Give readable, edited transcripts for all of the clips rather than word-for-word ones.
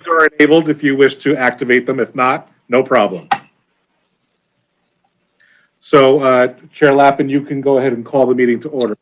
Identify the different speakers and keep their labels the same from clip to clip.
Speaker 1: are enabled if you wish to activate them. If not, no problem. So, Chair Lappin, you can go ahead and call the meeting to order.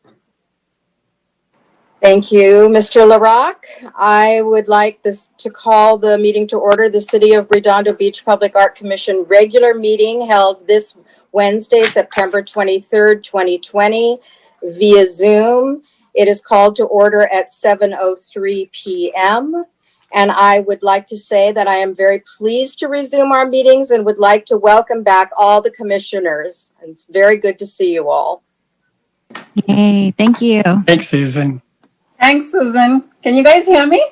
Speaker 2: Thank you, Mr. LaRock. I would like to call the meeting to order. The City of Redondo Beach Public Art Commission regular meeting held this Wednesday, September 23rd, 2020 via Zoom. It is called to order at 7:03 p.m. And I would like to say that I am very pleased to resume our meetings and would like to welcome back all the commissioners. It's very good to see you all.
Speaker 3: Yay, thank you.
Speaker 4: Thanks, Susan.
Speaker 5: Thanks, Susan. Can you guys hear me?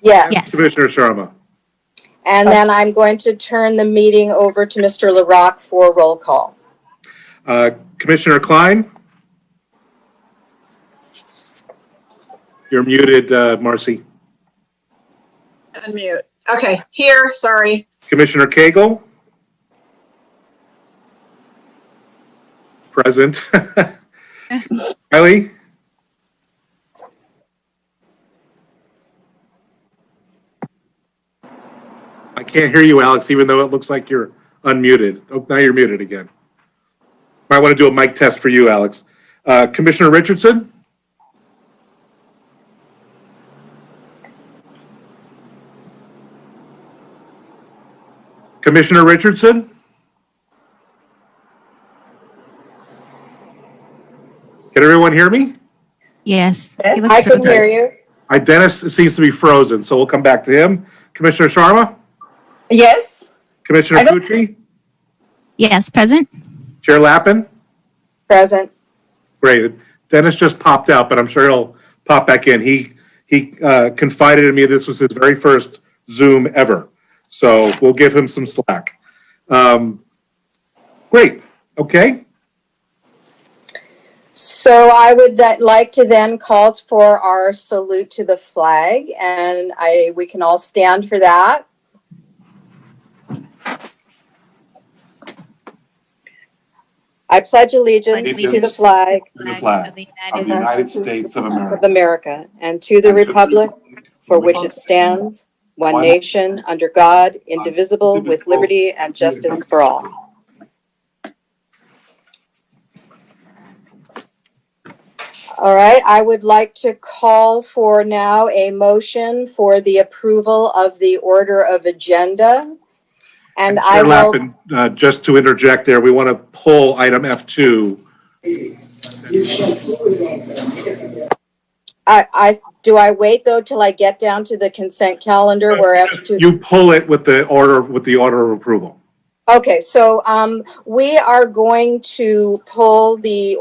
Speaker 2: Yes.
Speaker 3: Yes.
Speaker 1: Commissioner Sharma.
Speaker 2: And then I'm going to turn the meeting over to Mr. LaRock for roll call.
Speaker 1: Commissioner Klein? You're muted, Marcy.
Speaker 5: Unmute. Okay, here, sorry.
Speaker 1: Commissioner Cagle? Present. Riley? I can't hear you, Alex, even though it looks like you're unmuted. Oh, now you're muted again. Might want to do a mic test for you, Alex. Commissioner Richardson? Commissioner Richardson? Can everyone hear me?
Speaker 3: Yes. He looks
Speaker 2: I can
Speaker 3: frozen.
Speaker 2: hear you.
Speaker 1: Dennis seems to be frozen, so we'll come back to him. Commissioner Sharma?
Speaker 5: Yes.
Speaker 1: Commissioner Pucci?
Speaker 3: Yes, present.
Speaker 1: Chair Lappin?
Speaker 2: Present.
Speaker 1: Great. Dennis just popped out, but I'm sure he'll pop back in. He confided in me this was his very first Zoom ever, so we'll give him some slack. Great. Okay.
Speaker 2: So I would like to then call for our salute to the flag, and we can all stand for that. I pledge allegiance to the flag
Speaker 1: of the United States of
Speaker 2: America and to the republic for which it stands, one nation, under God, indivisible, with liberty and justice for all. All right, I would like to call for now a motion for the approval of the order of agenda. And I
Speaker 1: Chair
Speaker 2: will,
Speaker 1: Lappin, just to interject there, we want to pull item F2.
Speaker 2: do I wait though till I get down to the consent calendar where F2?
Speaker 1: You pull it with the order of approval.
Speaker 2: Okay, so we are going to pull the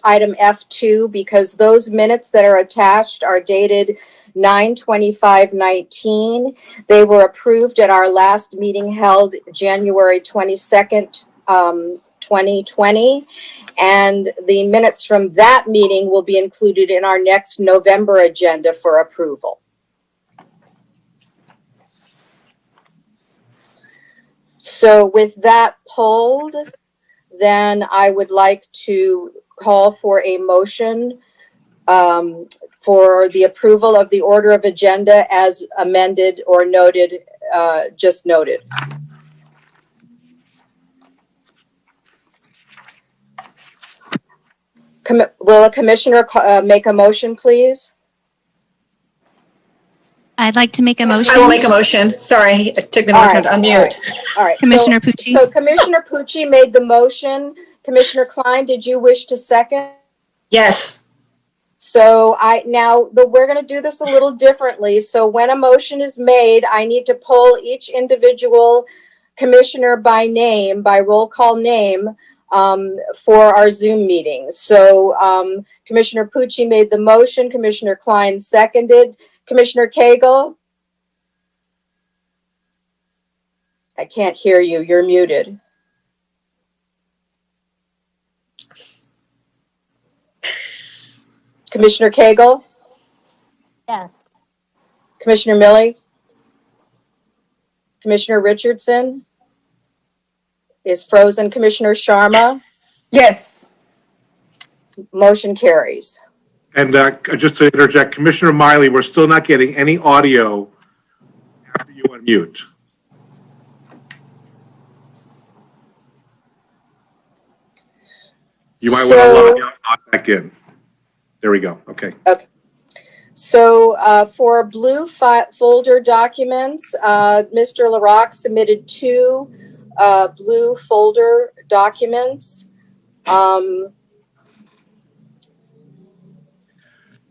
Speaker 2: item F2 because those minutes that are attached are dated 9/25/19. They were approved at our last meeting held January 22nd, 2020. And the minutes from that meeting will be included in our next November agenda for approval. So with that pulled, then I would like to call for a motion for the approval of the order of agenda as amended or noted, just noted. Will a commissioner make a motion, please?
Speaker 3: I'd like to make a motion.
Speaker 5: I will make a motion. Sorry, I took the time to unmute.
Speaker 2: All right.
Speaker 3: Commissioner Pucci.
Speaker 2: So Commissioner Pucci made the motion. Commissioner Klein, did you wish to second?
Speaker 5: Yes.
Speaker 2: So we're going to do this a little differently. So when a motion is made, I need to poll each individual commissioner by name, by roll call name, for our Zoom meeting. So Commissioner Pucci made the motion. Commissioner Klein seconded. Commissioner Cagle? I can't hear you. You're muted. Commissioner Cagle?
Speaker 6: Yes.
Speaker 2: Commissioner Milley? Commissioner Richardson is frozen. Commissioner Sharma?
Speaker 5: Yes.
Speaker 2: Motion carries.
Speaker 1: And just to interject, Commissioner Miley, we're still not getting any audio mute. You might want to log back in. There we go. Okay.
Speaker 2: So for blue folder documents, Mr. LaRock submitted 2 blue folder documents.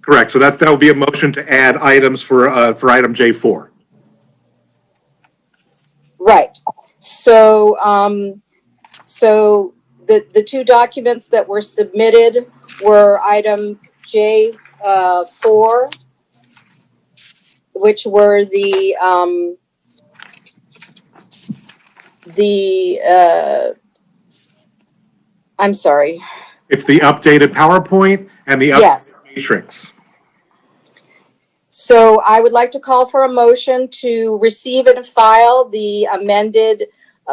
Speaker 1: Correct. So that will be a motion to add items for item J4.
Speaker 2: Right. So so the 2 documents that were submitted were item J4, which were the I'm sorry.
Speaker 1: It's the updated PowerPoint and the updated
Speaker 2: Yes.
Speaker 1: matrix.
Speaker 2: So I would like to call for a motion to receive and file the amended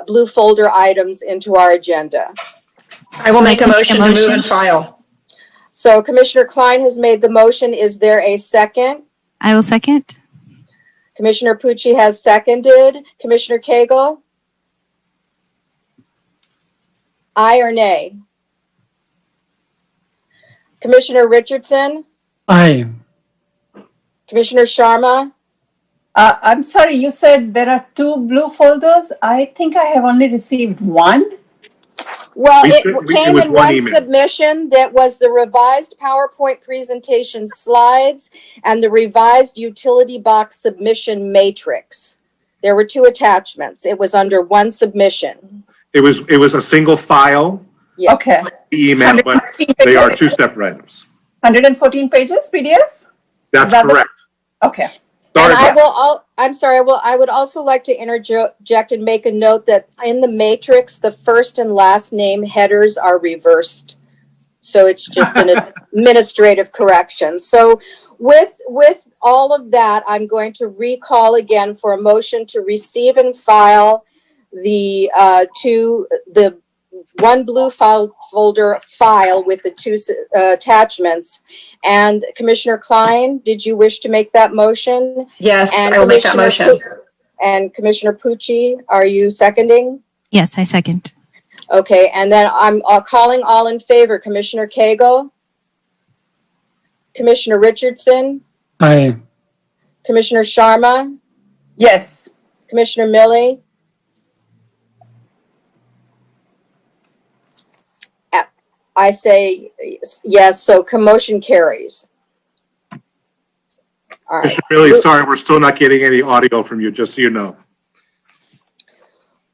Speaker 2: blue folder items into our agenda.
Speaker 5: I will make a motion to move and file.
Speaker 2: So Commissioner Klein has made the motion. Is there a second?
Speaker 3: I will second.
Speaker 2: Commissioner Pucci has seconded. Commissioner Cagle? Aye or nay? Commissioner Richardson?
Speaker 4: Aye.
Speaker 2: Commissioner Sharma?
Speaker 5: I'm sorry, you said there are 2 blue folders. I think I have only received 1.
Speaker 2: Well,
Speaker 1: It
Speaker 2: it
Speaker 1: was
Speaker 2: came in
Speaker 1: one
Speaker 2: one
Speaker 1: email.
Speaker 2: submission that was the revised PowerPoint presentation slides and the revised utility box submission matrix. There were 2 attachments. It was under one submission.
Speaker 1: It was a single file
Speaker 2: Yeah.
Speaker 5: Okay.
Speaker 1: email, but
Speaker 5: 114
Speaker 1: they are
Speaker 5: pages?
Speaker 1: 2 separate items.
Speaker 5: 114 pages PDF?
Speaker 1: That's
Speaker 5: Is that the-
Speaker 1: correct.
Speaker 5: Okay.
Speaker 1: Sorry
Speaker 2: And
Speaker 1: about
Speaker 2: I'm sorry, I would also like to interject and make a note that in the matrix, the first and last name headers are reversed. So it's just an administrative correction. So with all of that, I'm going to recall again for a motion to receive and file the one blue folder file with the 2 attachments. And Commissioner Klein, did you wish to make that motion?
Speaker 5: Yes,
Speaker 2: And
Speaker 5: I will make that
Speaker 2: Commissioner
Speaker 5: motion.
Speaker 2: And Commissioner Pucci, are you seconding?
Speaker 3: Yes, I second.
Speaker 2: Okay, and then I'm calling all in favor. Commissioner Cagle? Commissioner Richardson?
Speaker 4: Aye.
Speaker 2: Commissioner Sharma?
Speaker 5: Yes.
Speaker 2: Commissioner Millie? I say yes, so motion carries. All right.
Speaker 1: Mr. Really sorry, we're still not getting any audio from you, just so you know.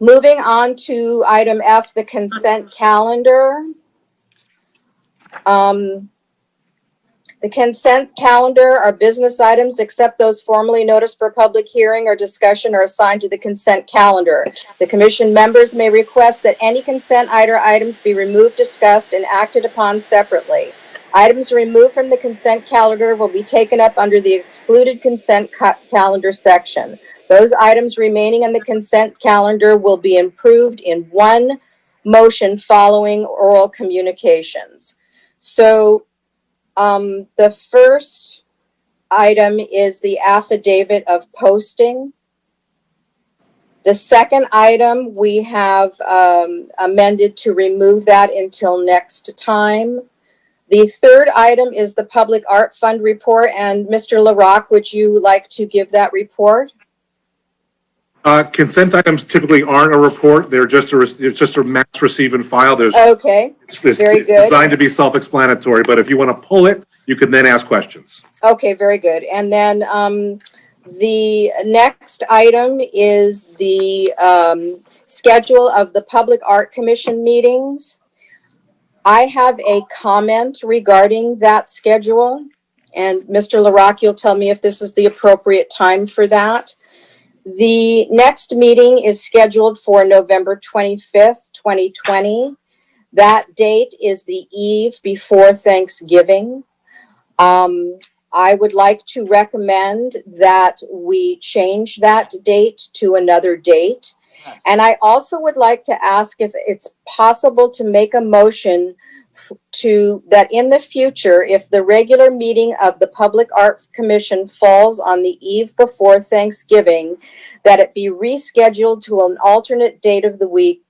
Speaker 2: Moving on to item F, the consent calendar. The consent calendar are business items except those formally noticed for public hearing or discussion are assigned to the consent calendar. The commission members may request that any consent items be removed, discussed, and acted upon separately. Items removed from the consent calendar will be taken up under the excluded consent calendar section. Those items remaining on the consent calendar will be approved in one motion following oral communications. So the first item is the affidavit of posting. The second item, we have amended to remove that until next time. The third item is the Public Art Fund report. And Mr. LaRock, would you like to give that report?
Speaker 1: Consent items typically aren't a report. They're just a mass receive and file.
Speaker 2: Okay, very
Speaker 1: It's
Speaker 2: good.
Speaker 1: designed to be self-explanatory, but if you want to pull it, you can then ask questions.
Speaker 2: Okay, very good. And then the next item is the schedule of the Public Art Commission meetings. I have a comment regarding that schedule. And Mr. LaRock, you'll tell me if this is the appropriate time for that. The next meeting is scheduled for November 25th, 2020. That date is the eve before Thanksgiving. I would like to recommend that we change that date to another date. And I also would like to ask if it's possible to make a motion to that in the future, if the regular meeting of the Public Art Commission falls on the eve before Thanksgiving, that it be rescheduled to an alternate date of the week,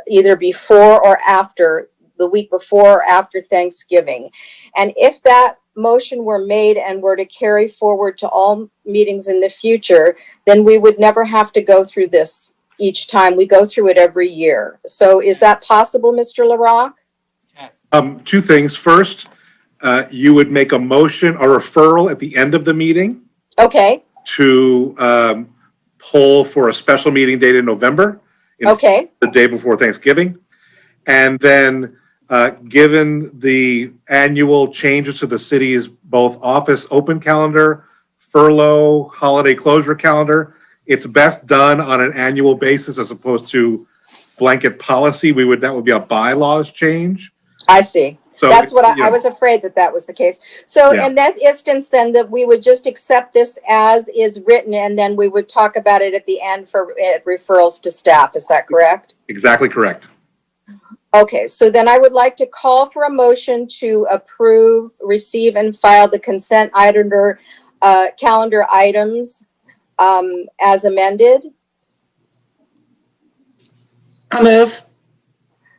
Speaker 2: either before or after, the week before or after Thanksgiving. And if that motion were made and were to carry forward to all meetings in the future, then we would never have to go through this each time. We go through it every year. So is that possible, Mr. LaRock?
Speaker 1: Two things. First, you would make a motion, a referral at the end of the meeting
Speaker 2: Okay,
Speaker 1: to poll for a special meeting date in November.
Speaker 2: okay,
Speaker 1: The day before Thanksgiving. And then, given the annual changes to the city's both office open calendar, furlough, holiday closure calendar, it's best done on an annual basis as opposed to blanket policy. That would be a bylaws change.
Speaker 2: I see.
Speaker 1: So
Speaker 2: That's what
Speaker 1: you know,
Speaker 2: I was afraid that was the case. So
Speaker 1: Yeah.
Speaker 2: in that instance, then that we would just accept this as is written, and then we would talk about it at the end for referrals to staff. Is that correct?
Speaker 1: Exactly correct.
Speaker 2: Okay, so then I would like to call for a motion to approve, receive, and file the consent item or calendar items as amended.
Speaker 4: I'll move.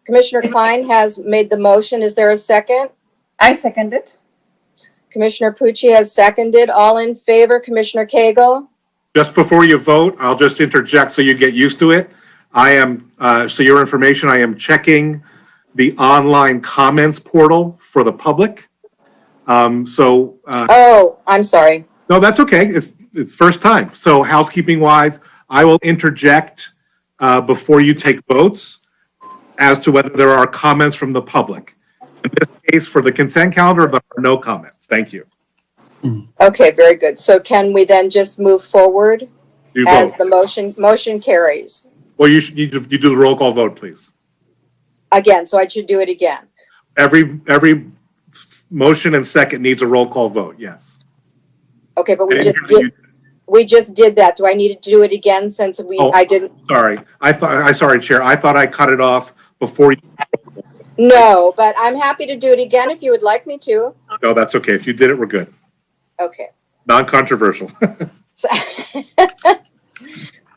Speaker 2: Commissioner Klein has made the motion. Is there a second?
Speaker 5: I second it.
Speaker 2: Commissioner Pucci has seconded. All in favor, Commissioner Cagle?
Speaker 1: Just before you vote, I'll just interject so you get used to it. I am, so your information, I am checking the online comments portal for the public.
Speaker 2: Oh, I'm sorry.
Speaker 1: No, that's okay. It's first time. So housekeeping wise, I will interject before you take votes as to whether there are comments from the public. In this case, for the consent calendar, there are no comments. Thank you.
Speaker 2: Okay, very good. So can we then just move forward
Speaker 1: You
Speaker 2: as
Speaker 1: vote.
Speaker 2: the motion carries?
Speaker 1: Well, you do the roll call vote, please.
Speaker 2: Again, so I should do it again.
Speaker 1: Every motion and second needs a roll call vote. Yes.
Speaker 2: Okay, but
Speaker 1: I didn't hear you.
Speaker 2: we just did that. Do I need to do it again since
Speaker 1: Oh.
Speaker 2: I didn't?
Speaker 1: Sorry. Sorry, Chair. I thought I cut it off before you.
Speaker 2: No, but I'm happy to do it again if you would like me to.
Speaker 1: No, that's okay. If you did it, we're good.
Speaker 2: Okay.
Speaker 1: Non-controversial.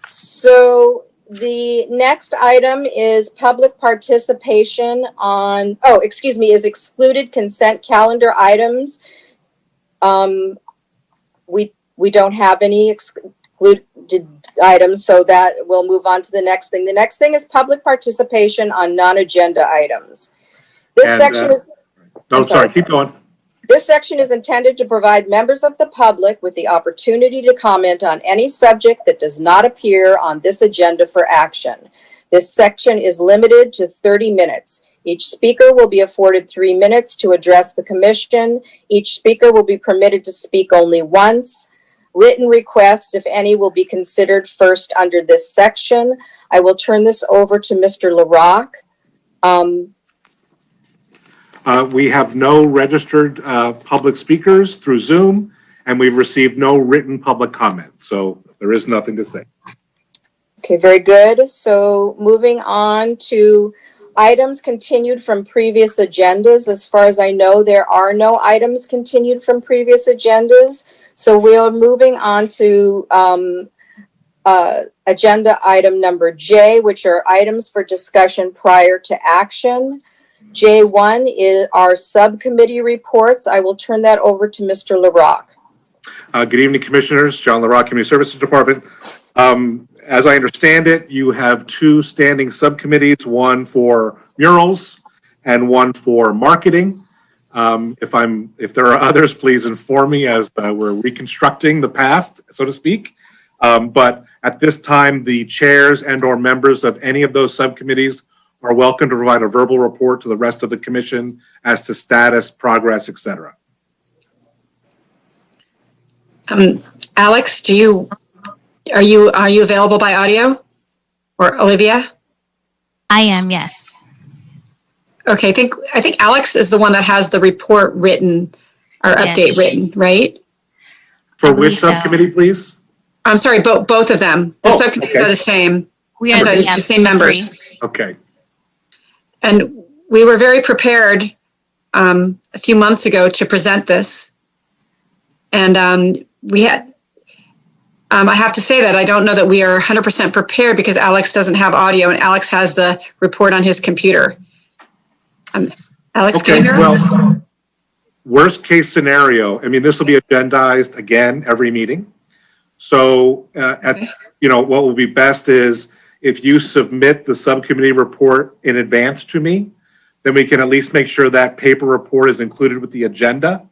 Speaker 2: So the next item is public participation on, is excluded consent calendar items. We don't have any excluded items, so that we'll move on to the next thing. The next thing is public participation on non-agenda items. This
Speaker 1: And,
Speaker 2: section is.
Speaker 1: No,
Speaker 2: I'm
Speaker 1: sorry.
Speaker 2: sorry.
Speaker 1: Keep going.
Speaker 2: This section is intended to provide members of the public with the opportunity to comment on any subject that does not appear on this agenda for action. This section is limited to 30 minutes. Each speaker will be afforded 3 minutes to address the commission. Each speaker will be permitted to speak only once. Written requests, if any, will be considered first under this section. I will turn this over to Mr. LaRock.
Speaker 1: We have no registered public speakers through Zoom, and we've received no written public comment. So there is nothing to say.
Speaker 2: Okay, very good. So moving on to items continued from previous agendas. As far as I know, there are no items continued from previous agendas. So we're moving on to agenda item number J, which are items for discussion prior to action. J1 is our subcommittee reports. I will turn that over to Mr. LaRock.
Speaker 1: Good evening, Commissioners. John LaRock, Community Services Department. As I understand it, you have two standing subcommittees, one for murals and one for marketing. If there are others, please inform me as we're reconstructing the past, so to speak. But at this time, the chairs and or members of any of those subcommittees are welcome to provide a verbal report to the rest of the commission as to status, progress, etc.
Speaker 4: Alex, are you available by audio, or Olivia?
Speaker 3: I am, yes.
Speaker 4: Okay, I think Alex is the one that has the report written or
Speaker 3: Yes.
Speaker 4: update written, right?
Speaker 1: For
Speaker 3: I
Speaker 1: which
Speaker 3: believe so.
Speaker 1: subcommittee, please?
Speaker 4: I'm sorry, both of them. The
Speaker 1: Oh,
Speaker 4: subcommittees
Speaker 1: okay.
Speaker 4: are the same.
Speaker 3: We
Speaker 4: I'm
Speaker 3: are
Speaker 4: sorry,
Speaker 3: yeah,
Speaker 4: the same members.
Speaker 1: Okay.
Speaker 4: And we were very prepared a few months ago to present this. And we had, I have to say that I don't know that we are 100% prepared because Alex doesn't have audio and Alex has the report on his computer. Alex, can you hear us?
Speaker 1: Well, worst case scenario, I mean, this will be agendized again every meeting. So, what will be best is if you submit the subcommittee report in advance to me, then we can at least make sure that paper report is included with the agenda.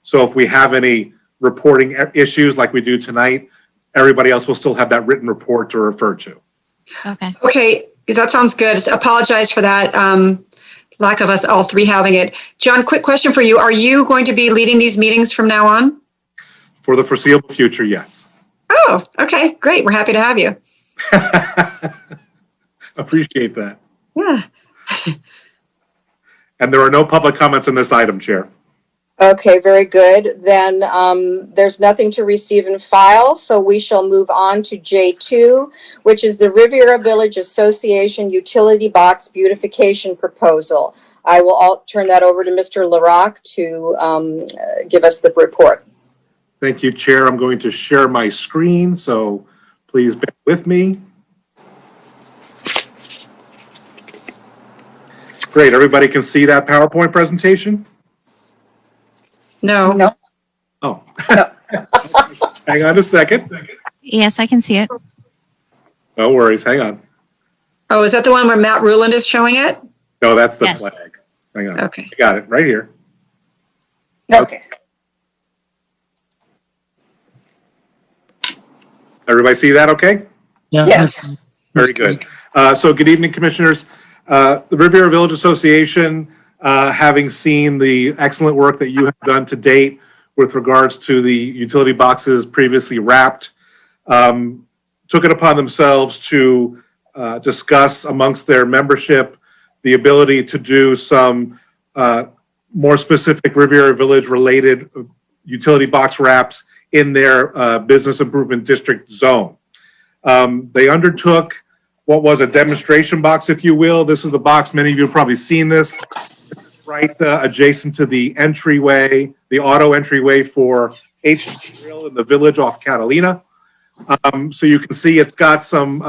Speaker 1: So if we have any reporting issues like we do tonight, everybody else will still have that written report to refer to.
Speaker 3: Okay.
Speaker 4: Okay, that sounds good. Apologize for that lack of us all three having it. John, quick question for you. Are you going to be leading these meetings from now on?
Speaker 1: For the foreseeable future, yes.
Speaker 4: Oh, okay, great. We're happy to have you.
Speaker 1: Appreciate that.
Speaker 4: Yeah.
Speaker 1: And there are no public comments on this item, Chair.
Speaker 2: Okay, very good. Then there's nothing to receive and file, so we shall move on to J2, which is the Riviera Village Association Utility Box Beautification Proposal. I will turn that over to Mr. LaRocque to give us the report.
Speaker 1: Thank you, Chair. I'm going to share my screen, so please bear with me. Great. Everybody can see that PowerPoint presentation?
Speaker 4: No.
Speaker 5: No.
Speaker 1: Oh.
Speaker 5: No.
Speaker 1: Hang on a second.
Speaker 3: Yes, I can see it.
Speaker 1: No worries. Hang on.
Speaker 4: Oh, is that the one where Matt Ruland is showing it?
Speaker 1: No, that's the
Speaker 3: Yes.
Speaker 1: flag. Hang on.
Speaker 4: Okay.
Speaker 1: I got it right here.
Speaker 5: Okay.
Speaker 1: Everybody see that okay?
Speaker 7: Yeah.
Speaker 5: Yes.
Speaker 1: Very good. So good evening, Commissioners. The Riviera Village Association, having seen the excellent work that you have done to date with regards to the utility boxes previously wrapped, took it upon themselves to discuss amongst their membership the ability to do some more specific Riviera Village related utility box wraps in their business improvement district zone. They undertook what was a demonstration box, if you will. This is the box, many of you have probably seen this, right adjacent to the entryway, the auto entryway for H Grill in the village off Catalina. So you can see it's got some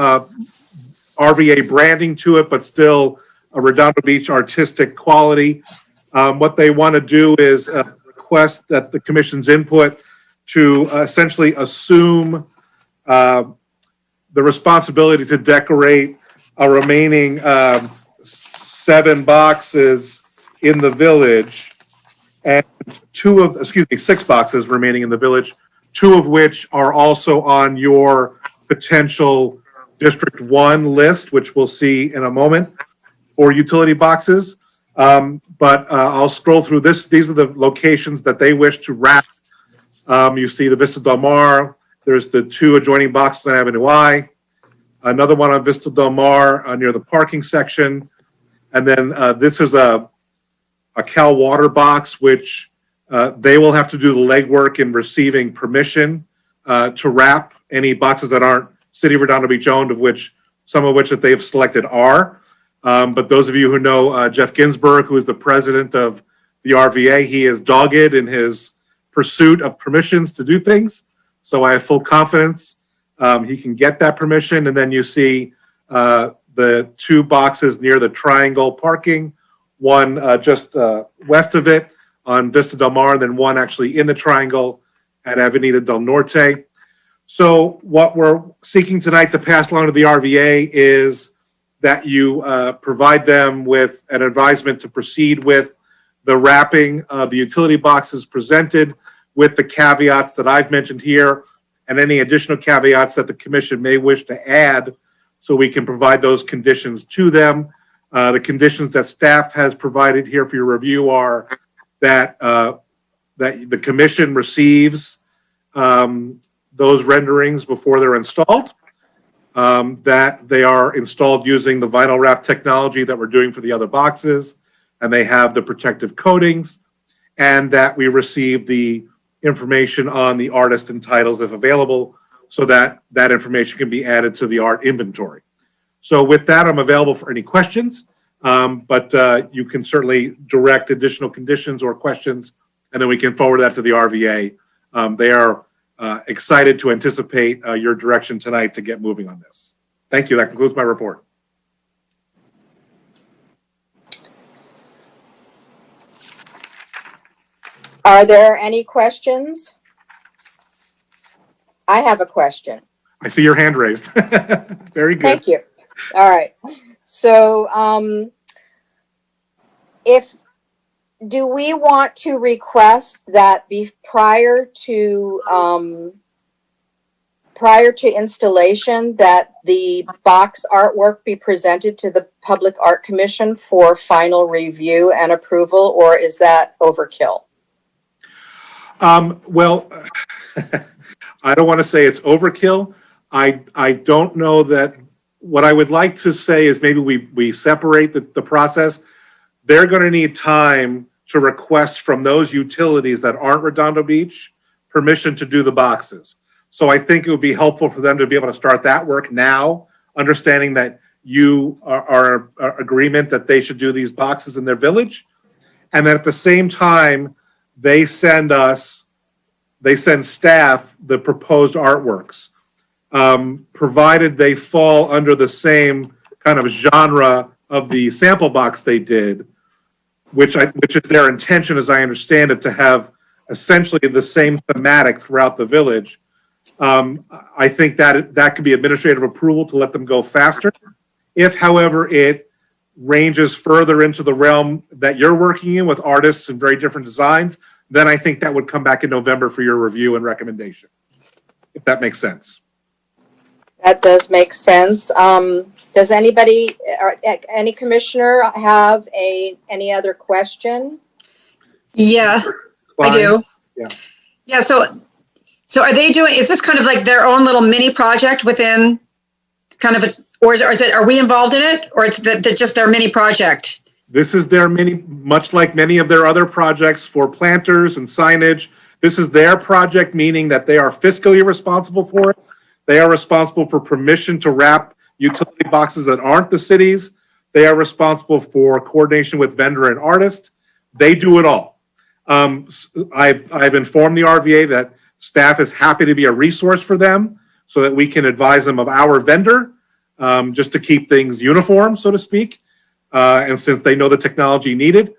Speaker 1: RVA branding to it, but still a Redondo Beach artistic quality. What they want to do is request that the Commission's input to essentially assume the responsibility to decorate a remaining 7 boxes in the village, and 6 boxes remaining in the village, 2 of which are also on your potential District 1 list, which we'll see in a moment, for utility boxes. But I'll scroll through this. These are the locations that they wish to wrap. You see the Vista Del Mar. There's the 2 adjoining boxes on Avenue I. Another one on Vista Del Mar near the parking section. And then this is a Cal Water box, which they will have to do the legwork in receiving permission to wrap any boxes that aren't City of Redondo Beach owned, of which some of which that they've selected are. But those of you who know Jeff Ginsburg, who is the president of the RVA, he is dogged in his pursuit of permissions to do things. So I have full confidence he can get that permission. And then you see the 2 boxes near the triangle parking, one just west of it on Vista Del Mar, and then one actually in the triangle at Avenida del Norte. So what we're seeking tonight to pass along to the RVA is that you provide them with an advisement to proceed with the wrapping of the utility boxes presented, with the caveats that I've mentioned here and any additional caveats that the Commission may wish to add, so we can provide those conditions to them. The conditions that staff has provided here for your review are that that the Commission receives those renderings before they're installed, that they are installed using the vinyl wrap technology that we're doing for the other boxes, and they have the protective coatings, and that we receive the information on the artist and titles if available, so that that information can be added to the art inventory. So with that, I'm available for any questions, but you can certainly direct additional conditions or questions, and then we can forward that to the RVA. They are excited to anticipate your direction tonight to get moving on this. Thank you. That concludes my report.
Speaker 2: Are there any questions? I have a question.
Speaker 1: I see your hand raised. Very good.
Speaker 2: Thank you. All right. So, do we want to request that prior to installation that the box artwork be presented to the Public Art Commission for final review and approval, or is that overkill?
Speaker 1: Well, I don't want to say it's overkill. I don't know that. What I would like to say is maybe we separate the process. They're going to need time to request from those utilities that aren't Redondo Beach permission to do the boxes. So I think it would be helpful for them to be able to start that work now, understanding that you are agreement that they should do these boxes in their village. And then at the same time, they send staff the proposed artworks, provided they fall under the same kind of genre of the sample box they did, which is their intention, as I understand it, to have essentially the same thematic throughout the village. I think that could be administrative approval to let them go faster. If, however, it ranges further into the realm that you're working in with artists and very different designs, then I think that would come back in November for your review and recommendation, if that makes sense.
Speaker 2: That does make sense. Does anybody, or any commissioner have any other question?
Speaker 4: Yeah, I do.
Speaker 1: Yeah.
Speaker 4: Yeah. So are they doing? Is this kind of like their own little mini project within kind of or is it? Are we involved in it, or it's just their mini project?
Speaker 1: This is their much like many of their other projects for planters and signage. This is their project, meaning that they are fiscally responsible for it. They are responsible for permission to wrap utility boxes that aren't the city's. They are responsible for coordination with vendor and artist. They do it all. I've informed the RVA that staff is happy to be a resource for them so that we can advise them of our vendor, just to keep things uniform, so to speak. And since they know the technology needed.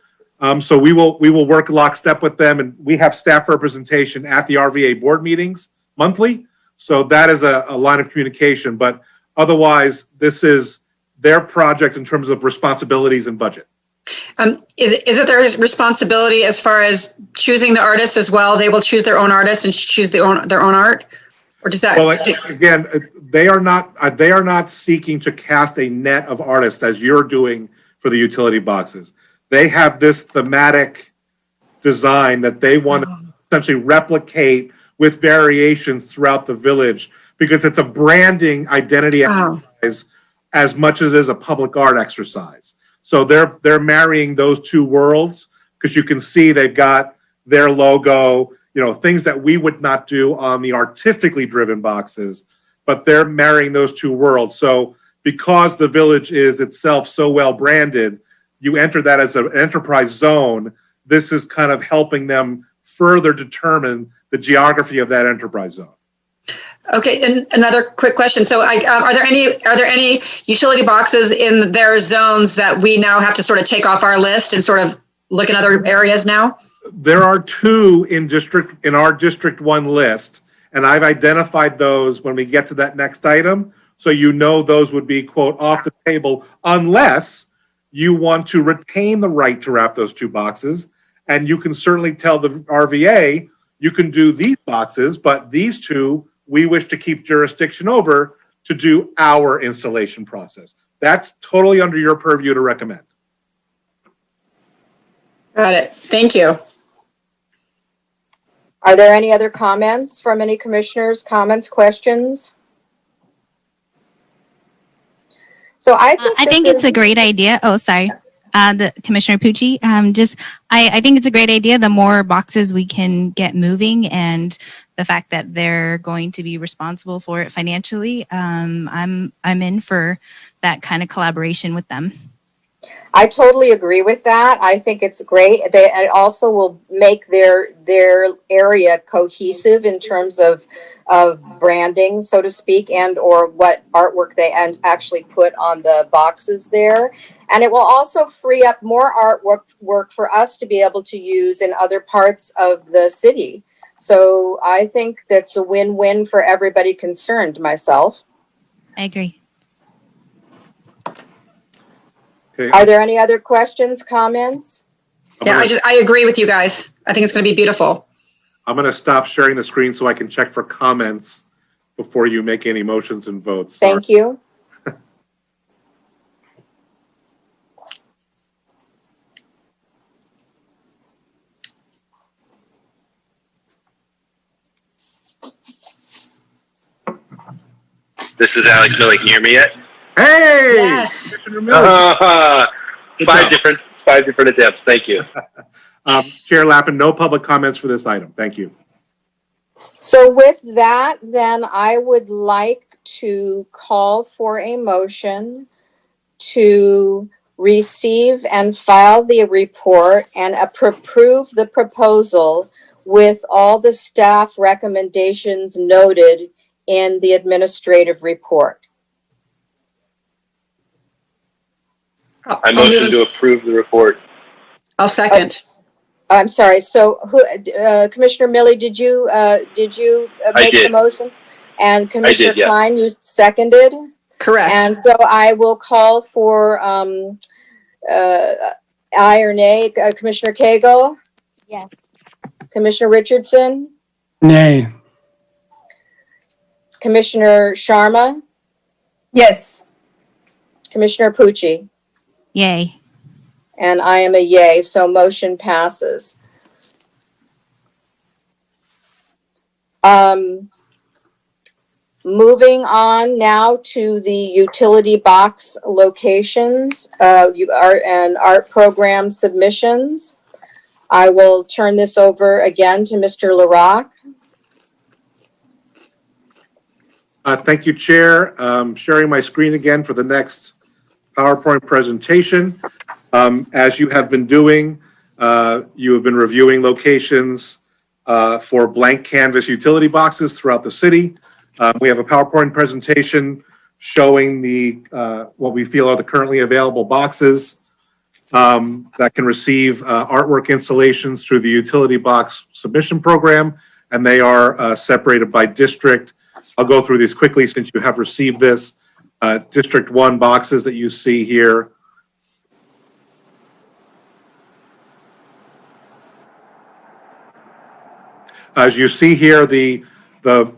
Speaker 1: So we will work lockstep with them, and we have staff representation at the RVA board meetings monthly. So that is a line of communication, but otherwise this is their project in terms of responsibilities and budget.
Speaker 4: Is it their responsibility as far as choosing the artists as well? They will choose their own artists and choose their own art, or does that?
Speaker 1: Well, again, they are not seeking to cast a net of artists as you're doing for the utility boxes. They have this thematic design that they want to essentially replicate with variations throughout the village, because it's a branding identity exercise as much as it is a public art exercise. So they're marrying those two worlds, because you can see they've got their logo, things that we would not do on the artistically driven boxes, but they're marrying those two worlds. So because the village is itself so well branded, you enter that as an enterprise zone. This is kind of helping them further determine the geography of that enterprise zone.
Speaker 4: Okay, and another quick question. So, are there any utility boxes in their zones that we now have to sort of take off our list and sort of look in other areas now?
Speaker 1: There are two in our District 1 list, and I've identified those when we get to that next item. So those would be, quote, off the table, unless you want to retain the right to wrap those two boxes. And you can certainly tell the RVA, you can do these boxes, but these two, we wish to keep jurisdiction over to do our installation process. That's totally under your purview to recommend.
Speaker 4: Got it. Thank you.
Speaker 2: Are there any other comments from any commissioners, questions? So I think
Speaker 3: it's a great idea. Oh, sorry. The Commissioner Pucci, I think it's a great idea. The more boxes we can get moving, and the fact that they're going to be responsible for it financially, I'm in for that kind of collaboration with them.
Speaker 2: I totally agree with that. I think it's great. It also will make their area cohesive in terms of branding, so to speak, and or what artwork they actually put on the boxes there. And it will also free up more artwork for us to be able to use in other parts of the city. So I think that's a win-win for everybody concerned, myself.
Speaker 3: I agree.
Speaker 1: Okay,
Speaker 2: Are there any other questions, comments?
Speaker 4: I agree with you guys. I think it's going to be beautiful.
Speaker 1: I'm going to stop sharing the screen so I can check for comments before you make any motions and votes.
Speaker 2: Thank you.
Speaker 7: This is Alex Miller. Can you hear me yet?
Speaker 1: Hey!
Speaker 4: Yes.
Speaker 1: Commissioner Miller. Good
Speaker 7: Five
Speaker 1: job.
Speaker 7: different attempts. Thank you.
Speaker 1: Chair Lappin, no public comments for this item. Thank you.
Speaker 2: So with that, then I would like to call for a motion to receive and file the report and approve the proposal with all the staff recommendations noted in the administrative report.
Speaker 7: I motion to approve the report.
Speaker 4: I'll second.
Speaker 2: I'm sorry. So, Commissioner Millie, did you make the
Speaker 7: did.
Speaker 2: motion? And Commissioner
Speaker 7: did, yes.
Speaker 2: Klein, you seconded?
Speaker 4: Correct.
Speaker 2: And so I will call for aye or nay. Commissioner Cagle,
Speaker 6: Yes.
Speaker 2: Commissioner Richardson,
Speaker 8: Nay.
Speaker 2: Commissioner Sharma,
Speaker 5: Yes.
Speaker 2: Commissioner Pucci,
Speaker 3: Yay.
Speaker 2: and I am a yay, so motion passes. Moving on now to the utility box locations, art program submissions. I will turn this over again to Mr. LaRock.
Speaker 1: Thank you, Chair. Sharing my screen again for the next PowerPoint presentation. As you have been doing, you have been reviewing locations for blank canvas utility boxes throughout the city. We have a PowerPoint presentation showing what we feel are the currently available boxes that can receive artwork installations through the utility box submission program, and they are separated by district. I'll go through these quickly since you have received this. District 1 boxes that you see here. As you see here, the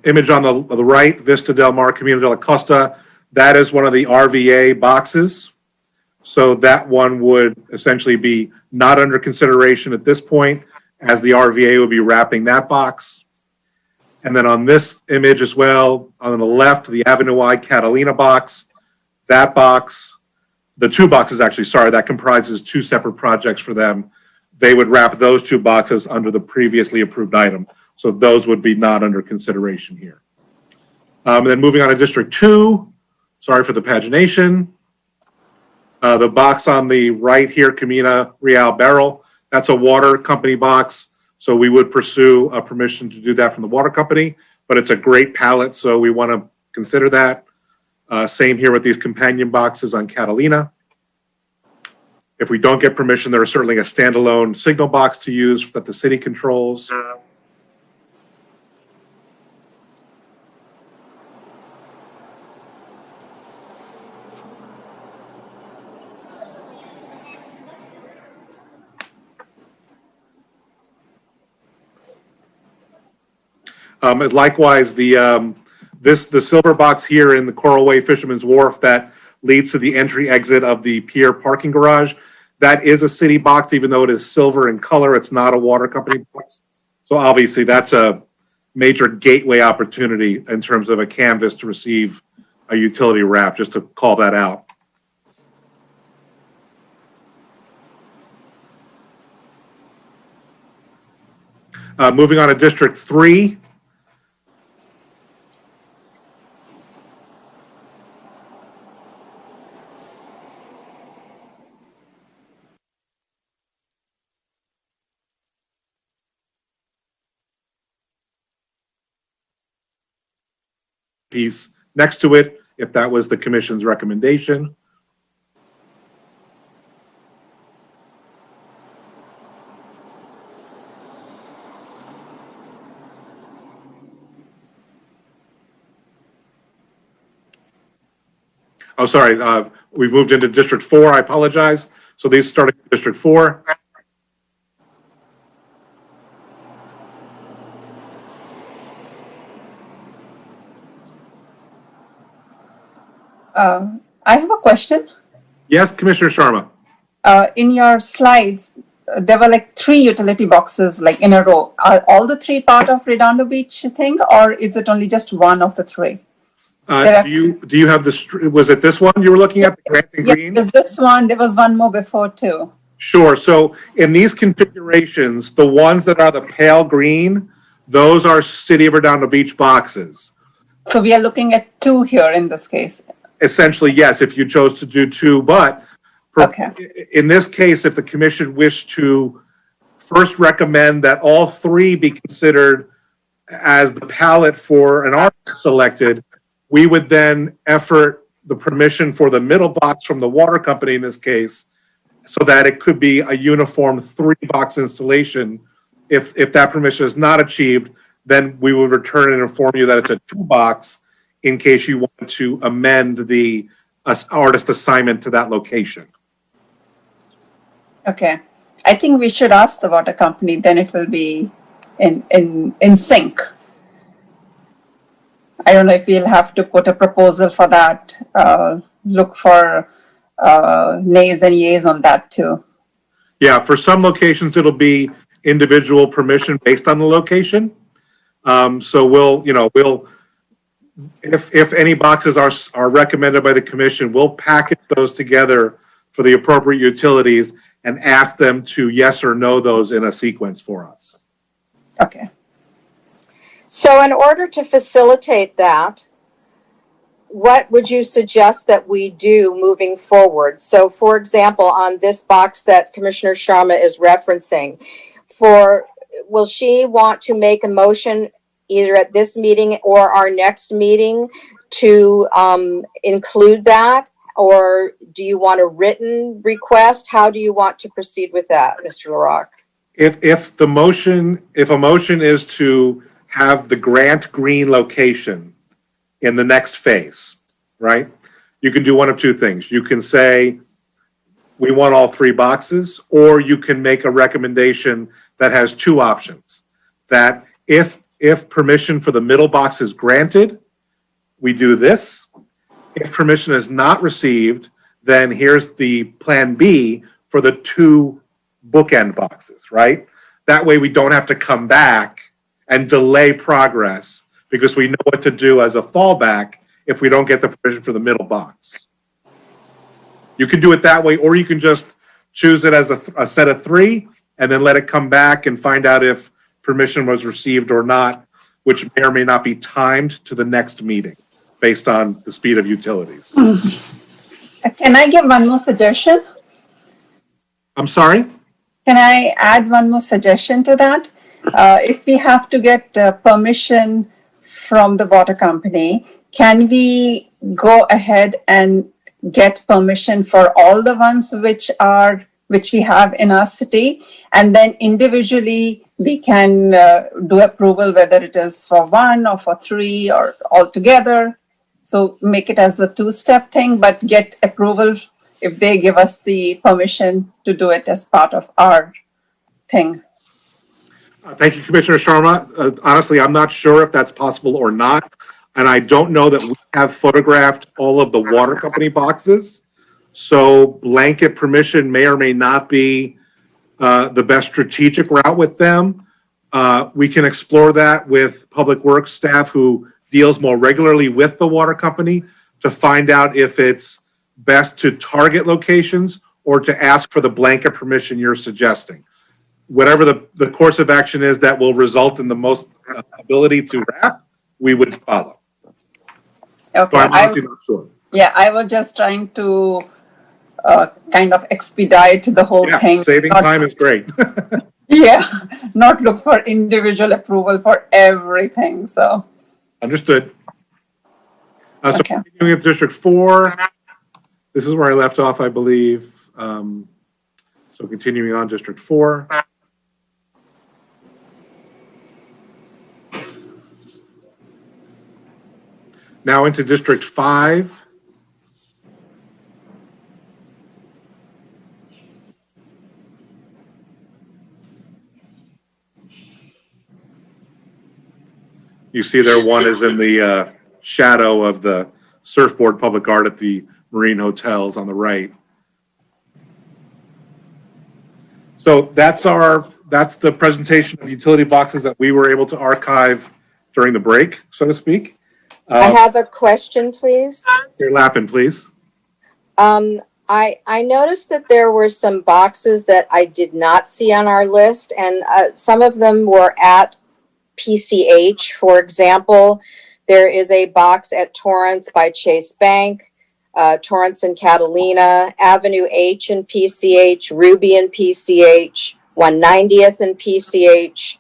Speaker 1: image on the right, Vista Del Mar, Camino de la Costa, that is one of the RVA boxes. So that one would essentially be not under consideration at this point, as the RVA would be wrapping that box. And then on this image as well, on the left, the Avenue I Catalina box, that box, the two boxes actually, sorry, that comprises two separate projects for them. They would wrap those two boxes under the previously approved item. So those would be not under consideration here. And then moving on to District 2, sorry for the pagination. The box on the right here, Camino Real Barrel, that's a water company box. So we would pursue a permission to do that from the water company, but it's a great palette, so we want to consider that. Same here with these companion boxes on Catalina. If we don't get permission, there is certainly a standalone signal box to use that the city controls. Likewise, the silver box here in the Coral Way Fisherman's Wharf that leads to the entry exit of the pier parking garage, that is a city box, even though it is silver in color. It's not a water company box. So obviously that's a major gateway opportunity in terms of a canvas to receive a utility wrap, just to call that out. Moving on to District 3. piece next to it, if that was the commission's recommendation. Oh, sorry, we've moved into District 4, I apologize. So these starting in District 4.
Speaker 5: I have a question.
Speaker 1: Yes, Commissioner Sharma.
Speaker 5: In your slides, there were like 3 utility boxes like in a row. Are all the 3 part of Redondo Beach thing, or is it only just one of the 3?
Speaker 1: Do you have was it this one you were looking at, the Grant and Green?
Speaker 5: There's this one. There was one more before too.
Speaker 1: Sure. So in these configurations, the ones that are the pale green, those are City of Redondo Beach boxes.
Speaker 5: So we are looking at 2 here in this case.
Speaker 1: Essentially, yes, if you chose to do 2, but in this case, if the commission wished to first recommend that all 3 be considered as the palette for an artist selected, we would then effort the permission for the middle box from the water company in this case, so that it could be a uniform 3-box installation. If that permission is not achieved, then we would return and inform you that it's a 2-box in case you want to amend the artist assignment to that location.
Speaker 5: Okay. I think we should ask the water company, then it will be in sync. I don't know if we'll have to put a proposal for that, look for nays and yeas on that too.
Speaker 1: Yeah, for some locations, it'll be individual permission based on the location. So if any boxes are recommended by the commission, we'll package those together for the appropriate utilities and ask them to yes or no those in a sequence for us.
Speaker 5: Okay.
Speaker 2: So in order to facilitate that, what would you suggest that we do moving forward? So for example, on this box that Commissioner Sharma is referencing, will she want to make a motion either at this meeting or our next meeting to include that? Or do you want a written request? How do you want to proceed with that, Mr. LaRock?
Speaker 1: If a motion is to have the Grant Green location in the next phase, right? You can do one of 2 things. You can say, we want all 3 boxes, or you can make a recommendation that has 2 options. That if permission for the middle box is granted, we do this. If permission is not received, then here's the plan B for the 2 bookend boxes, right? That way we don't have to come back and delay progress because we know what to do as a fallback if we don't get the permission for the middle box. You can do it that way, or you can just choose it as a set of 3 and then let it come back and find out if permission was received or not, which may or may not be timed to the next meeting based on the speed of utilities.
Speaker 5: Can I give one more suggestion?
Speaker 1: I'm sorry?
Speaker 5: Can I add one more suggestion to that? If we have to get permission from the water company, can we go ahead and get permission for all the ones which we have in our city, and then individually we can do approval whether it is for 1 or for 3 or all together? So make it as a 2-step thing, but get approval if they give us the permission to do it as part of our thing.
Speaker 1: Thank you, Commissioner Sharma. Honestly, I'm not sure if that's possible or not. And I don't know that we have photographed all of the water company boxes. So blanket permission may or may not be the best strategic route with them. We can explore that with Public Works staff who deals more regularly with the water company to find out if it's best to target locations or to ask for the blanket permission you're suggesting. Whatever the course of action is that will result in the most ability to wrap, we would follow.
Speaker 5: Okay.
Speaker 1: So I'm honestly not sure.
Speaker 5: Yeah, I was just trying to kind of expedite the whole thing.
Speaker 1: Saving time is great.
Speaker 5: Yeah, not look for individual approval for everything. So
Speaker 1: Understood. So
Speaker 5: Okay.
Speaker 1: continuing with District 4, this is where I left off, I believe. So continuing on District 4. Now into District 5. You see there one is in the shadow of the surfboard public art at the Marine Hotels on the right. So that's the presentation of utility boxes that we were able to archive during the break, so to speak.
Speaker 2: I have a question, please.
Speaker 1: Your Lappin, please.
Speaker 2: I noticed that there were some boxes that I did not see on our list, and some of them were at PCH. For example, there is a box at Torrance by Chase Bank, Torrance and Catalina, Avenue H in PCH, Ruby in PCH, 190th in PCH.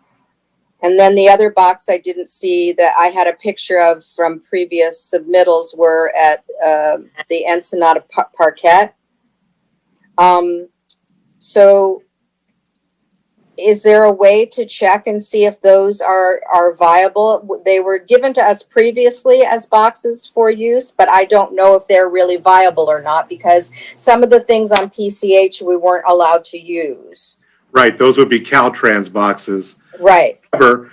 Speaker 2: And then the other box I didn't see that I had a picture of from previous submittals were at the Ensenada Parquet. So is there a way to check and see if those are viable? They were given to us previously as boxes for use, but I don't know if they're really viable or not, because some of the things on PCH we weren't allowed to use.
Speaker 1: Right, those would be Caltrans boxes.
Speaker 2: Right.
Speaker 1: However,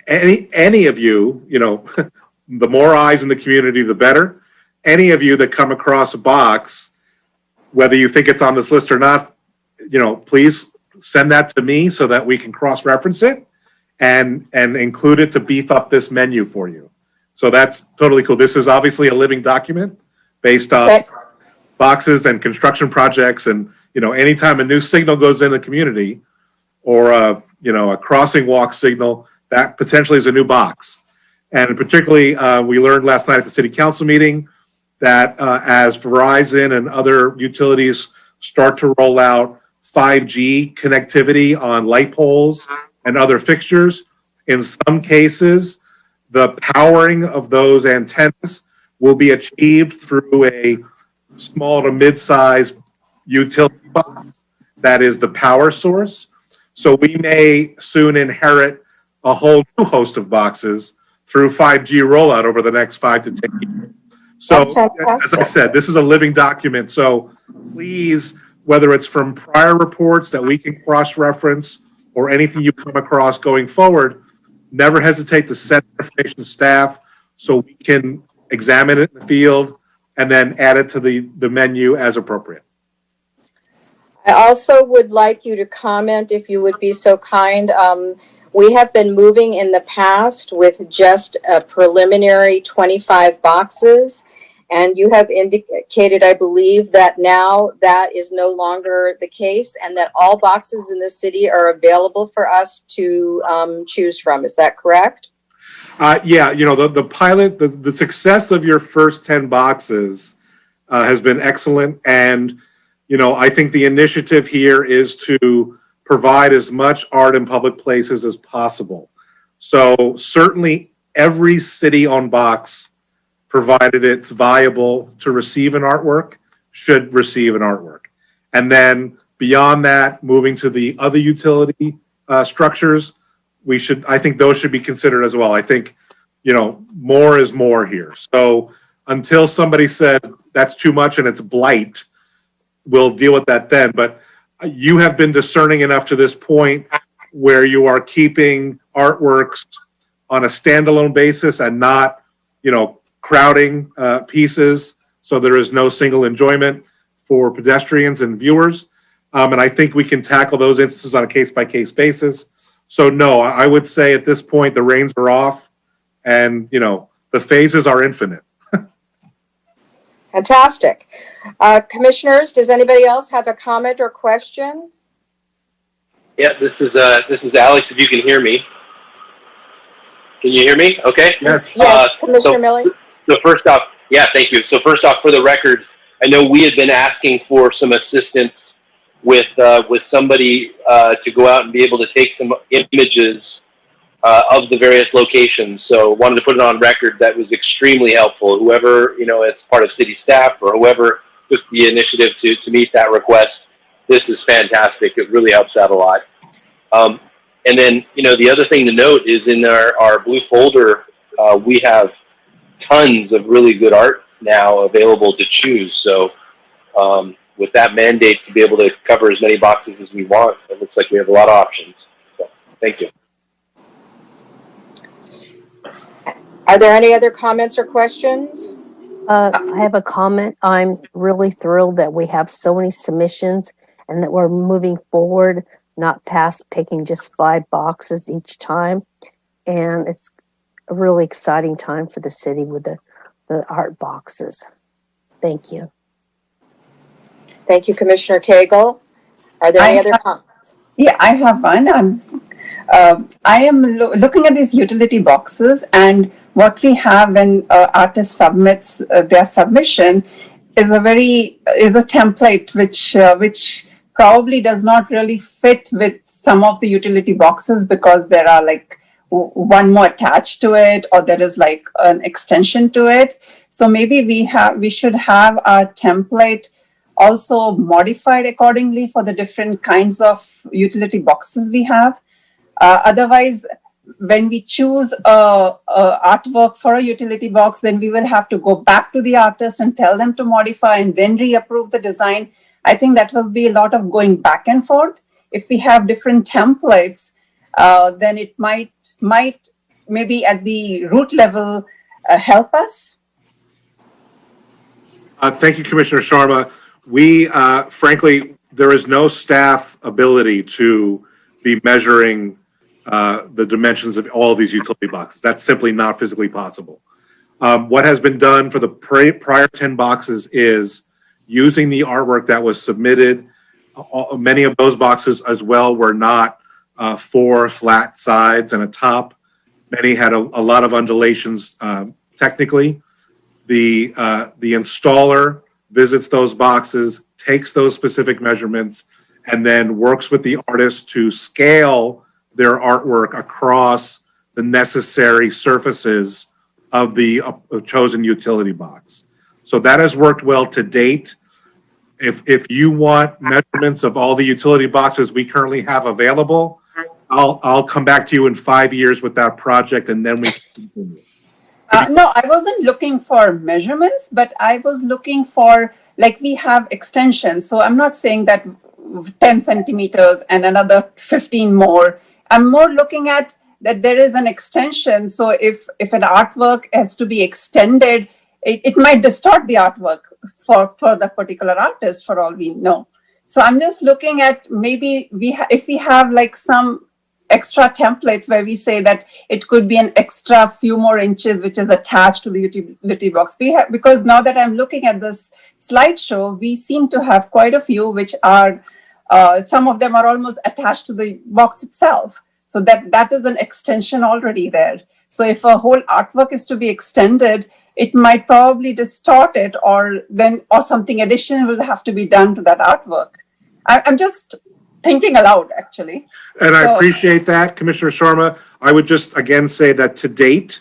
Speaker 1: any of you, the more eyes in the community, the better. Any of you that come across a box, whether you think it's on this list or not, please send that to me so that we can cross-reference it and include it to beef up this menu for you. So that's totally cool. This is obviously a living document based on boxes and construction projects, and anytime a new signal goes in the community, or a crossing walk signal, that potentially is a new box. And particularly, we learned last night at the city council meeting that as Verizon and other utilities start to roll out 5G connectivity on light poles and other fixtures, in some cases, the powering of those antennas will be achieved through a small to mid-size utility box that is the power source. So we may soon inherit a whole new host of boxes through 5G rollout over the next 5 to 10 years. So, as I said, this is a living document. So please, whether it's from prior reports that we can cross-reference or anything you come across going forward, never hesitate to send information to staff so we can examine it in the field and then add it to the menu as appropriate.
Speaker 2: I also would like you to comment, if you would be so kind. We have been moving in the past with just a preliminary 25 boxes, and you have indicated, I believe, that now that is no longer the case and that all boxes in the city are available for us to choose from. Is that correct?
Speaker 1: Yeah, the pilot, the success of your first 10 boxes has been excellent. And, I think the initiative here is to provide as much art in public places as possible. So certainly every city-owned box, provided it's viable to receive an artwork, should receive an artwork. And then beyond that, moving to the other utility structures, I think those should be considered as well. I think, more is more here. So until somebody says that's too much and it's blight, we'll deal with that then. But you have been discerning enough to this point where you are keeping artworks on a standalone basis and not, crowding pieces, so there is no single enjoyment for pedestrians and viewers. And I think we can tackle those instances on a case-by-case basis. So no, I would say at this point the reins are off, and the phases are infinite.
Speaker 2: Fantastic. Commissioners, does anybody else have a comment or question?
Speaker 7: Yeah, this is Alex. If you can hear me, can you hear me? Okay.
Speaker 1: Yes.
Speaker 2: Yes, Commissioner Millie.
Speaker 7: So first off, yeah, thank you. So first off, for the record, I know we had been asking for some assistance with somebody to go out and be able to take some images of the various locations. So wanted to put it on record that was extremely helpful. Whoever, as part of city staff or whoever took the initiative to meet that request, this is fantastic. It really helps out a lot. And then, the other thing to note is in our blue folder, we have tons of really good art now available to choose. So with that mandate to be able to cover as many boxes as we want, it looks like we have a lot of options. So thank you.
Speaker 2: Are there any other comments or questions?
Speaker 6: I have a comment. I'm really thrilled that we have so many submissions and that we're moving forward, not past picking just 5 boxes each time. And it's a really exciting time for the city with the art boxes. Thank you.
Speaker 2: Thank you, Commissioner Cagle. Are there any other comments?
Speaker 5: Yeah, I have one. I am looking at these utility boxes, and what we have when artist submits their submission is a template which probably does not really fit with some of the utility boxes because there are like one more attached to it, or there is like an extension to it. So maybe we should have our template also modified accordingly for the different kinds of utility boxes we have. Otherwise, when we choose a artwork for a utility box, then we will have to go back to the artist and tell them to modify and then reapprove the design. I think that will be a lot of going back and forth. If we have different templates, then it might maybe at the root level help us.
Speaker 1: Thank you, Commissioner Sharma. We, frankly, there is no staff ability to be measuring the dimensions of all of these utility boxes. That's simply not physically possible. What has been done for the prior 10 boxes is using the artwork that was submitted. Many of those boxes as well were not 4 flat sides and a top. Many had a lot of undulations technically. The installer visits those boxes, takes those specific measurements, and then works with the artist to scale their artwork across the necessary surfaces of the chosen utility box. So that has worked well to date. If you want measurements of all the utility boxes we currently have available, I'll come back to you in 5 years with that project, and then we can continue.
Speaker 5: No, I wasn't looking for measurements, but I was looking for, like, we have extensions. So I'm not saying that 10 centimeters and another 15 more. I'm more looking at that there is an extension. So if an artwork has to be extended, it might distort the artwork for the particular artist, for all we know. So I'm just looking at maybe if we have like some extra templates where we say that it could be an extra few more inches which is attached to the utility box. Because now that I'm looking at this slideshow, we seem to have quite a few which are, some of them are almost attached to the box itself. So that is an extension already there. So if a whole artwork is to be extended, it might probably distort it, or something additional will have to be done to that artwork. I'm just thinking aloud, actually.
Speaker 1: And I appreciate that, Commissioner Sharma. I would just again say that to date,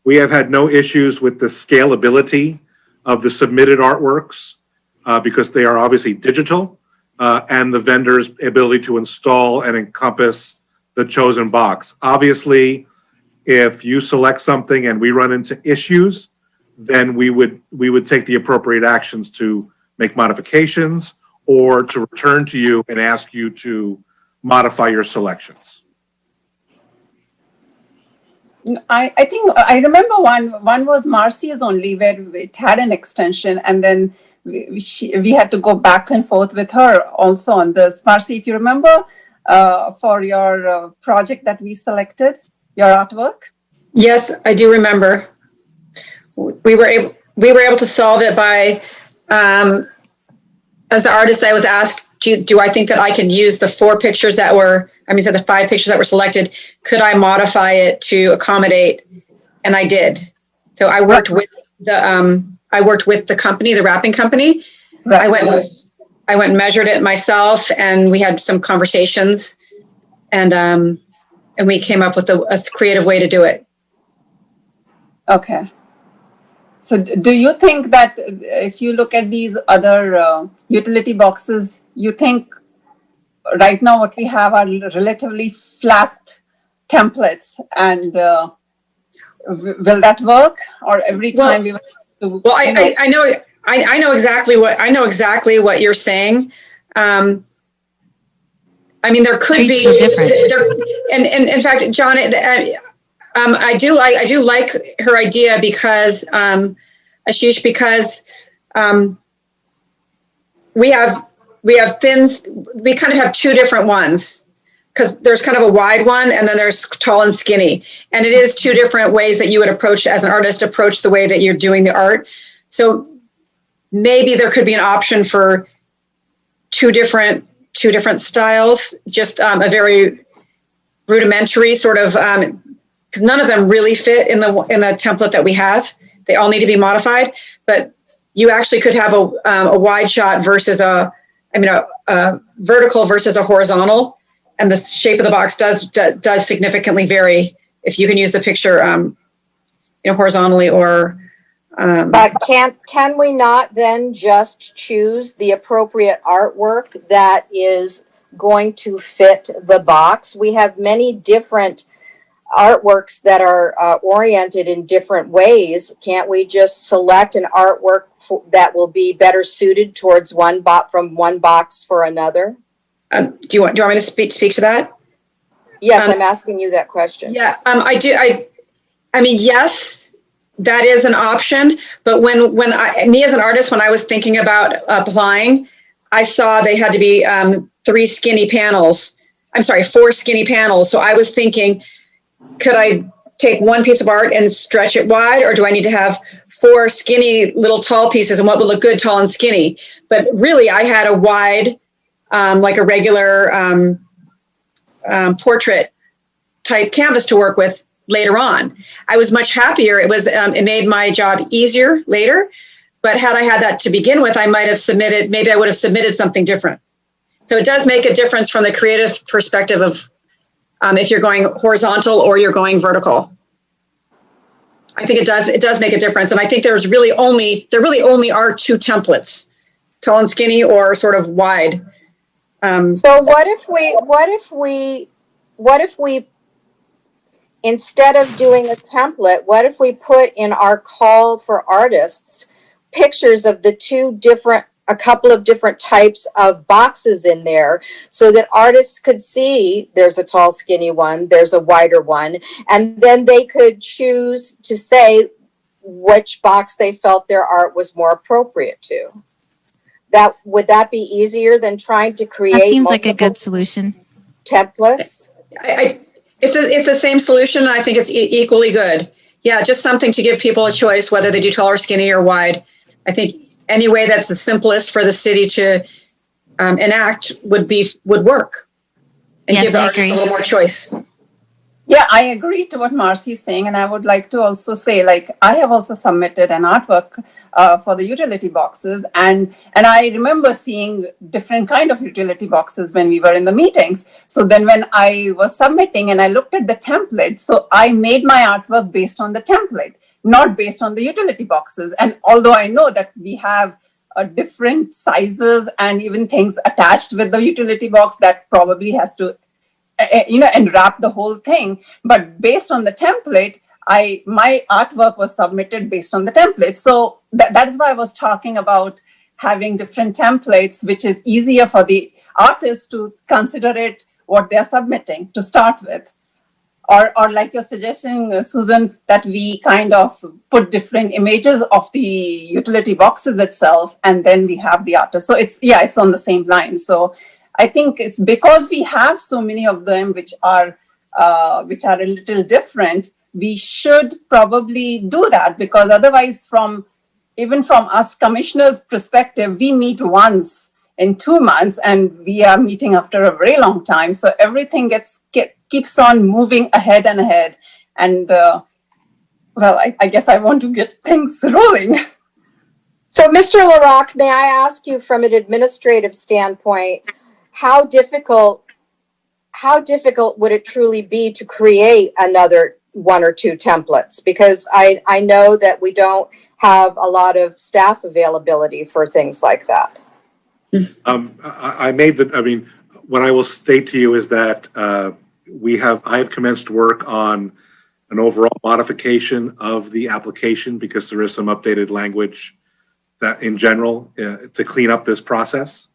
Speaker 1: we have had no issues with the scalability of the submitted artworks because they are obviously digital, and the vendor's ability to install and encompass the chosen box. Obviously, if you select something and we run into issues, then we would take the appropriate actions to make modifications or to return to you and ask you to modify your selections.
Speaker 5: I think I remember one was Marcy's only, where it had an extension, and then we had to go back and forth with her also on this. Marcy, if you remember, for your project that we selected, your artwork.
Speaker 4: Yes, I do remember. We were able to solve it by, as the artist, I was asked, do I think that I could use the 5 pictures that were selected? Could I modify it to accommodate? And I did. So I worked with the company, the wrapping company.
Speaker 5: Right.
Speaker 4: I went and measured it myself, and we had some conversations, and And we came up with a creative way to do it.
Speaker 5: Okay. So do you think that if you look at these other utility boxes, you think right now what we have are relatively flat templates, and will that work? Or every time we
Speaker 4: Well, I know exactly what you're saying. I mean, there could be and in fact, John, I do like her idea because Ashish, because we have thins. We kind of have two different ones, because there's kind of a wide one and then there's tall and skinny, and it is two different ways that you would approach as an artist, approach the way that you're doing the art. So maybe there could be an option for two different styles, just a very rudimentary sort of, because none of them really fit in the template that we have. They all need to be modified, but you actually could have a wide shot versus a vertical versus a horizontal, and the shape of the box does significantly vary if you can use the picture, horizontally or.
Speaker 2: But can we not then just choose the appropriate artwork that is going to fit the box? We have many different artworks that are oriented in different ways. Can't we just select an artwork that will be better suited towards from one box for another?
Speaker 4: Do you want me to speak to that?
Speaker 2: Yes, I'm asking you that question.
Speaker 4: Yeah, I do. I mean, yes. That is an option, but when me as an artist, when I was thinking about applying, I saw they had to be 4 skinny panels. So I was thinking, could I take one piece of art and stretch it wide, or do I need to have 4 skinny little tall pieces, and what would look good tall and skinny? But really, I had a wide, like a regular portrait type canvas to work with. Later on, I was much happier. It made my job easier later, but had I had that to begin with, I would have submitted something different. So it does make a difference from the creative perspective of if you're going horizontal or you're going vertical. I think it does make a difference. And I think there really only are 2 templates, tall and skinny or sort of wide.
Speaker 2: So what if we instead of doing a template, what if we put in our call for artists pictures of a couple of different types of boxes in there, so that artists could see there's a tall, skinny one, there's a wider one, and then they could choose to say which box they felt their art was more appropriate to. Would that be easier than trying to create?
Speaker 3: That seems like a good solution.
Speaker 2: Templates.
Speaker 4: It's the same solution, and I think it's equally good. Yeah, just something to give people a choice whether they do tall or skinny or wide. I think any way that's the simplest for the city to enact would work, and give the artists a little more choice.
Speaker 5: Yeah, I agree to what Marcy is saying, and I would like to also say, I have also submitted an artwork for the utility boxes, and I remember seeing different kind of utility boxes when we were in the meetings. So then when I was submitting and I looked at the template, so I made my artwork based on the template, not based on the utility boxes. And although I know that we have different sizes and even things attached with the utility box that probably has to enwrap the whole thing, but based on the template, my artwork was submitted based on the template. So that is why I was talking about having different templates, which is easier for the artist to consider it what they're submitting to start with. Or like you're suggesting, Susan, that we kind of put different images of the utility boxes itself, and then we have the artist. So it's on the same line. So I think it's because we have so many of them which are a little different, we should probably do that, because otherwise even from us commissioners' perspective, we meet once in 2 months and we are meeting after a very long time. So everything keeps on moving ahead and ahead. And I guess I want to get things rolling.
Speaker 2: So Mr. LaRocque, may I ask you from an administrative standpoint, how difficult how difficult would it truly be to create another one or two templates? Because I know that we don't have a lot of staff availability for things like that.
Speaker 1: I mean, what I will state to you is that I have commenced work on an overall modification of the application because there is some updated language that in general to clean up this process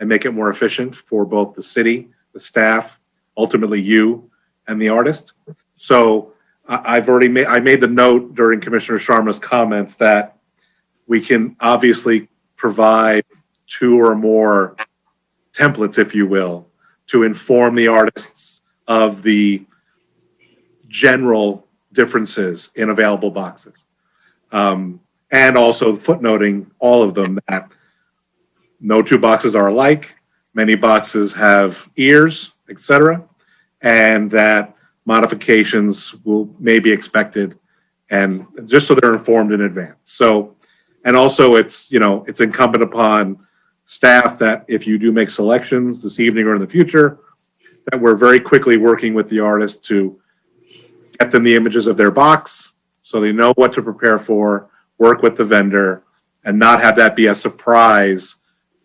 Speaker 1: and make it more efficient for both the city, the staff, ultimately you and the artist. So I made the note during Commissioner Sharma's comments that we can obviously provide two or more templates, if you will, to inform the artists of the general differences in available boxes. And also footnoting all of them that no two boxes are alike, many boxes have ears, etc., and that modifications may be expected, and just so they're informed in advance. So, and also it's incumbent upon staff that if you do make selections this evening or in the future, that we're very quickly working with the artist to get them the images of their box so they know what to prepare for, work with the vendor, and not have that be a surprise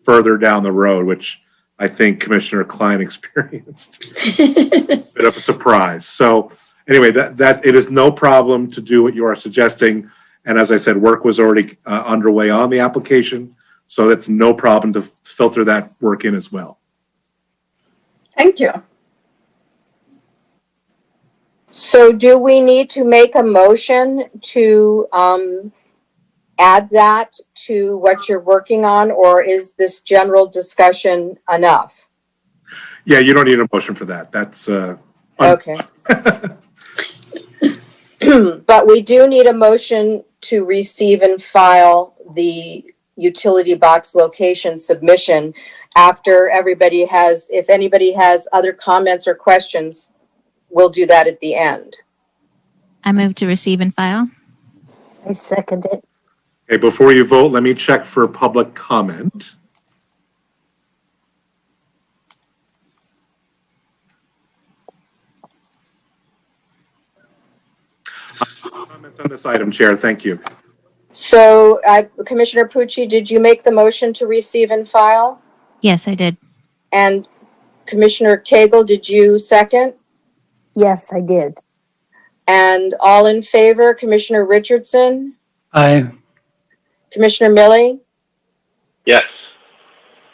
Speaker 1: further down the road, which I think Commissioner Klein experienced. A bit of a surprise. So anyway, that it is no problem to do what you are suggesting. And as I said, work was already underway on the application. So that's no problem to filter that work in as well.
Speaker 5: Thank you.
Speaker 2: So do we need to make a motion to add that to what you're working on, or is this general discussion enough?
Speaker 1: Yeah, you don't need a motion for that. That's
Speaker 2: Okay. But we do need a motion to receive and file the utility box location submission after everybody has, if anybody has other comments or questions, we'll do that at the end.
Speaker 3: I move to receive and file.
Speaker 6: I second it.
Speaker 1: Okay, before you vote, let me check for public comment. Comments on this item, Chair. Thank you.
Speaker 2: So, Commissioner Pucci, did you make the motion to receive and file?
Speaker 3: Yes, I did.
Speaker 2: And Commissioner Cagle, did you second?
Speaker 6: Yes, I did.
Speaker 2: And all in favor, Commissioner Richardson,
Speaker 8: Aye.
Speaker 2: Commissioner Millie,
Speaker 7: Yes.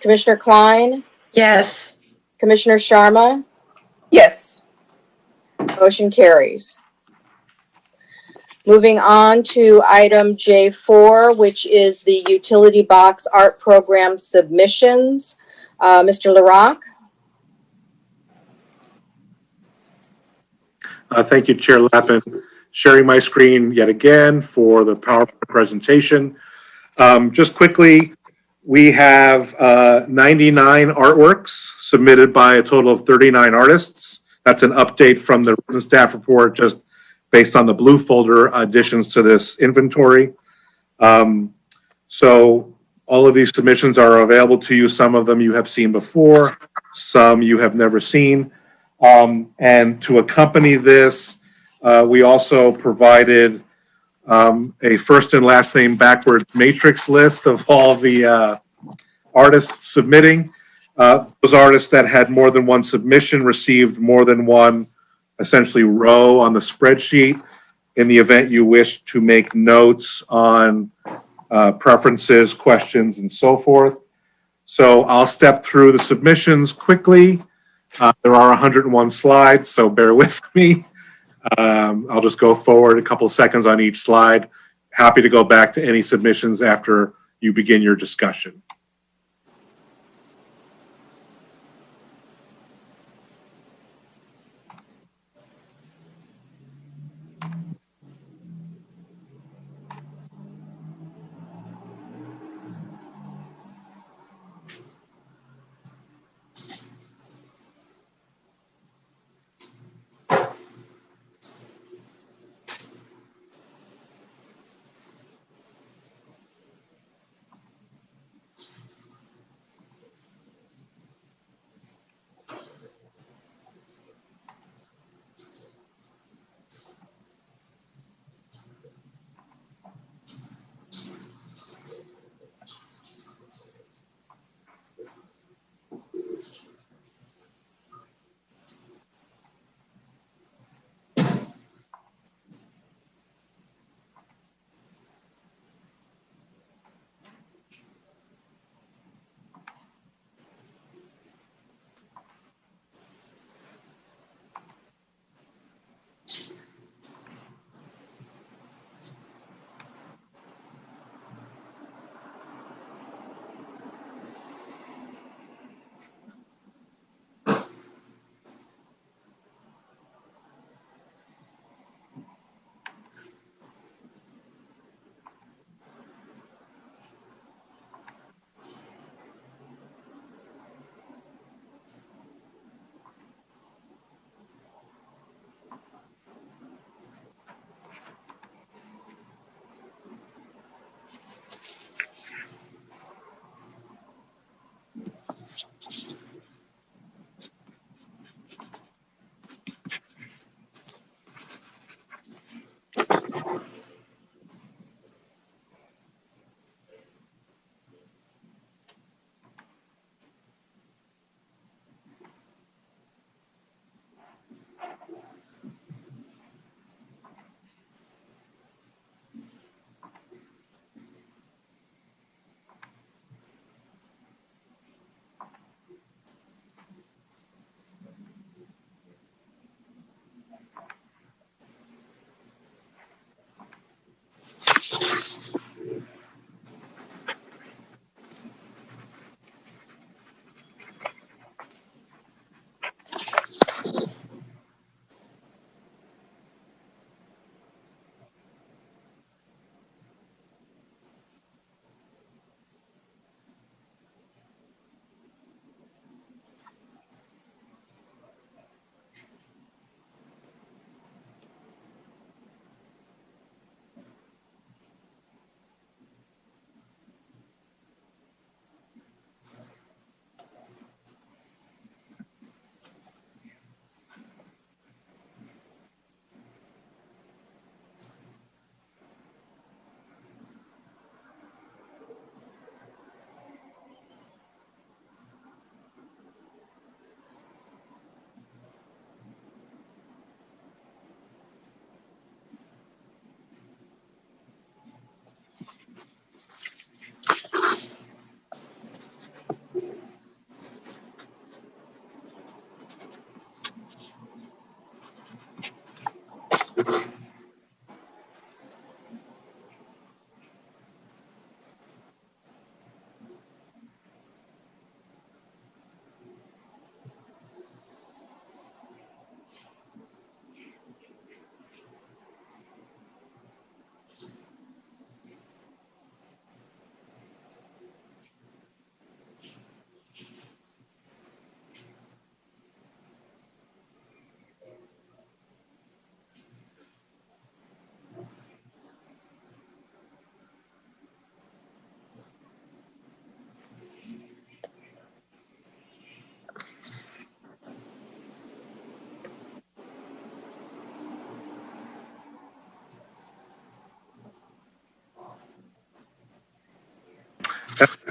Speaker 2: Commissioner Klein,
Speaker 4: Yes.
Speaker 2: Commissioner Sharma,
Speaker 5: Yes.
Speaker 2: motion carries. Moving on to item J4, which is the utility box art program submissions. Mr. LaRock?
Speaker 1: Thank you, Chair Lappin. Sharing my screen yet again for the PowerPoint presentation. Just quickly, we have 99 artworks submitted by a total of 39 artists. That's an update from the written staff report, just based on the blue folder additions to this inventory. So all of these submissions are available to you. Some of them you have seen before, some you have never seen. And to accompany this, we also provided a first and last name backwards matrix list of all the artists submitting. Those artists that had more than one submission received more than one, essentially, row on the spreadsheet. In the event you wish to make notes on preferences, questions, and so forth. So I'll step through the submissions quickly. There are 101 slides, so bear with me. I'll just go forward a couple of seconds on each slide. Happy to go back to any submissions after you begin your discussion.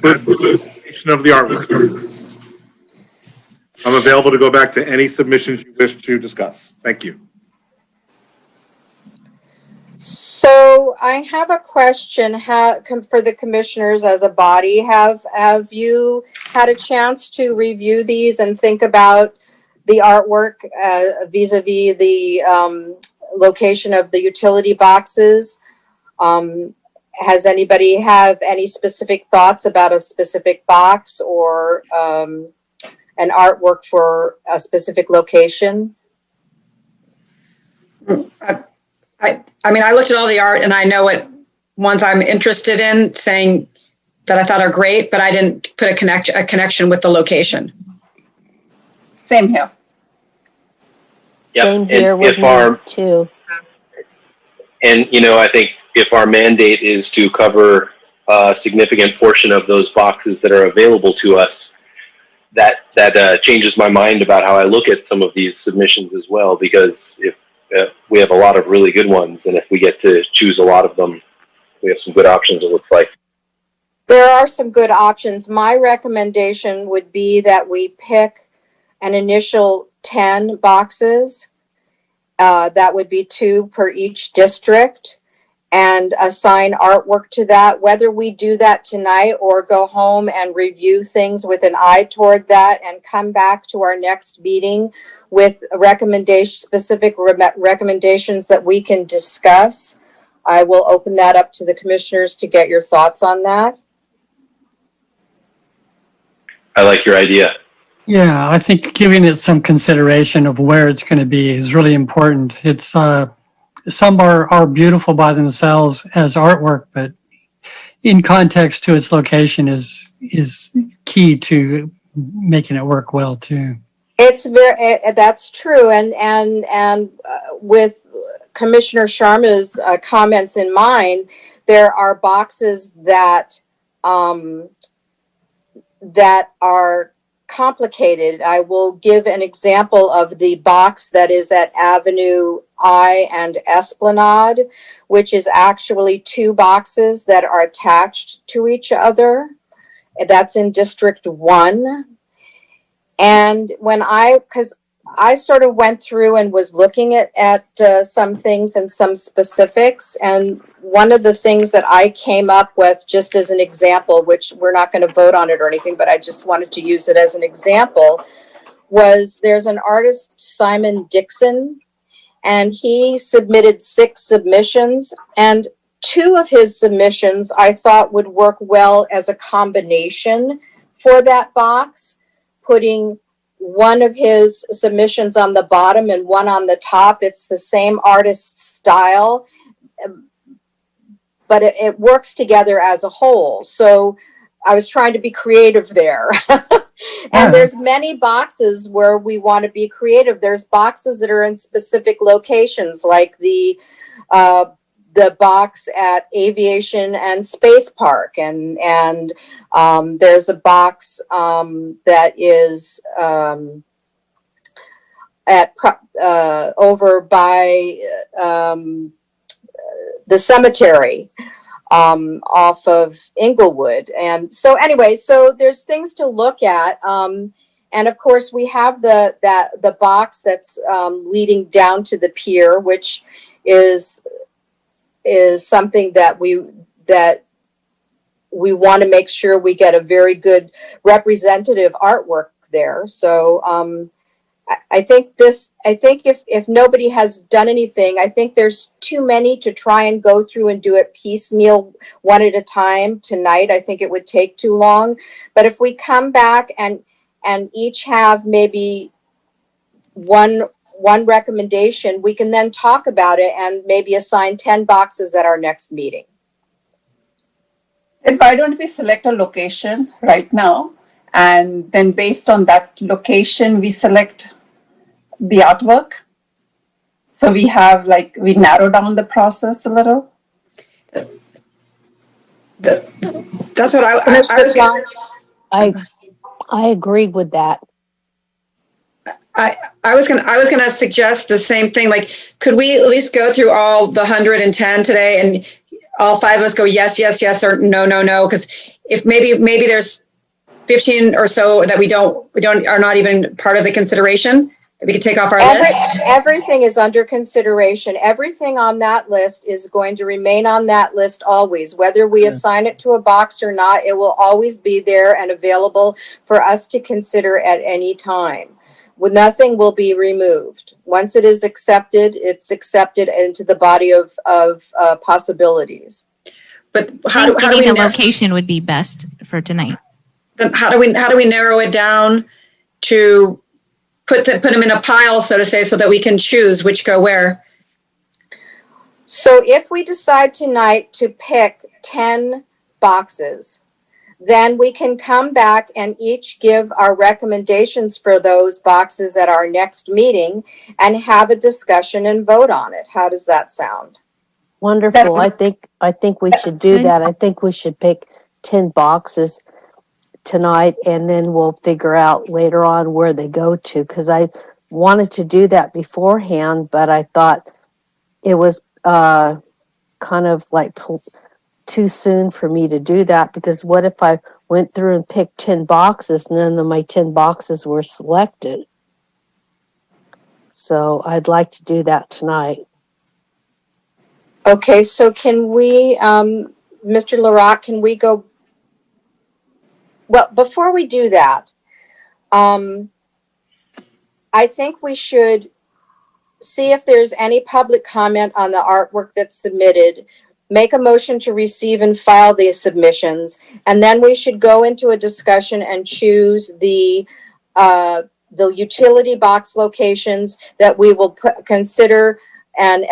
Speaker 1: include the location of the artwork. I'm available to go back to any submissions you wish to discuss. Thank you.
Speaker 2: So I have a question for the commissioners as a body. Have you had a chance to review these and think about the artwork vis-a-vis the location of the utility boxes? Has anybody have any specific thoughts about a specific box or an artwork for a specific location?
Speaker 4: I mean, I looked at all the art and I know what ones I'm interested in, saying that I thought are great, but I didn't put a connection with the location.
Speaker 5: Same here.
Speaker 7: Yep.
Speaker 6: Same here
Speaker 7: And
Speaker 6: with
Speaker 7: if our,
Speaker 6: me too.
Speaker 7: and you know, I think if our mandate is to cover a significant portion of those boxes that are available to us, that changes my mind about how I look at some of these submissions as well, because if we have a lot of really good ones, and if we get to choose a lot of them, we have some good options, it looks like.
Speaker 2: There are some good options. My recommendation would be that we pick an initial 10 boxes. That would be 2 per each district, and assign artwork to that. Whether we do that tonight or go home and review things with an eye toward that and come back to our next meeting with specific recommendations that we can discuss, I will open that up to the commissioners to get your thoughts on that.
Speaker 7: I like your idea.
Speaker 8: Yeah, I think giving it some consideration of where it's going to be is really important. It's some are beautiful by themselves as artwork, but in context to its location is key to making it work well too.
Speaker 2: It's that's true, and with Commissioner Sharma's comments in mind, there are boxes that that are complicated. I will give an example of the box that is at Avenue I and Esplanade, which is actually 2 boxes that are attached to each other. That's in District 1. And because I sort of went through and was looking at some things and some specifics, and one of the things that I came up with, just as an example, which we're not going to vote on it or anything, but I just wanted to use it as an example, was there's an artist, Simon Dixon, and he submitted 6 submissions, and 2 of his submissions I thought would work well as a combination for that box, putting one of his submissions on the bottom and one on the top. It's the same artist style, but it works together as a whole. So I was trying to be creative there. And there's many boxes where we want to be creative. There's boxes that are in specific locations, like the box at Aviation and Space Park, and there's a box that is over by the cemetery off of Inglewood. And so anyway, so there's things to look at. And of course we have the box that's leading down to the pier, which is something that we want to make sure we get a very good representative artwork there. So I think if nobody has done anything, I think there's too many to try and go through and do it piecemeal, one at a time tonight. I think it would take too long. But if we come back and each have maybe one recommendation, we can then talk about it and maybe assign 10 boxes at our next meeting.
Speaker 5: And why don't we select a location right now, and then based on that location, we select the artwork? So we narrow down the process a little.
Speaker 4: That's what
Speaker 6: I agree with that.
Speaker 4: I was gonna suggest the same thing. Like, could we at least go through all the 110 today? And all five of us go yes, yes, yes, or no, no, no? Because if maybe there's 15 or so that we are not even part of the consideration that we could take off our list.
Speaker 2: Everything is under consideration. Everything on that list is going to remain on that list always. Whether we assign it to a box or not, it will always be there and available for us to consider at any time. Nothing will be removed. Once it is accepted, it's accepted into the body of possibilities.
Speaker 4: But
Speaker 3: I
Speaker 4: how
Speaker 3: think
Speaker 4: do
Speaker 3: getting
Speaker 4: we
Speaker 3: the location would be best for tonight.
Speaker 4: then how do we narrow it down to put them in a pile, so to say, so that we can choose which go where?
Speaker 2: So if we decide tonight to pick 10 boxes, then we can come back and each give our recommendations for those boxes at our next meeting and have a discussion and vote on it. How does that sound?
Speaker 6: Wonderful. I think we should do that. I think we should pick 10 boxes tonight, and then we'll figure out later on where they go to, because I wanted to do that beforehand, but I thought it was kind of like too soon for me to do that, because what if I went through and picked 10 boxes and then my 10 boxes were selected? So I'd like to do that tonight.
Speaker 2: Okay, so can we, Mr. LaRock, can we go? Well, before we do that, I think we should see if there's any public comment on the artwork that's submitted, make a motion to receive and file the submissions, and then we should go into a discussion and choose the utility box locations that we will consider and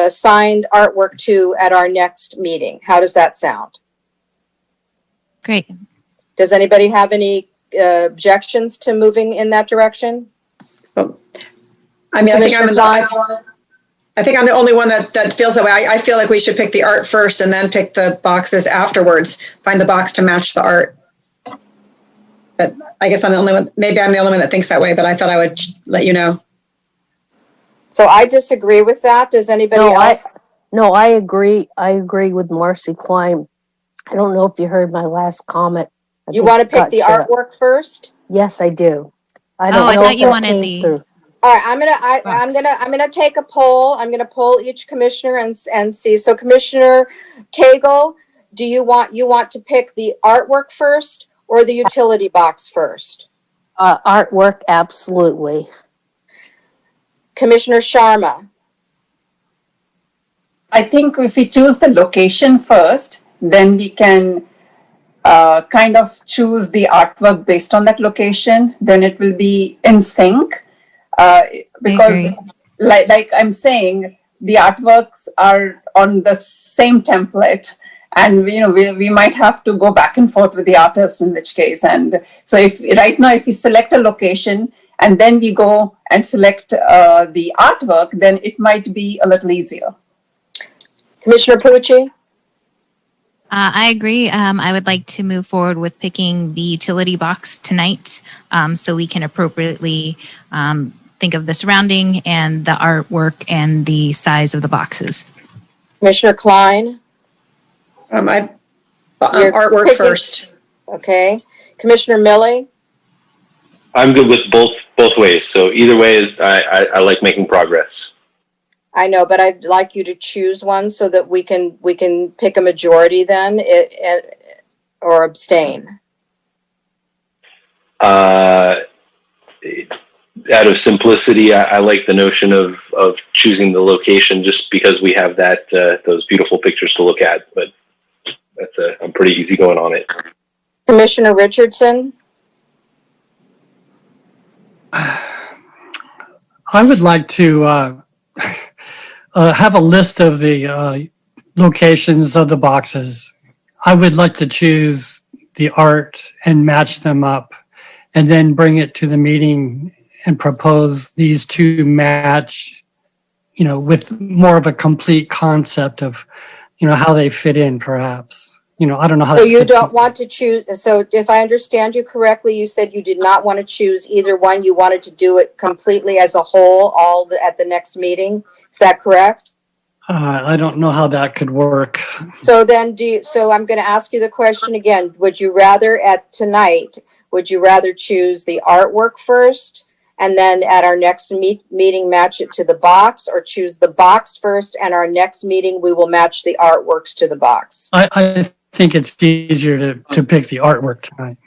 Speaker 2: signed artwork to at our next meeting. How does that sound?
Speaker 3: Great.
Speaker 2: Does anybody have any objections to moving in that direction?
Speaker 4: I mean, I think I'm the only one that feels that way. I feel like we should pick the art first and then pick the boxes afterwards. Find the box to match the art. But I guess I'm the only one. Maybe I'm the only one that thinks that way. But I thought I would let you know.
Speaker 2: So I disagree with that. Does anybody else?
Speaker 6: I agree. I agree with Marcy Klein. I don't know if you heard my last comment.
Speaker 2: You want to pick the artwork first?
Speaker 6: Yes, I do. I
Speaker 3: thought you wanted the.
Speaker 6: Through.
Speaker 2: All right, I'm gonna take a poll. I'm gonna poll each commissioner and see. So Commissioner Cagle, do you want to pick the artwork first or the utility box first?
Speaker 6: Artwork, absolutely.
Speaker 2: Commissioner Sharma.
Speaker 5: I think if we choose the location first, then we can kind of choose the artwork based on that location. Then it will be in sync. Because like I'm saying, the artworks are on the same template, and we might have to go back and forth with the artist, in which case. And so if we select a location and then we go and select the artwork, then it might be a little easier.
Speaker 2: Commissioner Pucci?
Speaker 3: I agree. I would like to move forward with picking the utility box tonight, so we can appropriately think of the surrounding and the artwork and the size of the boxes.
Speaker 2: Commissioner Klein?
Speaker 4: Artwork first.
Speaker 2: Okay. Commissioner Milley?
Speaker 7: I'm good with both ways. So either way is I like making progress.
Speaker 2: I know, but I'd like you to choose one so that we can pick a majority then, or abstain.
Speaker 7: Out of simplicity, I like the notion of choosing the location just because we have that those beautiful pictures to look at. But I'm pretty easygoing on it.
Speaker 2: Commissioner Richardson?
Speaker 8: I would like to have a list of the locations of the boxes. I would like to choose the art and match them up, and then bring it to the meeting and propose these two match, with more of a complete concept of, how they fit in, perhaps. I don't know how.
Speaker 2: So you don't want to choose. So if I understand you correctly, you said you did not want to choose either one. You wanted to do it completely as a whole, at the next meeting. Is that correct?
Speaker 8: I don't know how that could work.
Speaker 2: So then so I'm going to ask you the question again. Would you rather would you rather choose the artwork first and then at our next meeting match it to the box, or choose the box first and our next meeting we will match the artworks to the box?
Speaker 8: I think it's easier to pick the artwork tonight.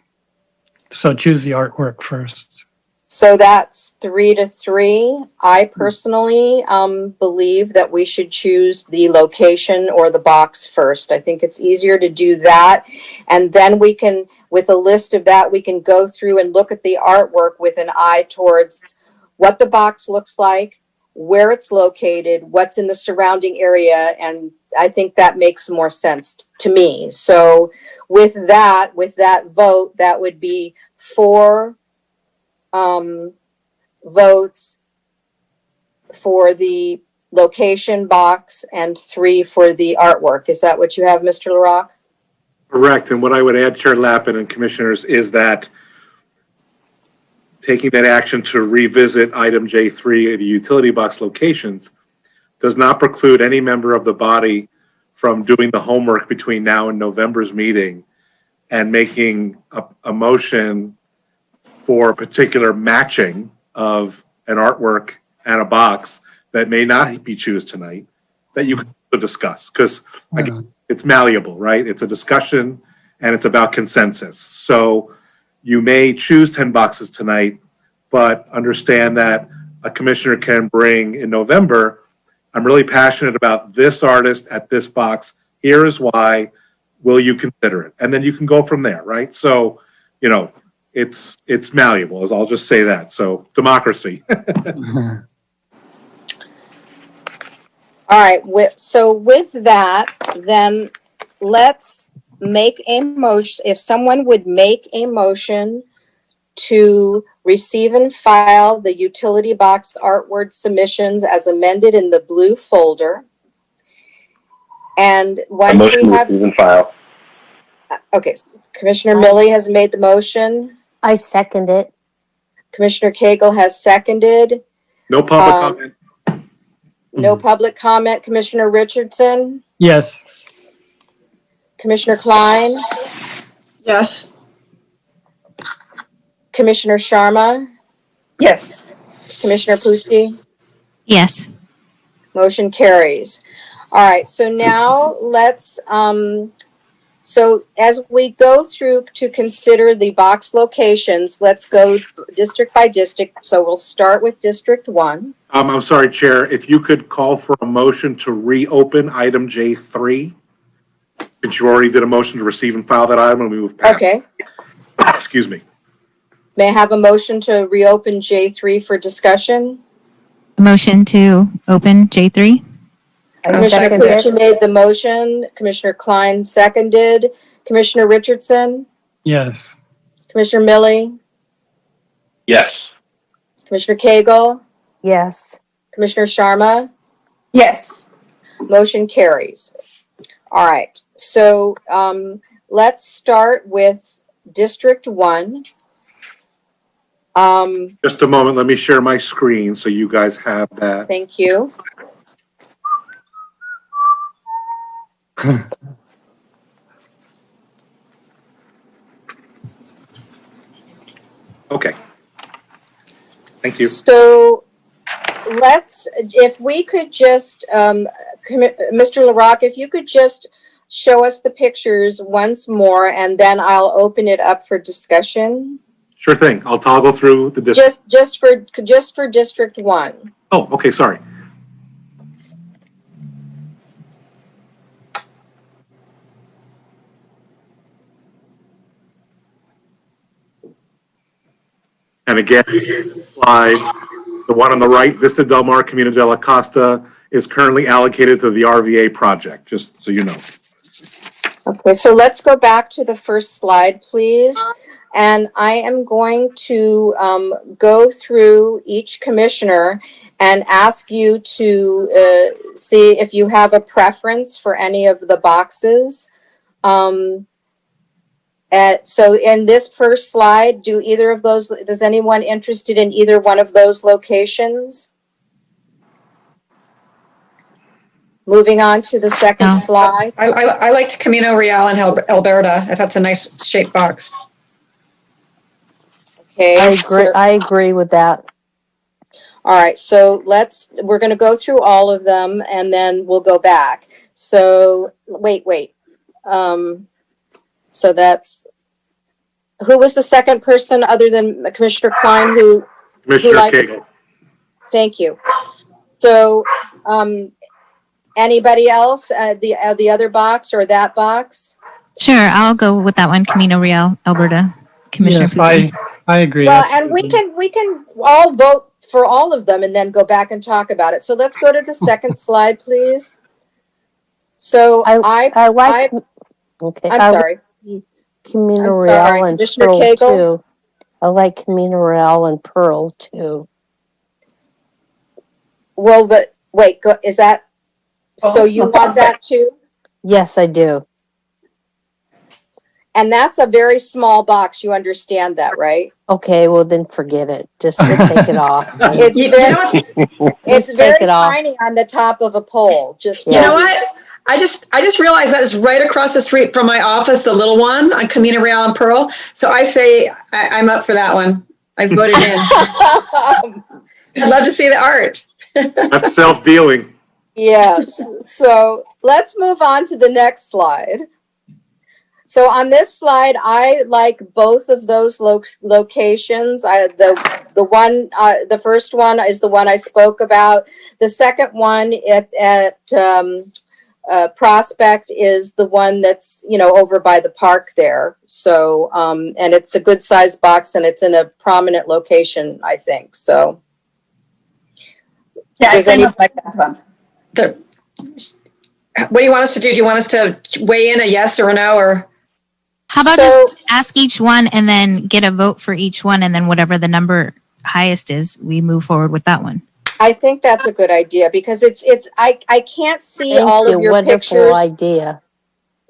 Speaker 8: So choose the artwork first.
Speaker 2: So that's 3-3. I personally believe that we should choose the location or the box first. I think it's easier to do that. And then we can, with a list of that, we can go through and look at the artwork with an eye towards what the box looks like, where it's located, what's in the surrounding area. And I think that makes more sense to me. So with that vote, that would be 4 votes for the location box and 3 for the artwork. Is that what you have, Mr. LaRock?
Speaker 1: Correct. And what I would add, Chair Lappin and Commissioners, is that taking that action to revisit item J3, the utility box locations, does not preclude any member of the body from doing the homework between now and November's meeting and making a motion for a particular matching of an artwork and a box that may not be chosen tonight, that you can discuss, because it's malleable, right? It's a discussion and it's about consensus. So you may choose 10 boxes tonight, but understand that a commissioner can bring in November, I'm really passionate about this artist at this box. Here is why. Will you consider it? And then you can go from there, right? So, it's malleable, as I'll just say that. So democracy.
Speaker 2: All right. So with that, then let's make a motion. If someone would make a motion to receive and file the utility box artwork submissions as amended in the blue folder. And once we have,
Speaker 7: receive and file.
Speaker 2: okay, Commissioner Millie has made the motion.
Speaker 6: I second it.
Speaker 2: Commissioner Cagle has seconded.
Speaker 1: No public comment.
Speaker 2: No public comment. Commissioner Richardson,
Speaker 8: Yes.
Speaker 2: Commissioner Klein,
Speaker 4: Yes.
Speaker 2: Commissioner Sharma,
Speaker 5: Yes.
Speaker 2: Commissioner Pucci.
Speaker 3: Yes.
Speaker 2: Motion carries. All right, so now let's, so as we go through to consider the box locations, let's go district by district. So we'll start with District 1.
Speaker 1: I'm sorry, Chair, if you could call for a motion to reopen item J3, since you already did a motion to receive and file that item and we move past.
Speaker 2: Okay.
Speaker 1: Excuse me.
Speaker 2: May I have a motion to reopen J3 for discussion?
Speaker 3: Motion to open J3.
Speaker 6: I
Speaker 2: Commissioner
Speaker 6: second
Speaker 2: Pucci
Speaker 6: it.
Speaker 2: made the motion. Commissioner Klein seconded. Commissioner Richardson,
Speaker 8: Yes.
Speaker 2: Commissioner Millie,
Speaker 7: Yes.
Speaker 2: Commissioner Cagle,
Speaker 6: Yes.
Speaker 2: Commissioner Sharma.
Speaker 5: Yes.
Speaker 2: Motion carries. All right, so let's start with District 1.
Speaker 1: Just a moment, let me share my screen so you guys have that.
Speaker 2: Thank you.
Speaker 1: Okay. Thank you.
Speaker 2: So let's, if we could just, Mr. LaRock, if you could just show us the pictures once more, and then I'll open it up for discussion.
Speaker 1: Sure thing. I'll toggle through the district.
Speaker 2: Just for District 1.
Speaker 1: Oh, okay, sorry. And again, slide, the one on the right, Vista Del Mar, Camino de la Costa, is currently allocated to the RVA project, just so you know.
Speaker 2: Okay, so let's go back to the first slide, please. And I am going to go through each commissioner and ask you to see if you have a preference for any of the boxes. So in this first slide, does anyone interested in either one of those locations? Moving on to the second
Speaker 3: No.
Speaker 2: slide.
Speaker 4: I liked Camino Real and Alberta. I thought it's a nice shaped box.
Speaker 2: Okay.
Speaker 6: I agree with that.
Speaker 2: All right, so we're going to go through all of them and then we'll go back. So, wait. So that's, who was the second person other than Commissioner Klein who
Speaker 1: Commissioner
Speaker 2: liked-
Speaker 1: Cagle.
Speaker 2: Thank you. So, anybody else, the other box or that box?
Speaker 3: Sure, I'll go with that one. Camino Real, Alberta. Commissioner
Speaker 8: Yes,
Speaker 3: Pucci.
Speaker 8: I agree.
Speaker 2: Well,
Speaker 8: That's
Speaker 2: and we
Speaker 8: good.
Speaker 2: can all vote for all of them and then go back and talk about it. So let's go to the second slide, please. So
Speaker 6: I like. Okay.
Speaker 2: I'm
Speaker 6: I
Speaker 2: sorry.
Speaker 6: like Camino
Speaker 2: I'm
Speaker 6: Real
Speaker 2: sorry,
Speaker 6: and
Speaker 2: Commissioner
Speaker 6: Pearl
Speaker 2: Cagle?
Speaker 6: too. I like Camino Real and Pearl too.
Speaker 2: Well, but wait, is that, so you want that too?
Speaker 6: Yes, I do.
Speaker 2: And that's a very small box, you understand that, right?
Speaker 6: Okay, well then forget it. Just take it off.
Speaker 2: It's
Speaker 4: You
Speaker 2: very,
Speaker 4: know what?
Speaker 2: it's
Speaker 6: take
Speaker 2: very
Speaker 6: it off.
Speaker 2: tiny on the top of a pole, just so
Speaker 4: You know what? I just realized that is right across the street from my office, the little one on Camino Real and Pearl. So I say I'm up for that one. I voted in. I'd love to see the art.
Speaker 1: That's self-dealing.
Speaker 2: Yes, so let's move on to the next slide. So on this slide, I like both of those locations. The first one is the one I spoke about. The second one at Prospect is the one that's, over by the park there. So, and it's a good sized box and it's in a prominent location, I think. So.
Speaker 5: Yeah, I
Speaker 2: Does
Speaker 5: kind of like that one.
Speaker 4: What do you want us to do? Do you want us to weigh in a yes or a no, or?
Speaker 3: How about
Speaker 2: So-
Speaker 3: just ask each one and then get a vote for each one, and then whatever the number highest is, we move forward with that one.
Speaker 2: I think that's a good idea because I can't see
Speaker 6: Thank
Speaker 2: all
Speaker 6: you.
Speaker 2: of your
Speaker 6: Wonderful
Speaker 2: pictures.
Speaker 6: idea.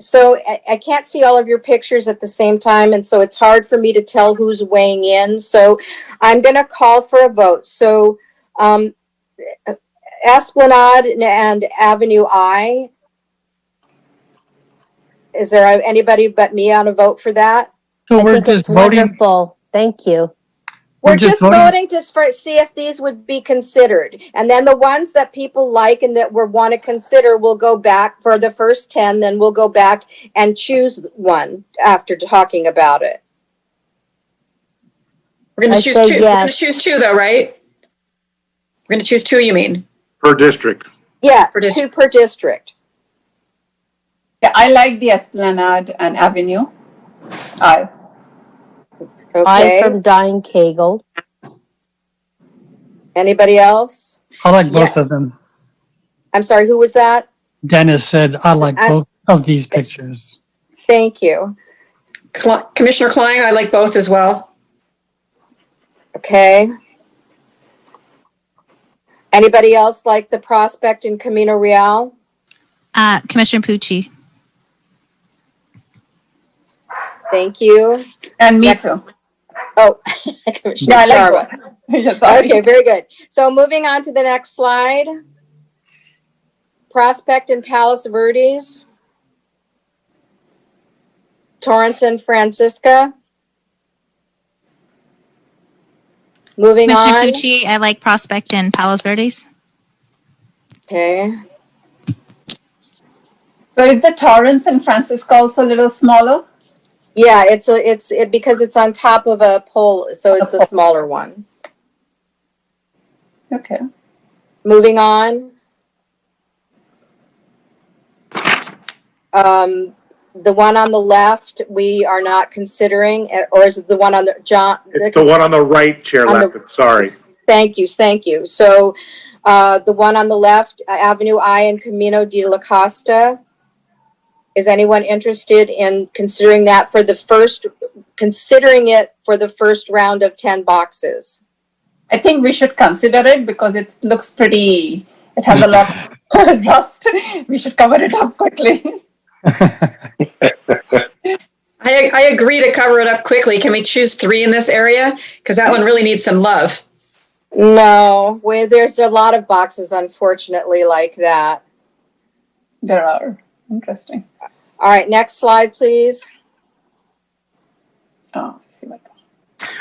Speaker 2: So I can't see all of your pictures at the same time. And so it's hard for me to tell who's weighing in. So I'm going to call for a vote. So Esplanade and Avenue I. Is there anybody but me on a vote for that?
Speaker 8: So
Speaker 6: I
Speaker 8: we're
Speaker 6: think
Speaker 8: just
Speaker 6: it's
Speaker 8: voting.
Speaker 6: wonderful. Thank you.
Speaker 2: We're
Speaker 8: We're just
Speaker 2: just
Speaker 8: voting-
Speaker 2: voting to see if these would be considered. And then the ones that people like and that we want to consider will go back for the first 10. Then we'll go back and choose one after talking about it.
Speaker 4: We're going
Speaker 6: I
Speaker 4: to choose
Speaker 6: say
Speaker 4: two. We're going to
Speaker 6: yes.
Speaker 4: choose two, though, right? We're going to choose two, you mean?
Speaker 1: Per district.
Speaker 2: Yeah,
Speaker 4: Per district.
Speaker 2: 2 per district.
Speaker 5: Yeah, I like the Esplanade and Avenue.
Speaker 6: I
Speaker 2: Okay.
Speaker 6: from Dying Cagle.
Speaker 2: Anybody else?
Speaker 8: I like both of them.
Speaker 2: I'm sorry, who was that?
Speaker 8: Dennis said, I like both of these pictures.
Speaker 2: Thank you.
Speaker 4: Commissioner Klein, I like both as well.
Speaker 2: Okay. Anybody else like the Prospect in Camino Real?
Speaker 3: Commissioner Pucci.
Speaker 2: Thank you.
Speaker 5: And me
Speaker 2: Next.
Speaker 5: too.
Speaker 2: Oh, Commissioner
Speaker 5: Yeah, I
Speaker 2: Sharma.
Speaker 5: like both. Yeah, sorry.
Speaker 2: Okay, very good. So moving on to the next slide. Prospect and Palos Verdes. Torrance and Francisca. Moving
Speaker 3: Commissioner
Speaker 2: on.
Speaker 3: Pucci, I like Prospect and Palos Verdes.
Speaker 2: Okay.
Speaker 5: So is the Torrance in Francisco also a little smaller?
Speaker 2: Yeah, it's because it's on top of a pole, so it's a smaller one.
Speaker 5: Okay.
Speaker 2: Moving on. The one on the left, we are not considering, or is it the one on the, John?
Speaker 1: It's the one on the right, Chair
Speaker 2: On the-
Speaker 1: Lappin, sorry.
Speaker 2: Thank you. So, the one on the left, Avenue I and Camino de la Costa. Is anyone interested in considering it for the first round of 10 boxes?
Speaker 5: I think we should consider it because it looks pretty, it has a lot of rust. We should cover it up quickly.
Speaker 4: I agree to cover it up quickly. Can we choose 3 in this area? Because that one really needs some love.
Speaker 2: No, there's a lot of boxes, unfortunately, like that.
Speaker 5: There are. Interesting.
Speaker 2: All right, next slide, please.
Speaker 5: Oh, I see what.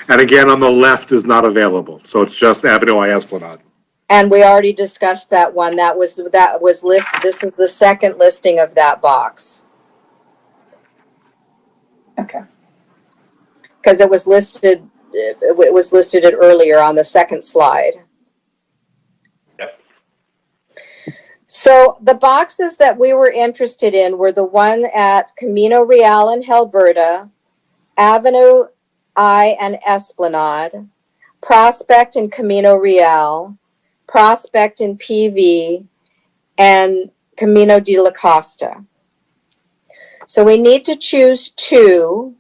Speaker 1: And again, on the left is not available, so it's just Avenue I Esplanade.
Speaker 2: And we already discussed that one. That was listed. This is the second listing of that box
Speaker 5: Okay.
Speaker 2: because it was listed. It was listed earlier on the second slide.
Speaker 7: Yep.
Speaker 2: So the boxes that we were interested in were the one at Camino Real in Alberta, Avenue I and Esplanade, Prospect and Camino Real, Prospect and PV, and Camino de la Costa. So we need to choose two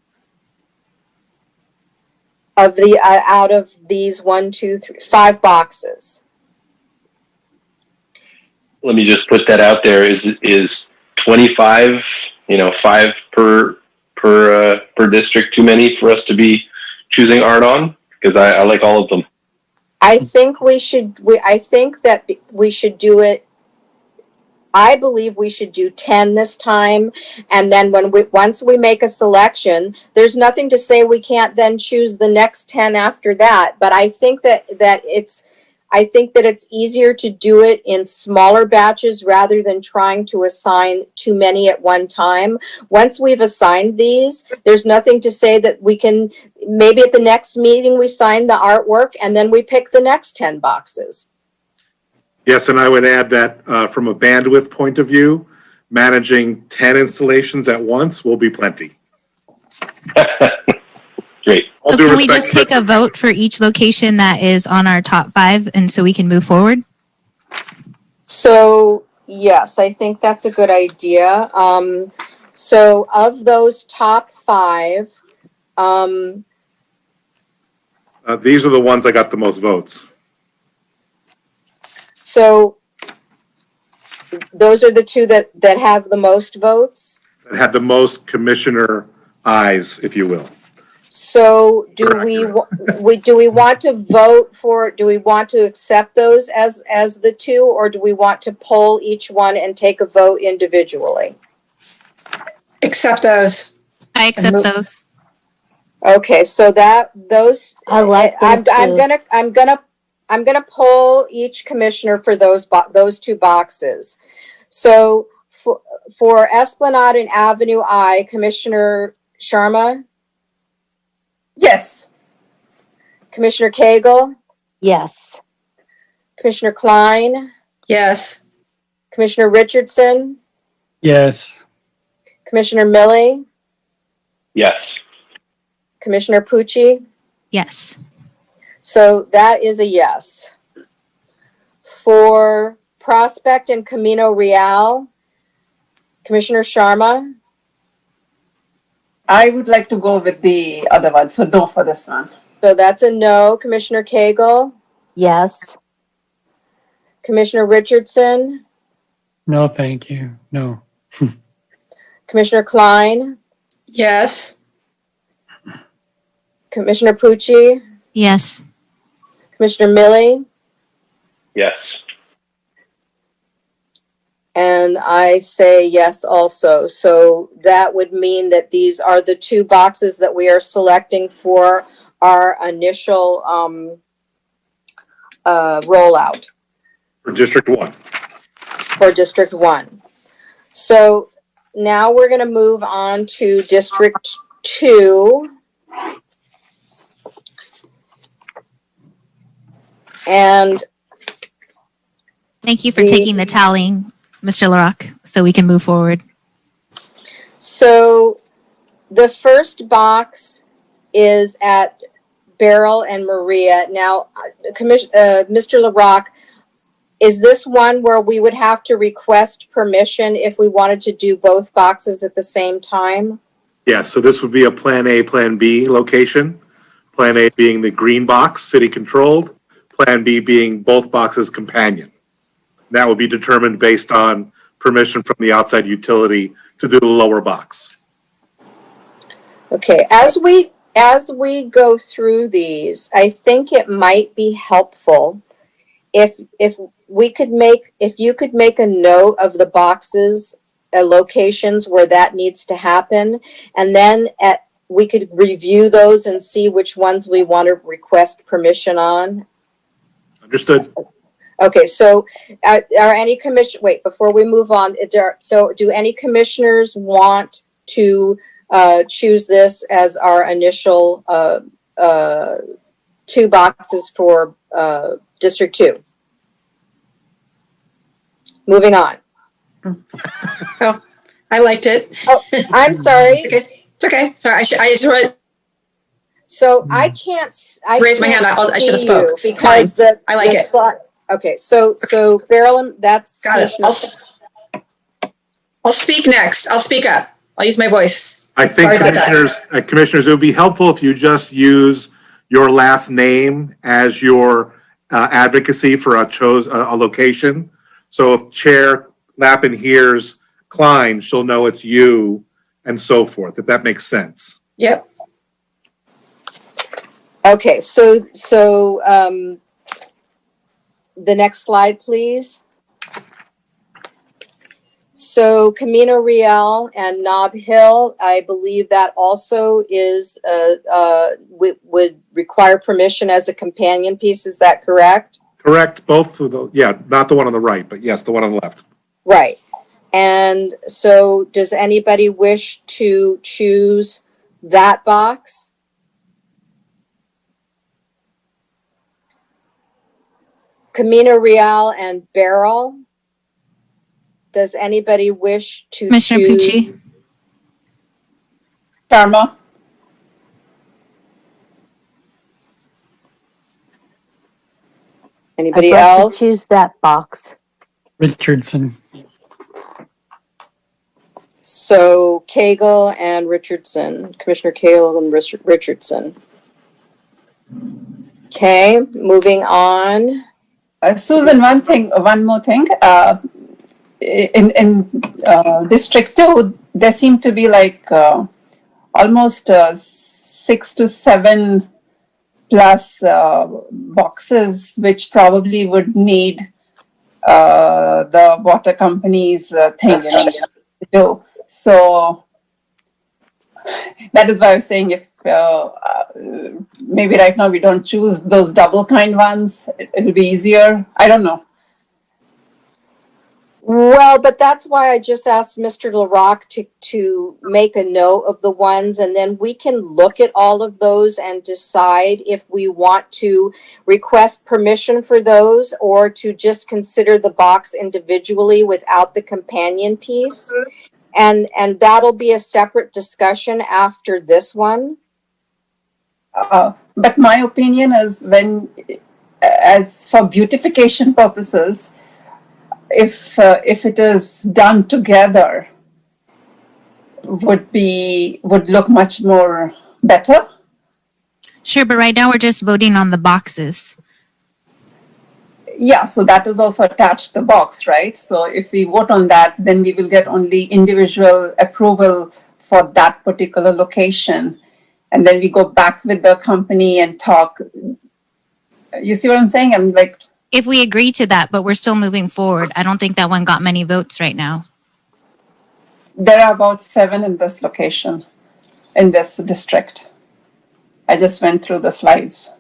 Speaker 2: of the out of these 1, 2, 3, 5 boxes.
Speaker 7: Let me just put that out there. Is 25, 5 per district too many for us to be choosing art on? Because I like all of them.
Speaker 2: I think we should. I think that we should do it. I believe we should do 10 this time, and then once we make a selection, there's nothing to say we can't then choose the next 10 after that. But I think that it's easier to do it in smaller batches rather than trying to assign too many at one time. Once we've assigned these, there's nothing to say that we can, maybe at the next meeting we sign the artwork and then we pick the next 10 boxes.
Speaker 1: Yes, and I would add that from a bandwidth point of view, managing 10 installations at once will be plenty.
Speaker 7: Great.
Speaker 1: All
Speaker 3: So
Speaker 1: due
Speaker 3: can we
Speaker 1: respect
Speaker 3: just
Speaker 1: to-
Speaker 3: take a vote for each location that is on our top 5 and so we can move forward?
Speaker 2: So, yes, I think that's a good idea. So of those top 5,
Speaker 1: These are the ones that got the most votes.
Speaker 2: so those are the two that have the most votes.
Speaker 1: That had the most commissioner eyes, if you will.
Speaker 2: So do we want to vote for, do we want to accept those as the two, or do we want to poll each one and take a vote individually?
Speaker 4: Accept those.
Speaker 3: I accept those.
Speaker 2: Okay, so those
Speaker 6: I like them
Speaker 2: I'm gonna poll each commissioner for those 2 boxes. So for Esplanade and Avenue I, Commissioner Sharma,
Speaker 5: Yes.
Speaker 2: Commissioner Cagle,
Speaker 6: Yes.
Speaker 2: Commissioner Klein,
Speaker 4: Yes.
Speaker 2: Commissioner Richardson,
Speaker 8: Yes.
Speaker 2: Commissioner Millie,
Speaker 7: Yes.
Speaker 2: Commissioner Pucci.
Speaker 3: Yes.
Speaker 2: So that is a yes. For Prospect and Camino Real, Commissioner Sharma,
Speaker 5: I would like to go with the other one, so no for this one.
Speaker 2: so that's a no. Commissioner Cagle,
Speaker 6: Yes.
Speaker 2: Commissioner Richardson,
Speaker 8: No, thank you. No.
Speaker 2: Commissioner Klein,
Speaker 4: Yes.
Speaker 2: Commissioner Pucci,
Speaker 3: Yes.
Speaker 2: Commissioner Millie,
Speaker 7: Yes.
Speaker 2: and I say yes also. So that would mean that these are the 2 boxes that we are selecting for our initial rollout
Speaker 1: For District 1.
Speaker 2: for District 1. So now we're going to move on to District 2. And
Speaker 3: Thank you for taking the tallying, Mr. LaRock, so we can move forward.
Speaker 2: so the first box is at Beryl and Maria. Now, Mr. LaRock, is this one where we would have to request permission if we wanted to do both boxes at the same time?
Speaker 1: Yes, so this would be a Plan A, Plan B location. Plan A being the green box, city controlled. Plan B being both boxes companion. That would be determined based on permission from the outside utility to do the lower box.
Speaker 2: Okay, as we go through these, I think it might be helpful if you could make a note of the boxes, locations where that needs to happen, and then we could review those and see which ones we want to request permission on.
Speaker 1: Understood.
Speaker 2: Okay, so are any wait, before we move on, so do any commissioners want to choose this as our initial 2 boxes for District 2? Moving on.
Speaker 4: Oh, I liked it.
Speaker 2: Oh, I'm sorry.
Speaker 4: Okay. It's okay. Sorry. I just want
Speaker 2: So I can't.
Speaker 4: Raise my hand. I should have
Speaker 2: see
Speaker 4: spoke.
Speaker 2: you because
Speaker 4: I like it.
Speaker 2: Okay, so Beryl, that's
Speaker 4: got it. I'll speak next. I'll speak up. I'll use my voice.
Speaker 1: I think commissioners, it would be helpful if you just use your last name as your advocacy for a location. So if Chair Lappin hears Klein, she'll know it's you, and so forth, if that makes sense.
Speaker 4: Yep.
Speaker 2: Okay, so the next slide, please. So Camino Real and Nob Hill, I believe that also is would require permission as a companion piece. Is that correct?
Speaker 1: Correct. Both of those. Yeah, not the one on the right, but yes, the one on the left.
Speaker 2: Right. And so does anybody wish to choose that box? Camino Real and Beryl. Does anybody wish to
Speaker 3: Commissioner
Speaker 2: choose?
Speaker 3: Pucci.
Speaker 5: Sharma.
Speaker 2: Anybody
Speaker 6: I'd like to
Speaker 2: else?
Speaker 6: choose that box.
Speaker 8: Richardson.
Speaker 2: So Cagle and Richardson, Commissioner Cagle and Richardson. Okay, moving on.
Speaker 5: Susan, one more thing. In District 2, there seem to be like almost 6 to 7 plus boxes, which probably would need the water company's thing to do. So that is why I was saying if maybe right now we don't choose those double kind ones, it'll be easier. I don't know.
Speaker 2: Well, but that's why I just asked Mr. LaRocque to make a note of the ones, and then we can look at all of those and decide if we want to request permission for those or to just consider the box individually without the companion piece. And that'll be a separate discussion after this one.
Speaker 5: But my opinion is as for beautification purposes, if it is done together, would look much more better.
Speaker 3: Sure, but right now we're just voting on the boxes.
Speaker 5: Yeah, so that is also attached to the box, right? So if we vote on that, then we will get only individual approval for that particular location. And then we go back with the company and talk. You see what I'm saying? I'm like,
Speaker 3: If we agree to that, but we're still moving forward, I don't think that one got many votes right now.
Speaker 5: there are about 7 in this location, in this district. I just went through the slides.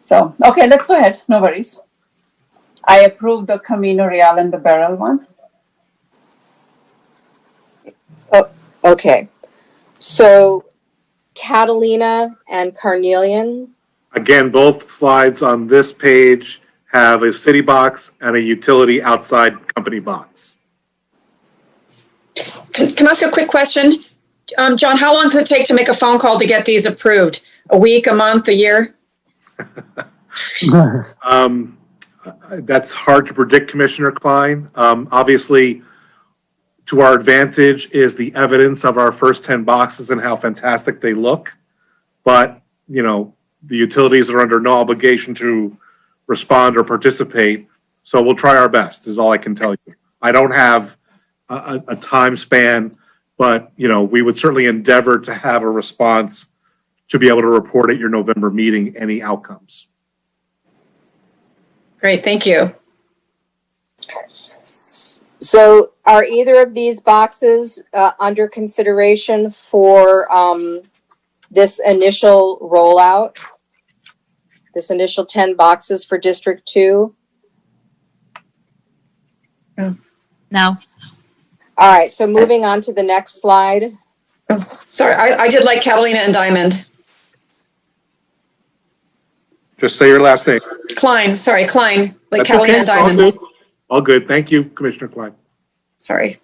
Speaker 5: So, okay, let's go ahead. No worries. I approve the Camino Real and the Beryl one.
Speaker 2: Oh, okay. So Catalina and Carnelian.
Speaker 1: Again, both slides on this page have a city box and a utility outside company box.
Speaker 4: Can I ask a quick question? John, how long does it take to make a phone call to get these approved? A week, a month, a year?
Speaker 1: That's hard to predict, Commissioner Klein. Obviously, to our advantage is the evidence of our first 10 boxes and how fantastic they look. But, you know, the utilities are under no obligation to respond or participate. So we'll try our best is all I can tell you. I don't have a time span, but, you know, we would certainly endeavor to have a response to be able to report at your November meeting any outcomes.
Speaker 4: Great, thank you.
Speaker 2: So are either of these boxes under consideration for this initial rollout? This initial 10 boxes for District 2?
Speaker 3: No.
Speaker 2: All right, so moving on to the next slide.
Speaker 4: Oh, sorry, I did like Catalina and Diamond.
Speaker 1: Just say your last name.
Speaker 4: Klein, sorry, Klein, like
Speaker 1: That's
Speaker 4: Catalina
Speaker 1: okay.
Speaker 4: and
Speaker 1: All
Speaker 4: Diamond.
Speaker 1: good. All good. Thank you, Commissioner Klein.
Speaker 4: Sorry.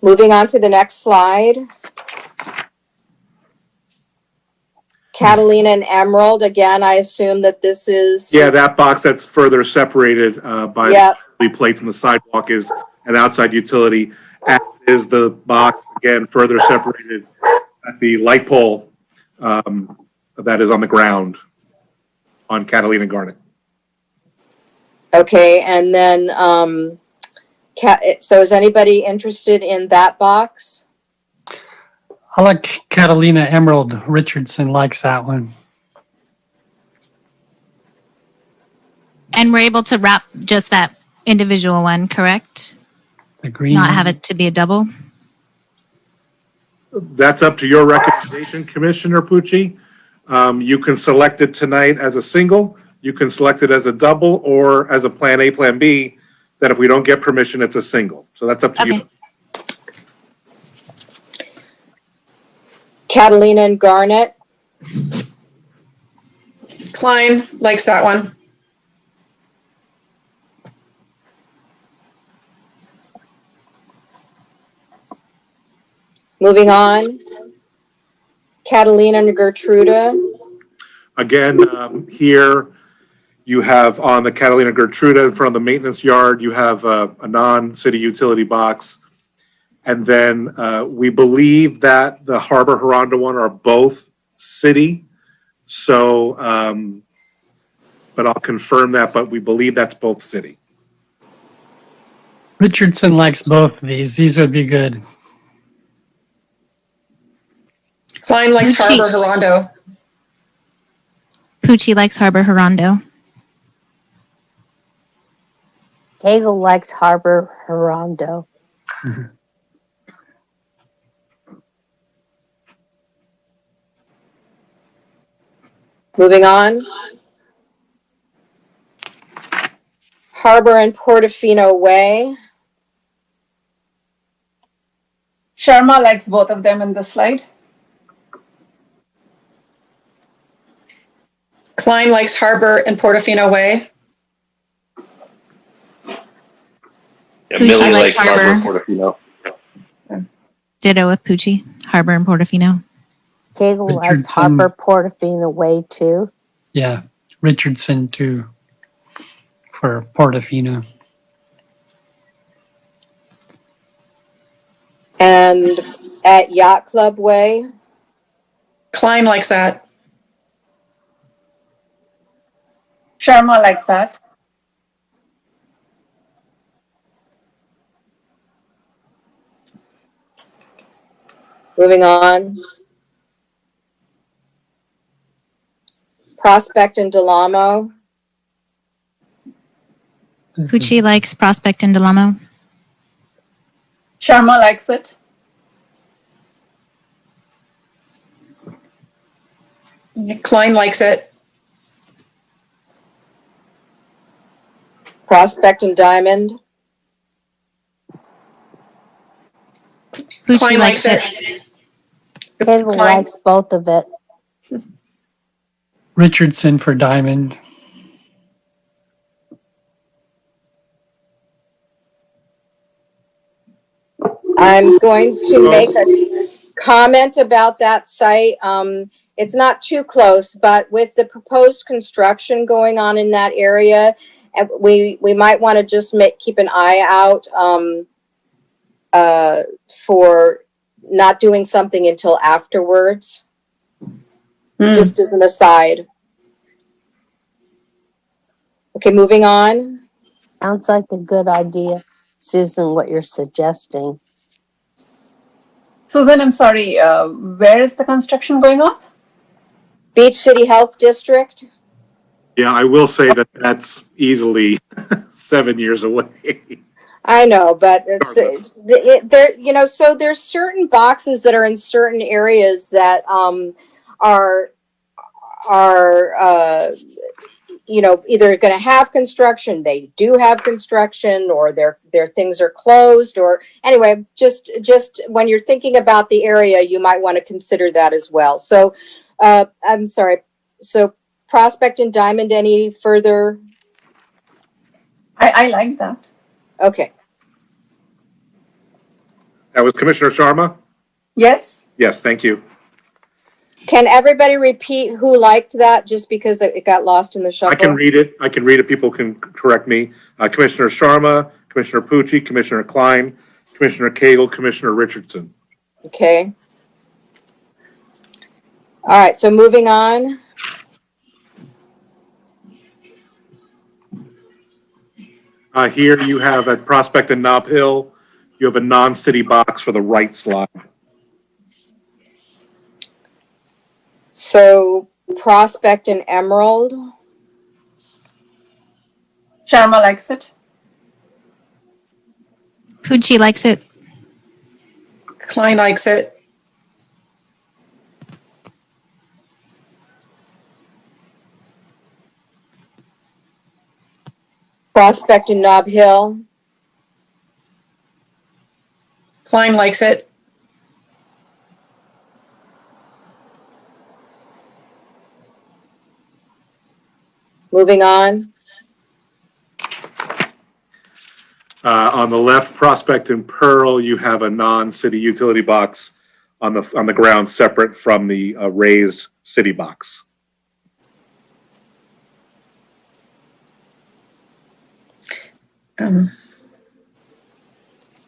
Speaker 2: Moving on to the next slide. Catalina and Emerald, again, I assume that this is.
Speaker 1: Yeah, that box that's further separated by
Speaker 2: Yep.
Speaker 1: the plates and the sidewalk is an outside utility, as is the box, again, further separated at the light pole that is on the ground on Catalina Garnet.
Speaker 2: Okay, and then, so is anybody interested in that box?
Speaker 8: I like Catalina Emerald. Richardson likes that one.
Speaker 3: And we're able to wrap just that individual one, correct?
Speaker 8: The green.
Speaker 3: Not
Speaker 8: one.
Speaker 3: have it to be a double?
Speaker 1: That's up to your recommendation, Commissioner Pucci. You can select it tonight as a single, you can select it as a double, or as a Plan A, Plan B, that if we don't get permission, it's a single. So that's up to you.
Speaker 3: Okay.
Speaker 2: Catalina and Garnet,
Speaker 4: Klein likes that one.
Speaker 2: moving on. Catalina and Gertruda,
Speaker 1: Again, here you have on the Catalina Gertruda in front of the maintenance yard, you have a non-city utility box. And then we believe that the Harbor Redondo one are both city. So, but I'll confirm that, but we believe that's both city.
Speaker 8: Richardson likes both of these. These would be good.
Speaker 4: Klein likes
Speaker 3: Pucci.
Speaker 4: Harbor Redondo.
Speaker 3: Pucci likes Harbor Redondo.
Speaker 6: Hagel likes Harbor Redondo.
Speaker 2: moving on. Harbor and Portofino Way,
Speaker 5: Sharma likes both of them in the slide.
Speaker 4: Klein likes Harbor and Portofino Way.
Speaker 7: Yeah,
Speaker 3: Pucci
Speaker 7: Millie
Speaker 3: likes
Speaker 7: likes
Speaker 3: Harbor.
Speaker 7: Portofino.
Speaker 3: Ditto with Pucci, Harbor and Portofino.
Speaker 6: Hagel likes
Speaker 8: Richardson.
Speaker 6: Harbor Portofino Way too.
Speaker 8: Yeah, Richardson too. For Portofino.
Speaker 2: and at Yacht Club Way,
Speaker 4: Klein likes that.
Speaker 5: Sharma likes that.
Speaker 2: moving on. Prospect and Delamo,
Speaker 3: Pucci likes Prospect and Delamo.
Speaker 5: Sharma likes it.
Speaker 4: Klein likes it.
Speaker 2: Prospect and Diamond,
Speaker 3: Pucci
Speaker 4: Klein
Speaker 3: likes
Speaker 4: likes
Speaker 3: it.
Speaker 4: it.
Speaker 6: Hagel
Speaker 4: Klein.
Speaker 6: likes both of it.
Speaker 8: Richardson for Diamond.
Speaker 2: I'm going to make a comment about that site. It's not too close, but with the proposed construction going on in that area, we might want to just keep an eye out for not doing something until afterwards, just as an aside. Okay, moving on.
Speaker 6: Sounds like a good idea, Susan, what you're suggesting.
Speaker 5: Susan, I'm sorry, where is the construction going on?
Speaker 2: Beach City Health District.
Speaker 1: Yeah, I will say that that's easily 7 years away.
Speaker 2: I know, but
Speaker 1: Regardless.
Speaker 2: there, so there's certain boxes that are in certain areas that are either going to have construction, they do have construction, or their things are closed, or anyway, just when you're thinking about the area, you might want to consider that as well. So, I'm sorry. So, Prospect and Diamond, any further?
Speaker 5: I like that.
Speaker 2: Okay.
Speaker 1: That was Commissioner Sharma?
Speaker 5: Yes?
Speaker 1: Yes, thank you.
Speaker 2: Can everybody repeat who liked that, just because it got lost in the shuffle?
Speaker 1: I can read it. People can correct me. Commissioner Sharma, Commissioner Pucci, Commissioner Klein, Commissioner Cagle, Commissioner Richardson.
Speaker 2: Okay. All right, so moving on.
Speaker 1: Here you have at Prospect and Nob Hill, you have a non-city box for the right slide.
Speaker 2: So Prospect and Emerald.
Speaker 5: Sharma likes it.
Speaker 3: Pucci likes it.
Speaker 4: Klein likes it.
Speaker 2: Prospect and Nob Hill.
Speaker 4: Klein likes it.
Speaker 2: Moving on.
Speaker 1: On the left, Prospect and Pearl, you have a non-city utility box on the ground separate from the raised city box.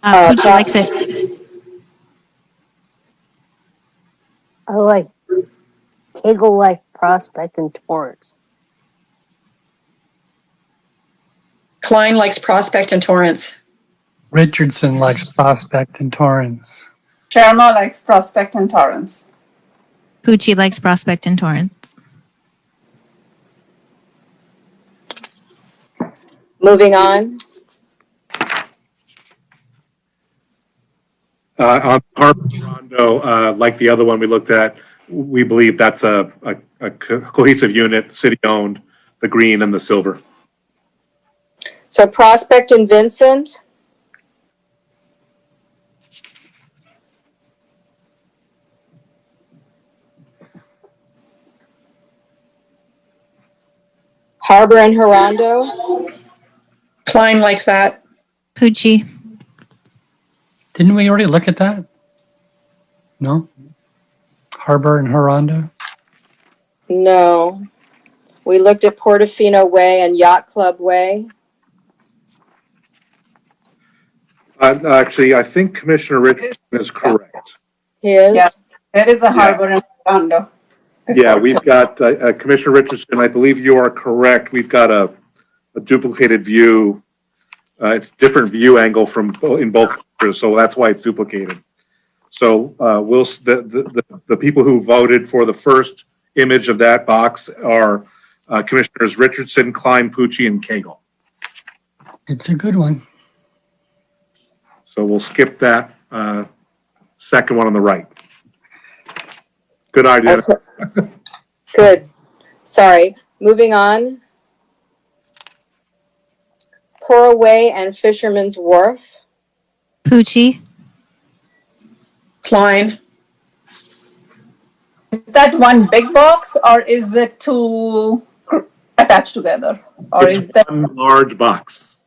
Speaker 3: Pucci likes it.
Speaker 6: I like Cagle likes Prospect and Torrance.
Speaker 4: Klein likes Prospect and Torrance.
Speaker 8: Richardson likes Prospect and Torrance.
Speaker 5: Sharma likes Prospect and Torrance.
Speaker 3: Pucci likes Prospect and Torrance.
Speaker 2: Moving on.
Speaker 1: On Harbor Redondo, like the other one we looked at, we believe that's a cohesive unit, city-owned, the green and the silver.
Speaker 2: So Prospect and Vincent. Harbor and Redondo.
Speaker 4: Klein likes that.
Speaker 3: Pucci.
Speaker 8: Didn't we already look at that? No? Harbor and Redondo?
Speaker 2: No. We looked at Portofino Way and Yacht Club Way.
Speaker 1: Actually, I think Commissioner Richardson is correct.
Speaker 2: His.
Speaker 5: Yeah. There is a harbor in Redondo.
Speaker 1: Yeah, we've got Commissioner Richardson, I believe you are correct. We've got a duplicated view. It's different view angle in both pictures, so that's why it's duplicated. So the people who voted for the first image of that box are Commissioners Richardson, Klein, Pucci, and Cagle.
Speaker 8: It's a good one.
Speaker 1: So we'll skip that second one on the right. Good idea.
Speaker 2: Okay. Good. Sorry. Moving on. Coral Way and Fisherman's Wharf.
Speaker 3: Pucci.
Speaker 4: Klein.
Speaker 5: Is that one big box or is it two attached together? Or
Speaker 1: It's
Speaker 5: is that
Speaker 1: one large box.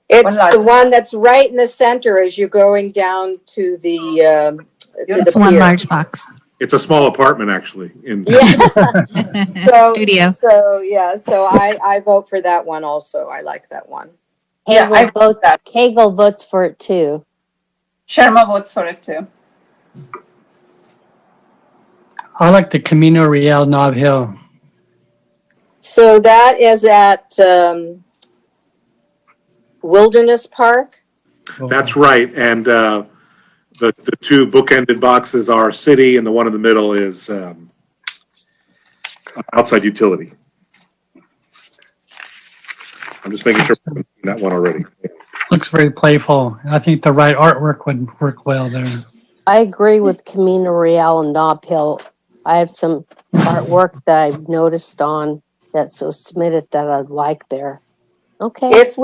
Speaker 2: It's
Speaker 5: One large-
Speaker 2: the one that's right in the center as you're going down to the
Speaker 3: It's one
Speaker 2: pier.
Speaker 3: large box.
Speaker 1: It's a small apartment, actually.
Speaker 2: Yeah. So-
Speaker 3: Studio.
Speaker 2: So I vote for that one also. I like that one.
Speaker 5: Yeah, I vote that.
Speaker 6: Cagle votes for it too.
Speaker 5: Sharma votes for it too.
Speaker 8: I like the Camino Real Nob Hill.
Speaker 2: So that is at Wilderness Park.
Speaker 1: That's right. And the two bookended boxes are city, and the one in the middle is outside utility. I'm just making sure we've seen that one already.
Speaker 8: Looks very playful. I think the right artwork would work well there.
Speaker 6: I agree with Camino Real and Nob Hill. I have some artwork that I've noticed on that's so submitted that I'd like there. Okay.
Speaker 2: If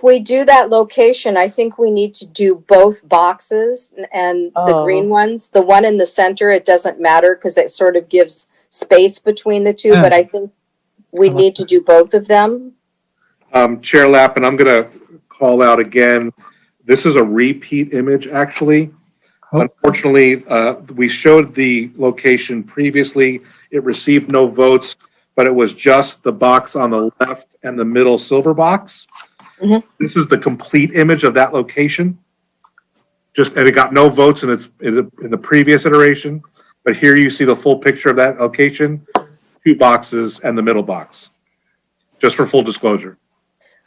Speaker 2: we do that location, I think we need to do both boxes and the green ones. The one in the center, it doesn't matter because it sort of gives space between the two,
Speaker 8: Yeah.
Speaker 2: but I think we need to do both of them.
Speaker 1: Chair Lappin, I'm going to call out again. This is a repeat image, actually.
Speaker 8: Oh.
Speaker 1: Unfortunately, we showed the location previously. It received no votes, but it was just the box on the left and the middle silver box.
Speaker 2: Mhm.
Speaker 1: This is the complete image of that location. And it got no votes in the previous iteration, but here you see the full picture of that location, 2 boxes and the middle box, just for full disclosure.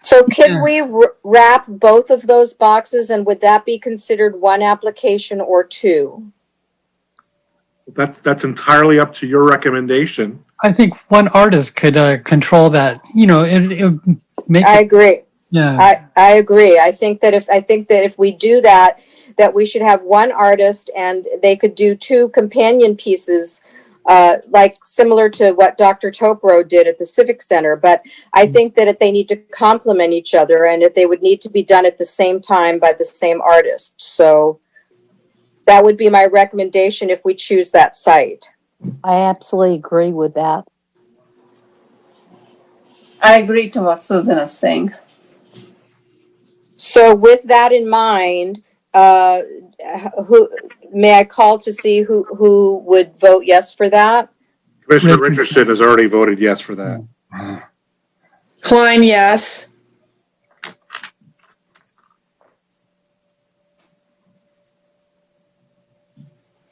Speaker 2: So could we wrap both of those boxes, and would that be considered one application or 2?
Speaker 1: That's entirely up to your recommendation.
Speaker 8: I think one artist could control that. You know, it make
Speaker 2: I
Speaker 8: it,
Speaker 2: agree.
Speaker 8: yeah.
Speaker 2: I agree. I think that if we do that, that we should have one artist and they could do 2 companion pieces, like similar to what Dr. Topro did at the Civic Center. But I think that if they need to complement each other, and if they would need to be done at the same time by the same artist. So that would be my recommendation if we choose that site.
Speaker 6: I absolutely agree with that.
Speaker 5: I agree to what Susan is saying.
Speaker 2: So with that in mind, who may I call to see who would vote yes for that?
Speaker 1: Commissioner Richardson has already voted yes for that.
Speaker 4: Klein, yes.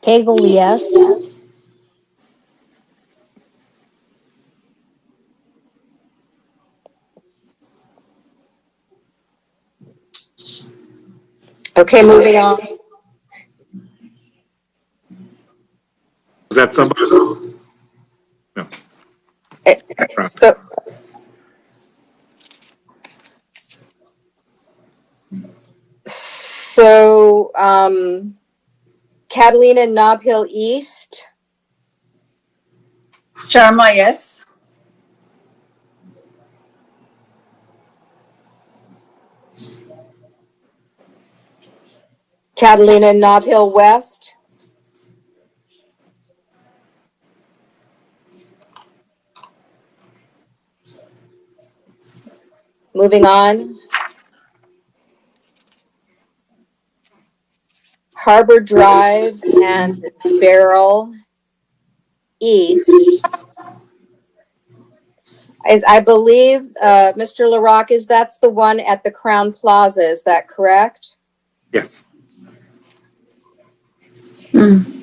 Speaker 6: Cagle, yes.
Speaker 2: Okay, moving on.
Speaker 1: Is that somebody? No.
Speaker 2: So, Catalina Nob Hill East,
Speaker 5: Sharma, yes.
Speaker 2: Catalina Nob Hill West, moving on. Harbor Drive and Barrel East. As I believe, Mr. LaRocque, that's the one at the Crown Plaza, is that correct?
Speaker 1: Yes.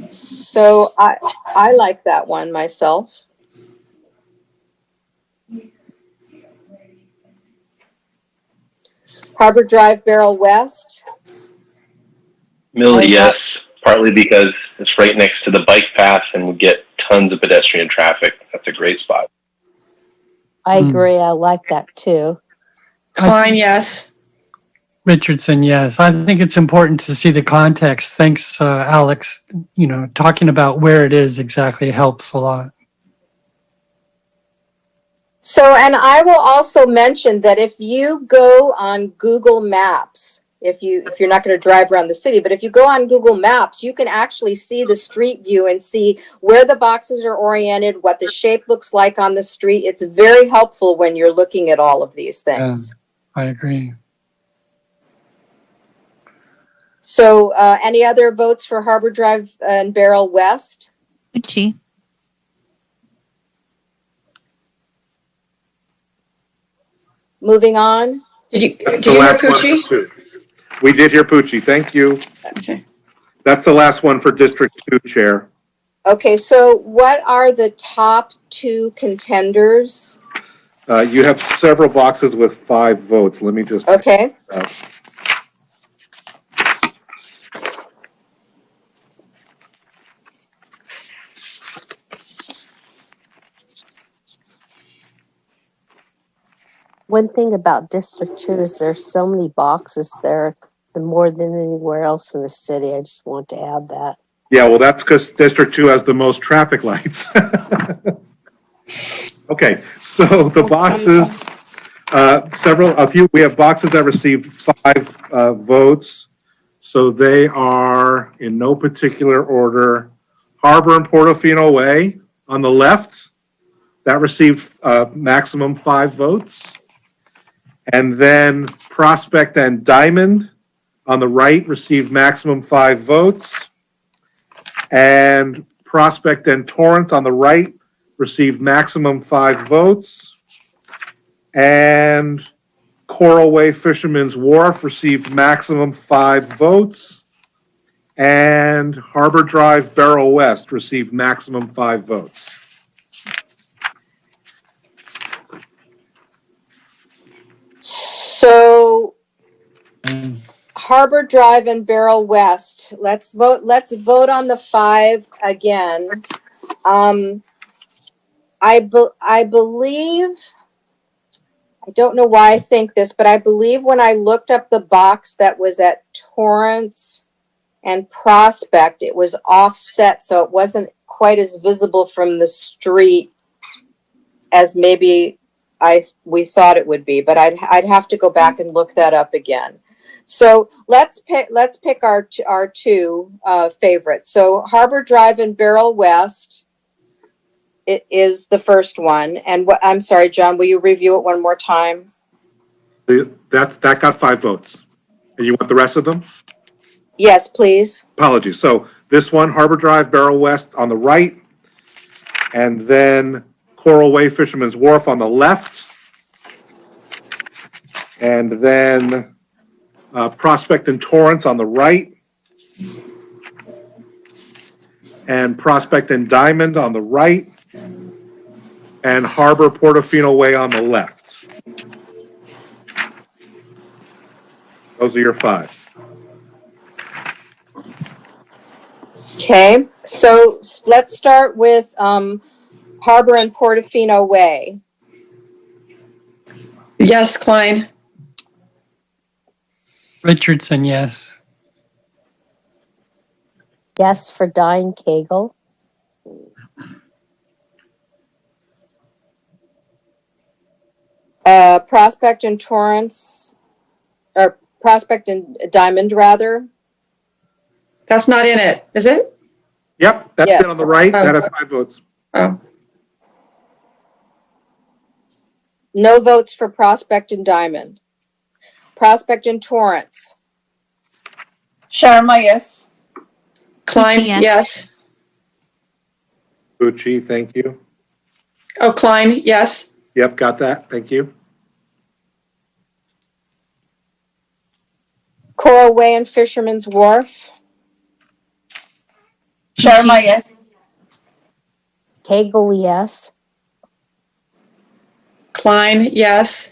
Speaker 2: So I like that one myself. Harbor Drive, Barrel West.
Speaker 7: Millie, yes, partly because it's right next to the bike path and we get tons of pedestrian traffic. That's a great spot.
Speaker 6: I agree. I like that too.
Speaker 4: Klein, yes.
Speaker 8: Richardson, yes. I think it's important to see the context. Thanks, Alex. You know, talking about where it is exactly helps a lot.
Speaker 2: So, and I will also mention that if you go on Google Maps, if you're not going to drive around the city, but if you go on Google Maps, you can actually see the street view and see where the boxes are oriented, what the shape looks like on the street. It's very helpful when you're looking at all of these things.
Speaker 8: Yeah, I agree.
Speaker 2: So, any other votes for Harbor Drive and Barrel West?
Speaker 3: Pucci.
Speaker 2: Moving on.
Speaker 4: Did you
Speaker 1: That's the
Speaker 4: hear
Speaker 1: last one
Speaker 4: Pucci?
Speaker 1: for 2. We did hear Pucci. Thank you.
Speaker 4: Okay.
Speaker 1: That's the last one for District 2, Chair.
Speaker 2: Okay, so what are the top 2 contenders?
Speaker 1: You have several boxes with 5 votes. Let me just.
Speaker 2: Okay.
Speaker 6: One thing about District 2 is there's so many boxes there, more than anywhere else in the city. I just want to add that.
Speaker 1: Yeah, well, that's because District 2 has the most traffic lights. Okay, so the boxes, we have boxes that received 5 votes. So they are, in no particular order, Harbor and Portofino Way on the left. That received maximum 5 votes. And then Prospect and Diamond on the right received maximum 5 votes. And Prospect and Torrance on the right received maximum 5 votes. And Coral Way Fisherman's Wharf received maximum 5 votes. And Harbor Drive Barrow West received maximum 5 votes.
Speaker 2: So Harbor Drive and Barrel West, let's vote on the 5 again. I believe, I don't know why I think this, but I believe when I looked up the box that was at Torrance and Prospect, it was offset, so it wasn't quite as visible from the street as maybe we thought it would be, but I'd have to go back and look that up again. So let's pick our 2 favorites. So Harbor Drive and Barrel West, it is the first one. And I'm sorry, John, will you review it one more time?
Speaker 1: That got 5 votes. And you want the rest of them?
Speaker 2: Yes, please.
Speaker 1: Apologies. So this one, Harbor Drive, Barrel West on the right, and then Coral Way Fisherman's Wharf on the left, and then Prospect and Torrance on the right, and Prospect and Diamond on the right, and Harbor Portofino Way on the left. Those are your 5.
Speaker 2: Okay, so let's start with Harbor and Portofino Way.
Speaker 4: Yes, Klein.
Speaker 8: Richardson, yes.
Speaker 6: Yes for Diane Cagle.
Speaker 2: Prospect and Torrance, or Prospect and Diamond, rather.
Speaker 4: That's not in it, is it?
Speaker 1: Yep, that's
Speaker 2: Yes.
Speaker 1: it on the right. That has 5 votes.
Speaker 4: Oh,
Speaker 2: No votes for Prospect and Diamond. Prospect and Torrance.
Speaker 5: Sharma, yes.
Speaker 4: Klein,
Speaker 3: Pucci, yes.
Speaker 4: yes.
Speaker 1: Pucci, thank you.
Speaker 4: Oh, Klein, yes.
Speaker 1: Yep, got that. Thank you.
Speaker 2: Coral Way and Fisherman's Wharf.
Speaker 5: Sharma, yes.
Speaker 6: Cagle, yes.
Speaker 4: Klein, yes.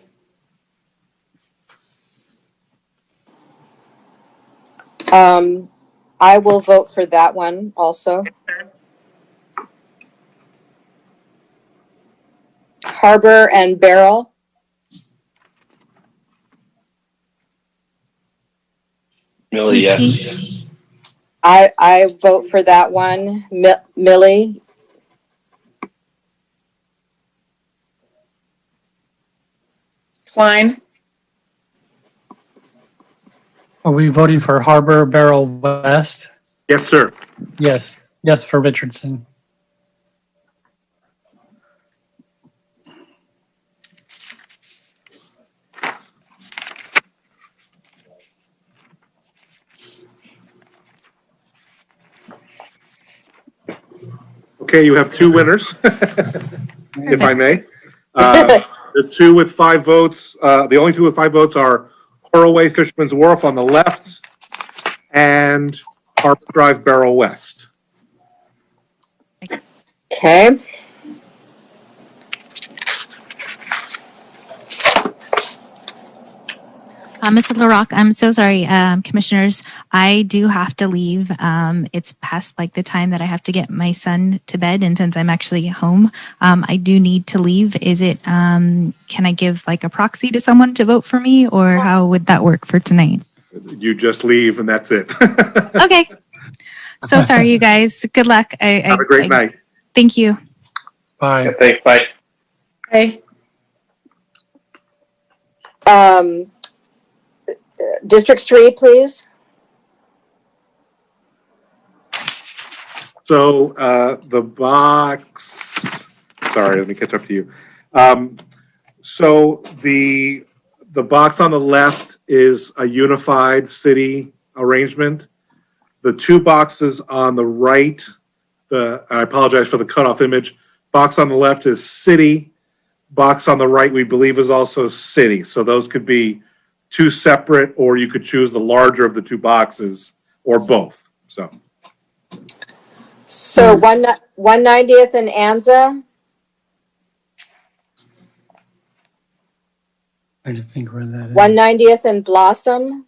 Speaker 2: I will vote for that one also. Harbor and Barrel.
Speaker 7: Millie, yes.
Speaker 3: Pucci.
Speaker 2: I vote for that one. Millie.
Speaker 4: Klein,
Speaker 8: Are we voting for Harbor Barrel West?
Speaker 1: Yes, sir.
Speaker 8: Yes. Yes for Richardson.
Speaker 1: Okay, you have 2 winners, if I may. The 2 with 5 votes, the only 2 with 5 votes are Coral Way Fisherman's Wharf on the left and Harbor Drive Barrel West.
Speaker 2: Okay.
Speaker 3: Mr. LaRock, I'm so sorry, commissioners. I do have to leave. It's past like the time that I have to get my son to bed, and since I'm actually home, I do need to leave. Is it? Can I give like a proxy to someone to vote for me, or how would that work for tonight?
Speaker 1: You just leave and that's it.
Speaker 3: Okay. So sorry, you guys. Good luck.
Speaker 1: Have a great night.
Speaker 3: Thank you.
Speaker 8: Bye.
Speaker 7: Thanks, bye.
Speaker 4: Okay.
Speaker 2: District 3, please.
Speaker 1: So the box, sorry, let me catch up to you. So the box on the left is a unified city arrangement. The two boxes on the right, I apologize for the cutoff image. Box on the left is city. Box on the right, we believe, is also city. So those could be two separate, or you could choose the larger of the two boxes, or both. So
Speaker 2: 190th and Anza.
Speaker 8: I didn't think where that is.
Speaker 2: 190th and Blossom.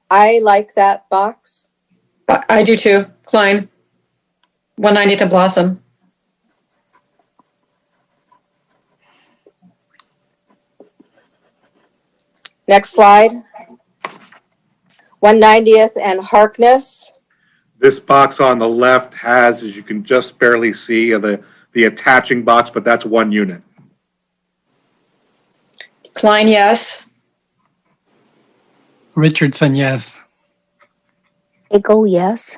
Speaker 2: I like that box.
Speaker 4: I do too. Klein. 190th and Blossom.
Speaker 2: Next slide. 190th and Harkness.
Speaker 1: this box on the left has, as you can just barely see, the attaching box, but that's one unit.
Speaker 4: Klein, yes.
Speaker 8: Richardson, yes.
Speaker 6: Eagle, yes.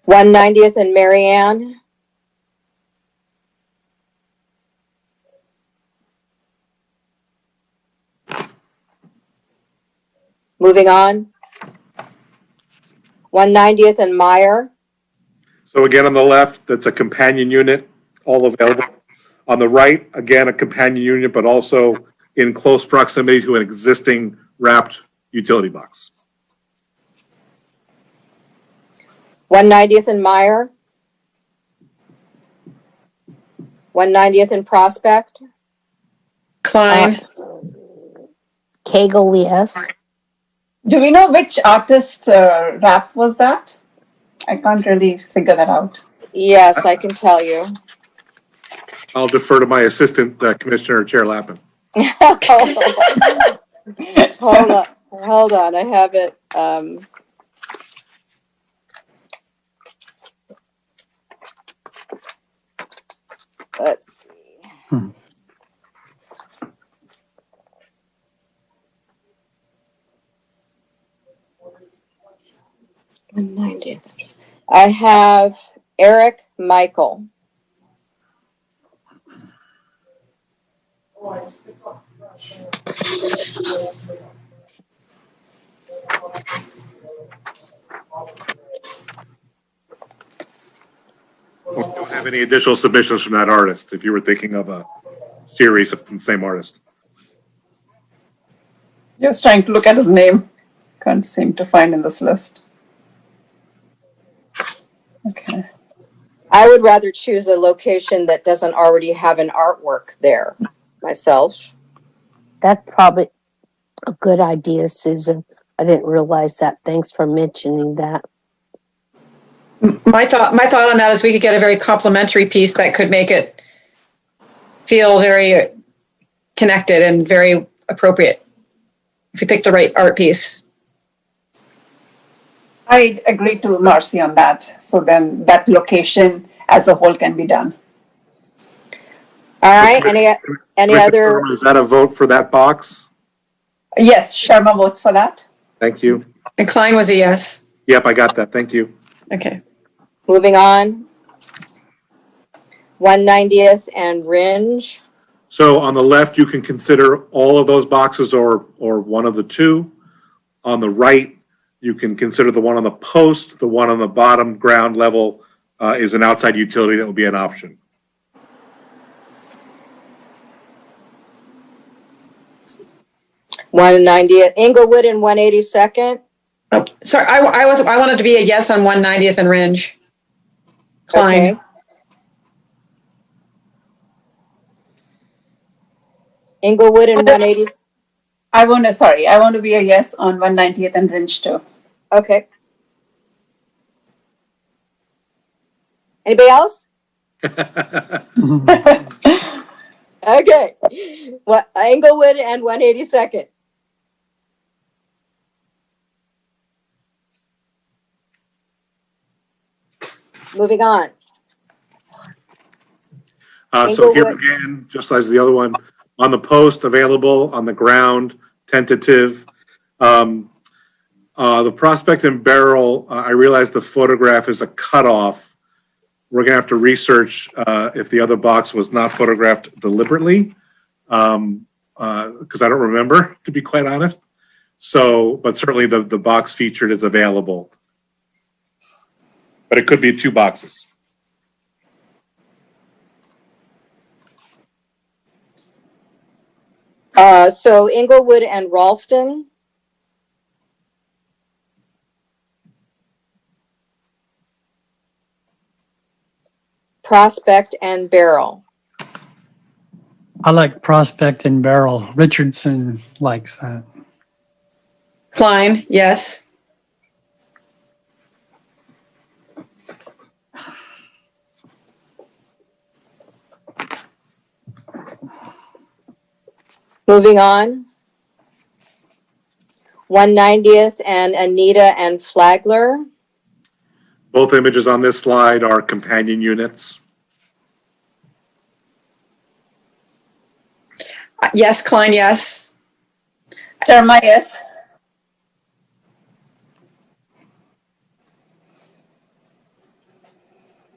Speaker 2: 190th and Marianne. Moving on. 190th and Meyer.
Speaker 1: So again, on the left, that's a companion unit, all available. On the right, again, a companion unit, but also in close proximity to an existing wrapped utility box.
Speaker 2: 190th and Meyer. 190th and Prospect.
Speaker 4: Klein.
Speaker 6: Kegel, yes.
Speaker 5: Do we know which artist rap was that? I can't really figure that out.
Speaker 2: Yes, I can tell you.
Speaker 1: I'll defer to my assistant, Commissioner Chair Lappin.
Speaker 2: Hold on. I have it. Let's see. I have Eric Michael.
Speaker 1: We don't have any additional submissions from that artist, if you were thinking of a series from the same artist.
Speaker 5: Just trying to look at his name. Can't seem to find in this list. Okay.
Speaker 2: I would rather choose a location that doesn't already have an artwork there myself.
Speaker 6: That's probably a good idea, Susan. I didn't realize that. Thanks for mentioning that.
Speaker 4: My thought on that is we could get a very complimentary piece that could make it feel very connected and very appropriate if we pick the right art piece.
Speaker 5: I agree to Marcy on that. So then that location as a whole can be done.
Speaker 2: All right. Any other?
Speaker 1: Is that a vote for that box?
Speaker 5: Yes, Sharma votes for that.
Speaker 1: Thank you.
Speaker 4: And Klein was a yes.
Speaker 1: Yep, I got that. Thank you.
Speaker 4: Okay.
Speaker 2: Moving on. 190th and Ringe.
Speaker 1: So on the left, you can consider all of those boxes or one of the two. On the right, you can consider the one on the post. The one on the bottom ground level is an outside utility that will be an option.
Speaker 2: @190th Inglewood and 182nd.
Speaker 4: Oh, sorry, I wanted to be a yes on 190th and Ringe. Klein.
Speaker 2: Okay. Inglewood and 180.
Speaker 5: I want to be a yes on 190th and Rinch too.
Speaker 2: Okay. Anybody else? Okay. What, Inglewood and 182nd. Moving on.
Speaker 1: So here
Speaker 2: Inglewood.
Speaker 1: again, just as the other one, on the post, available, on the ground, tentative. The Prospect and Barrel, I realize the photograph is a cutoff. We're gonna have to research if the other box was not photographed deliberately, because I don't remember, to be quite honest. So, but certainly the box featured is available. But it could be 2 boxes.
Speaker 2: So Inglewood and Ralston. Prospect and Barrel.
Speaker 8: I like Prospect and Barrel. Richardson likes that.
Speaker 4: Klein, yes.
Speaker 2: Moving on. 190th and Anita and Flagler.
Speaker 1: Both images on this slide are companion units.
Speaker 4: Yes, Klein, yes.
Speaker 5: Sharma, yes.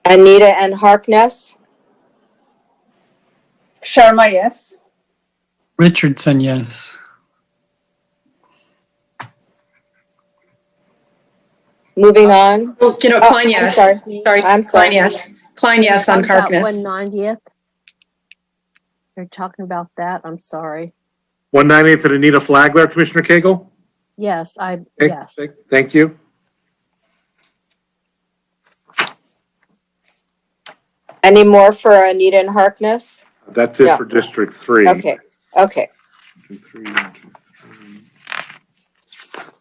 Speaker 2: Anita and Harkness.
Speaker 5: Sharma, yes.
Speaker 8: Richardson, yes.
Speaker 2: Moving on.
Speaker 4: Oh, Klein, yes.
Speaker 2: I'm sorry. I'm sorry.
Speaker 4: Klein, yes. Klein, yes on Harkness.
Speaker 6: 190th. You're talking about that. I'm sorry.
Speaker 1: 190th and Anita Flagler, Commissioner Cagle?
Speaker 6: Yes,
Speaker 1: Okay,
Speaker 6: yes.
Speaker 1: Thank you.
Speaker 2: Any more for Anita and Harkness?
Speaker 1: That's it
Speaker 2: Yeah.
Speaker 1: for District 3.
Speaker 2: Okay. Okay.
Speaker 1: 2, 3, 2, 3.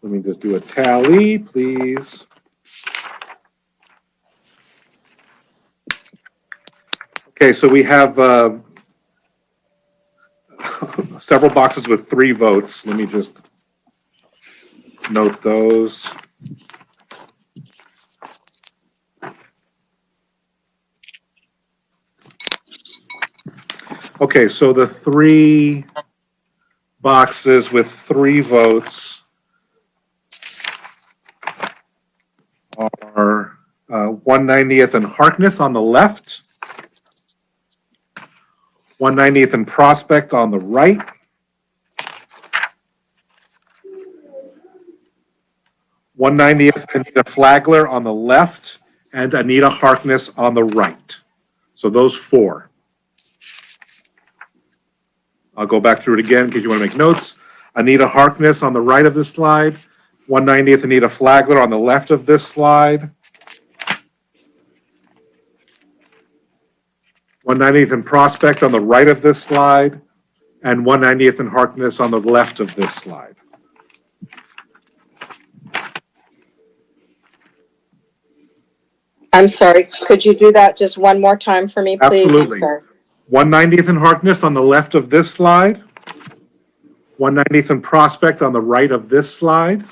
Speaker 1: Let me just do a tally, please. Okay, so we have several boxes with 3 votes. Let me just note those. Okay, so the 3 boxes with 3 votes are 190th and Harkness on the left, 190th and Prospect on the right, 190th Anita Flagler on the left, and Anita Harkness on the right. So those 4. I'll go back through it again because you want to make notes. Anita Harkness on the right of this slide, 190th Anita Flagler on the left of this slide, 190th and Prospect on the right of this slide, and 190th and Harkness on the left of this slide.
Speaker 2: I'm sorry. Could you do that just one more time for me, please?
Speaker 1: Absolutely.
Speaker 2: Sorry.
Speaker 1: 190th and Harkness on the left of this slide, 190th and Prospect on the right of this slide,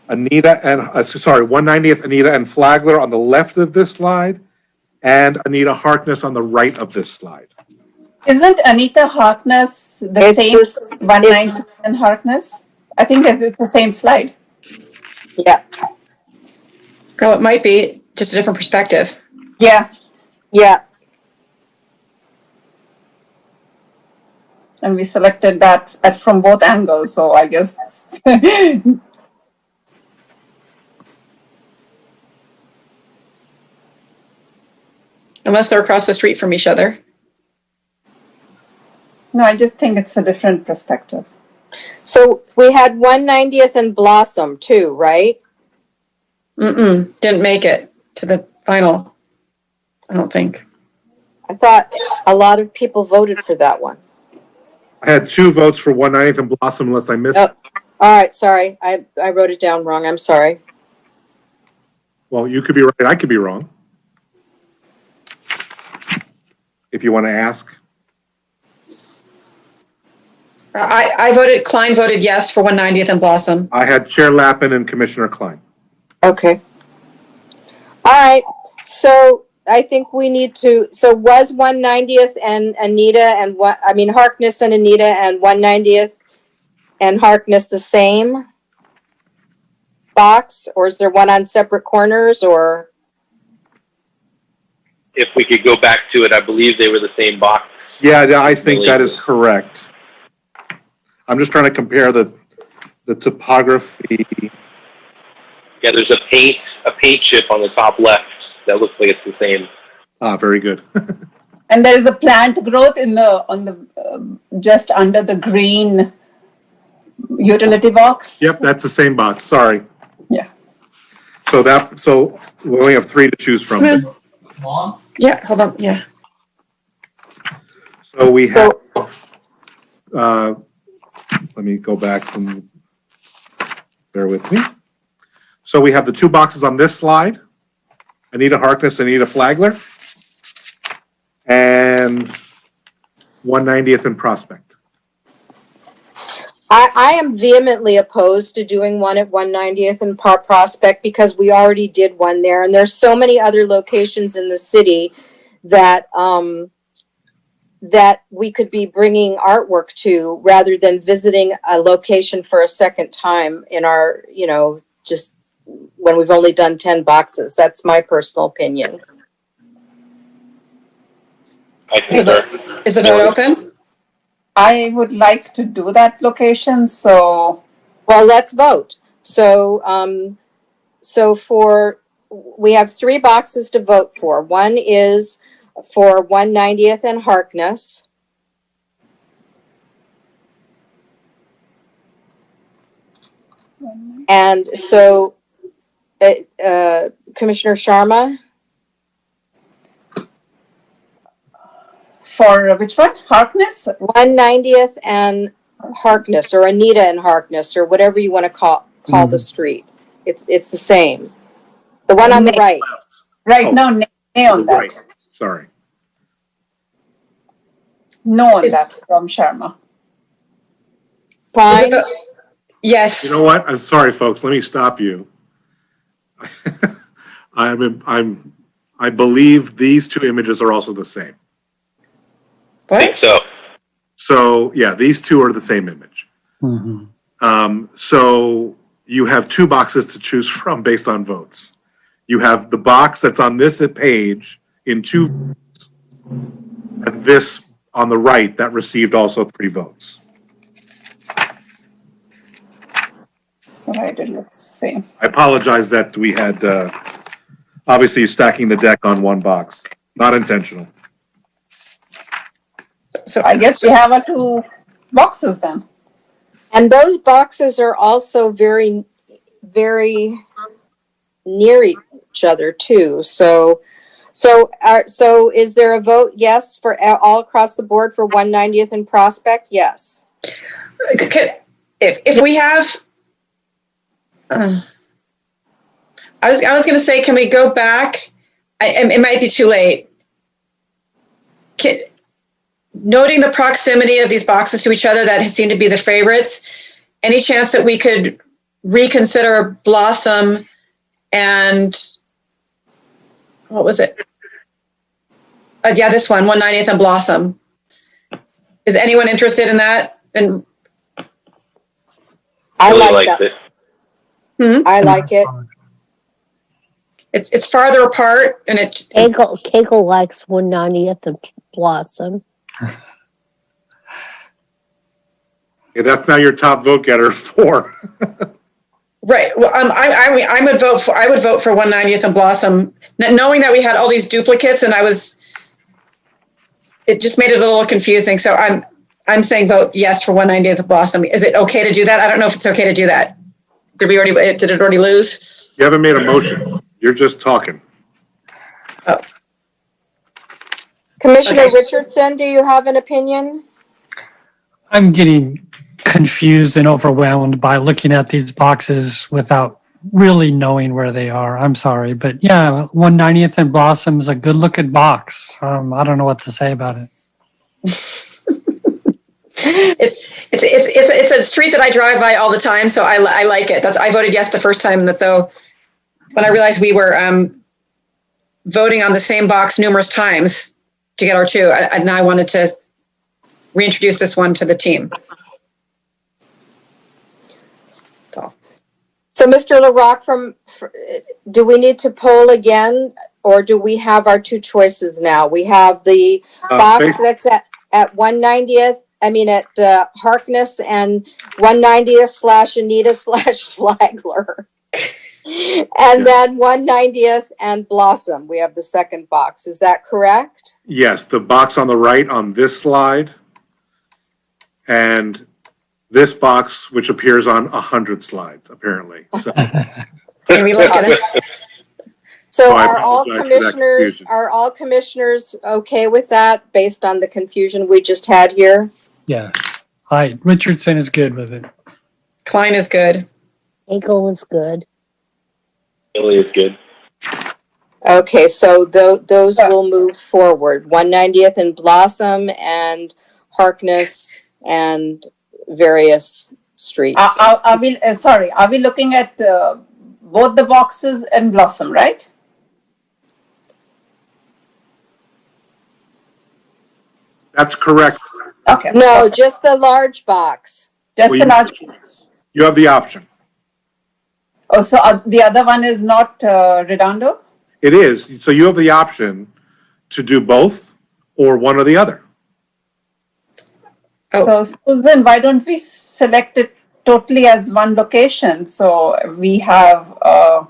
Speaker 1: Anita and 190th Anita and Flagler on the left of this slide, and Anita Harkness on the right of this slide.
Speaker 5: Isn't Anita Harkness the
Speaker 2: It's
Speaker 5: same
Speaker 2: this-
Speaker 5: 190 and Harkness? I think that it's the same slide.
Speaker 2: Yeah.
Speaker 4: No, it might be just a different perspective.
Speaker 5: Yeah,
Speaker 2: Yeah.
Speaker 5: and we selected that from both angles, so I guess.
Speaker 4: Unless they're across the street from each other.
Speaker 5: No, I just think it's a different perspective.
Speaker 2: So we had 190th and Blossom too, right?
Speaker 4: Didn't make it to the final, I don't think.
Speaker 2: I thought a lot of people voted for that one.
Speaker 1: I had 2 votes for 190th and Blossom unless I missed.
Speaker 2: Oh. All right, sorry. I wrote it down wrong. I'm sorry.
Speaker 1: Well, you could be right. I could be wrong. If you want to ask.
Speaker 4: Klein voted yes for 190th and Blossom.
Speaker 1: I had Chair Lappin and Commissioner Klein.
Speaker 2: Okay. All right. So I think we need to, so was 190th and Anita and Harkness and Anita and 190th and Harkness the same box, or is there one on separate corners, or?
Speaker 7: If we could go back to it, I believe they were the same box.
Speaker 1: Yeah, I think that is correct. I'm just trying to compare the topography.
Speaker 7: Yeah, there's a paint chip on the top left that looks like it's the same.
Speaker 1: Ah, very good.
Speaker 5: And there is a plant growth on the just under the green utility box.
Speaker 1: Yep, that's the same box. Sorry.
Speaker 5: Yeah.
Speaker 1: So we only have 3 to choose from.
Speaker 4: Mom? Yeah, hold on. Yeah.
Speaker 1: So we have, let me go back and bear with me. So we have the 2 boxes on this slide, Anita Harkness, Anita Flagler, and 190th and Prospect.
Speaker 2: I am vehemently opposed to doing one at 190th and Prospect because we already did one there, and there's so many other locations in the city that that we could be bringing artwork to rather than visiting a location for a second time in our, just when we've only done 10 boxes. That's my personal opinion.
Speaker 7: I concur.
Speaker 4: Is the vote open?
Speaker 5: I would like to do that location, so.
Speaker 2: Well, let's vote. So, we have 3 boxes to vote for. One is for 190th and Harkness. And so, Commissioner Sharma?
Speaker 5: For which one? Harkness?
Speaker 2: 190th and Harkness, or Anita and Harkness, or whatever you want to call the street. It's the same. The one on the right.
Speaker 5: Right
Speaker 1: Oh.
Speaker 5: now, nay on that.
Speaker 1: Right. Sorry.
Speaker 5: No on that from Sharma.
Speaker 2: Fine.
Speaker 4: Yes.
Speaker 1: You know what? I'm sorry, folks. Let me stop you. I believe these 2 images are also the same.
Speaker 7: I think so.
Speaker 1: So yeah, these 2 are the same image.
Speaker 8: Mhm.
Speaker 1: So you have 2 boxes to choose from based on votes. You have the box that's on this page in 2 votes, and this on the right that received also 3 votes.
Speaker 5: Right, it looks the same.
Speaker 1: I apologize that we had, obviously stacking the deck on 1 box. Not intentional.
Speaker 4: So
Speaker 5: I guess we have our 2 boxes then.
Speaker 2: And those boxes are also very, very near each other too. So is there a vote yes for all across the board for 190th and Prospect? Yes.
Speaker 4: if we have, I was going to say, can we go back? It might be too late. Noting the proximity of these boxes to each other that seem to be the favorites, any chance that we could reconsider Blossom and what was it? Yeah, this one, 190th and Blossom. Is anyone interested in that? And
Speaker 2: I
Speaker 7: Really
Speaker 2: like
Speaker 7: liked
Speaker 2: that.
Speaker 7: it.
Speaker 2: I like it.
Speaker 4: it's farther apart, and
Speaker 6: Keiko likes 190th and Blossom.
Speaker 1: Yeah, that's now your top vote getter for.
Speaker 4: right. Well, I would vote for 190th and Blossom, knowing that we had all these duplicates, and it just made it a little confusing. So I'm saying vote yes for 190th and Blossom. Is it okay to do that? I don't know if it's okay to do that. Did it already lose?
Speaker 1: You haven't made a motion. You're just talking.
Speaker 4: Oh.
Speaker 2: Commissioner
Speaker 4: Okay.
Speaker 2: Richardson, do you have an opinion?
Speaker 8: I'm getting confused and overwhelmed by looking at these boxes without really knowing where they are. I'm sorry, but yeah, 190th and Blossom's a good looking box. I don't know what to say about it.
Speaker 4: It's a street that I drive by all the time, so I like it. I voted yes the first time, and so when I realized we were voting on the same box numerous times to get our two, and I wanted to reintroduce this one to the team.
Speaker 2: So, Mr. LaRock, do we need to poll again, or do we have our two choices now? We have the box that's at 190th, at Harkness and 190th / Anita / Flagler. And then 190th and Blossom. We have the second box. Is that correct?
Speaker 1: Yes, the box on the right on this slide, and this box, which appears on 100 slides, apparently. So,
Speaker 4: Can we look at it?
Speaker 2: So
Speaker 1: I
Speaker 2: are all
Speaker 1: apologize for that confusion.
Speaker 2: commissioners okay with that based on the confusion we just had here?
Speaker 8: Yeah. Richardson is good with it.
Speaker 4: Klein is good.
Speaker 6: Hinkle is good.
Speaker 7: Really is good.
Speaker 2: Okay, so those will move forward. 190th and Blossom and Harkness and various streets.
Speaker 5: Are we looking at both the boxes and Blossom, right?
Speaker 1: that's correct.
Speaker 5: Okay.
Speaker 2: No,
Speaker 5: Okay.
Speaker 2: just the large box.
Speaker 5: Just
Speaker 1: Well,
Speaker 5: the large.
Speaker 1: You have the option.
Speaker 5: Oh, so the other one is not Redondo?
Speaker 1: It is. So you have the option to do both or one or the other.
Speaker 4: Oh.
Speaker 5: So Susan, why don't we select it totally as one location? So we have a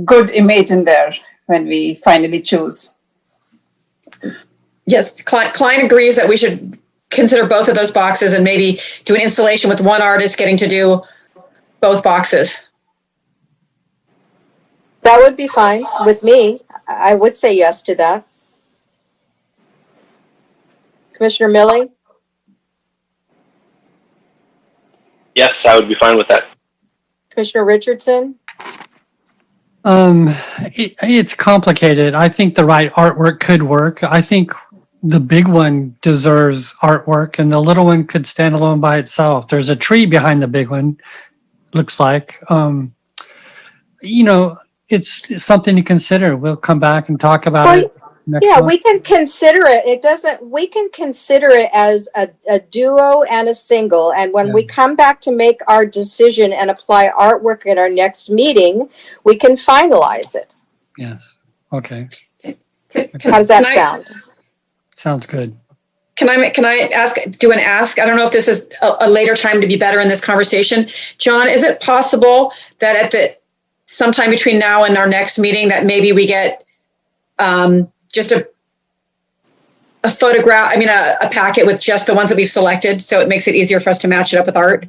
Speaker 5: good image in there when we finally choose.
Speaker 4: Yes, Klein agrees that we should consider both of those boxes and maybe do an installation with one artist getting to do both boxes.
Speaker 2: That would be fine with me. I would say yes to that. Commissioner Milling?
Speaker 7: Yes, I would be fine with that.
Speaker 2: Commissioner Richardson?
Speaker 8: It's complicated. I think the right artwork could work. I think the big one deserves artwork and the little one could stand alone by itself. There's a tree behind the big one, looks like. It's something to consider. We'll come back and talk about it next month.
Speaker 2: We can consider it. We can consider it as a duo and a single. And when we come back to make our decision and apply artwork in our next meeting, we can finalize it.
Speaker 8: Yes. Okay.
Speaker 2: How does that sound?
Speaker 8: Sounds good.
Speaker 4: Can I ask? I don't know if this is a later time to be better in this conversation. John, is it possible that at sometime between now and our next meeting that maybe we get just a photograph, a packet with just the ones that we've selected, so it makes it easier for us to match it up with art?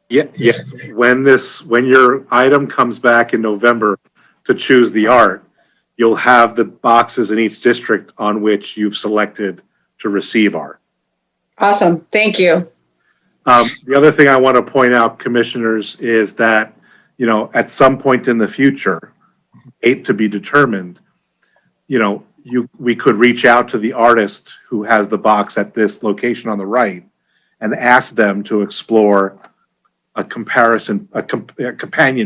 Speaker 1: Yeah, yes. When your item comes back in November to choose the art, you'll have the boxes in each district on which you've selected to receive art.
Speaker 4: Awesome. Thank you.
Speaker 1: The other thing I want to point out, commissioners, is that, at some point in the future, to be determined, we could reach out to the artist who has the box at this location on the right and ask them to explore a companion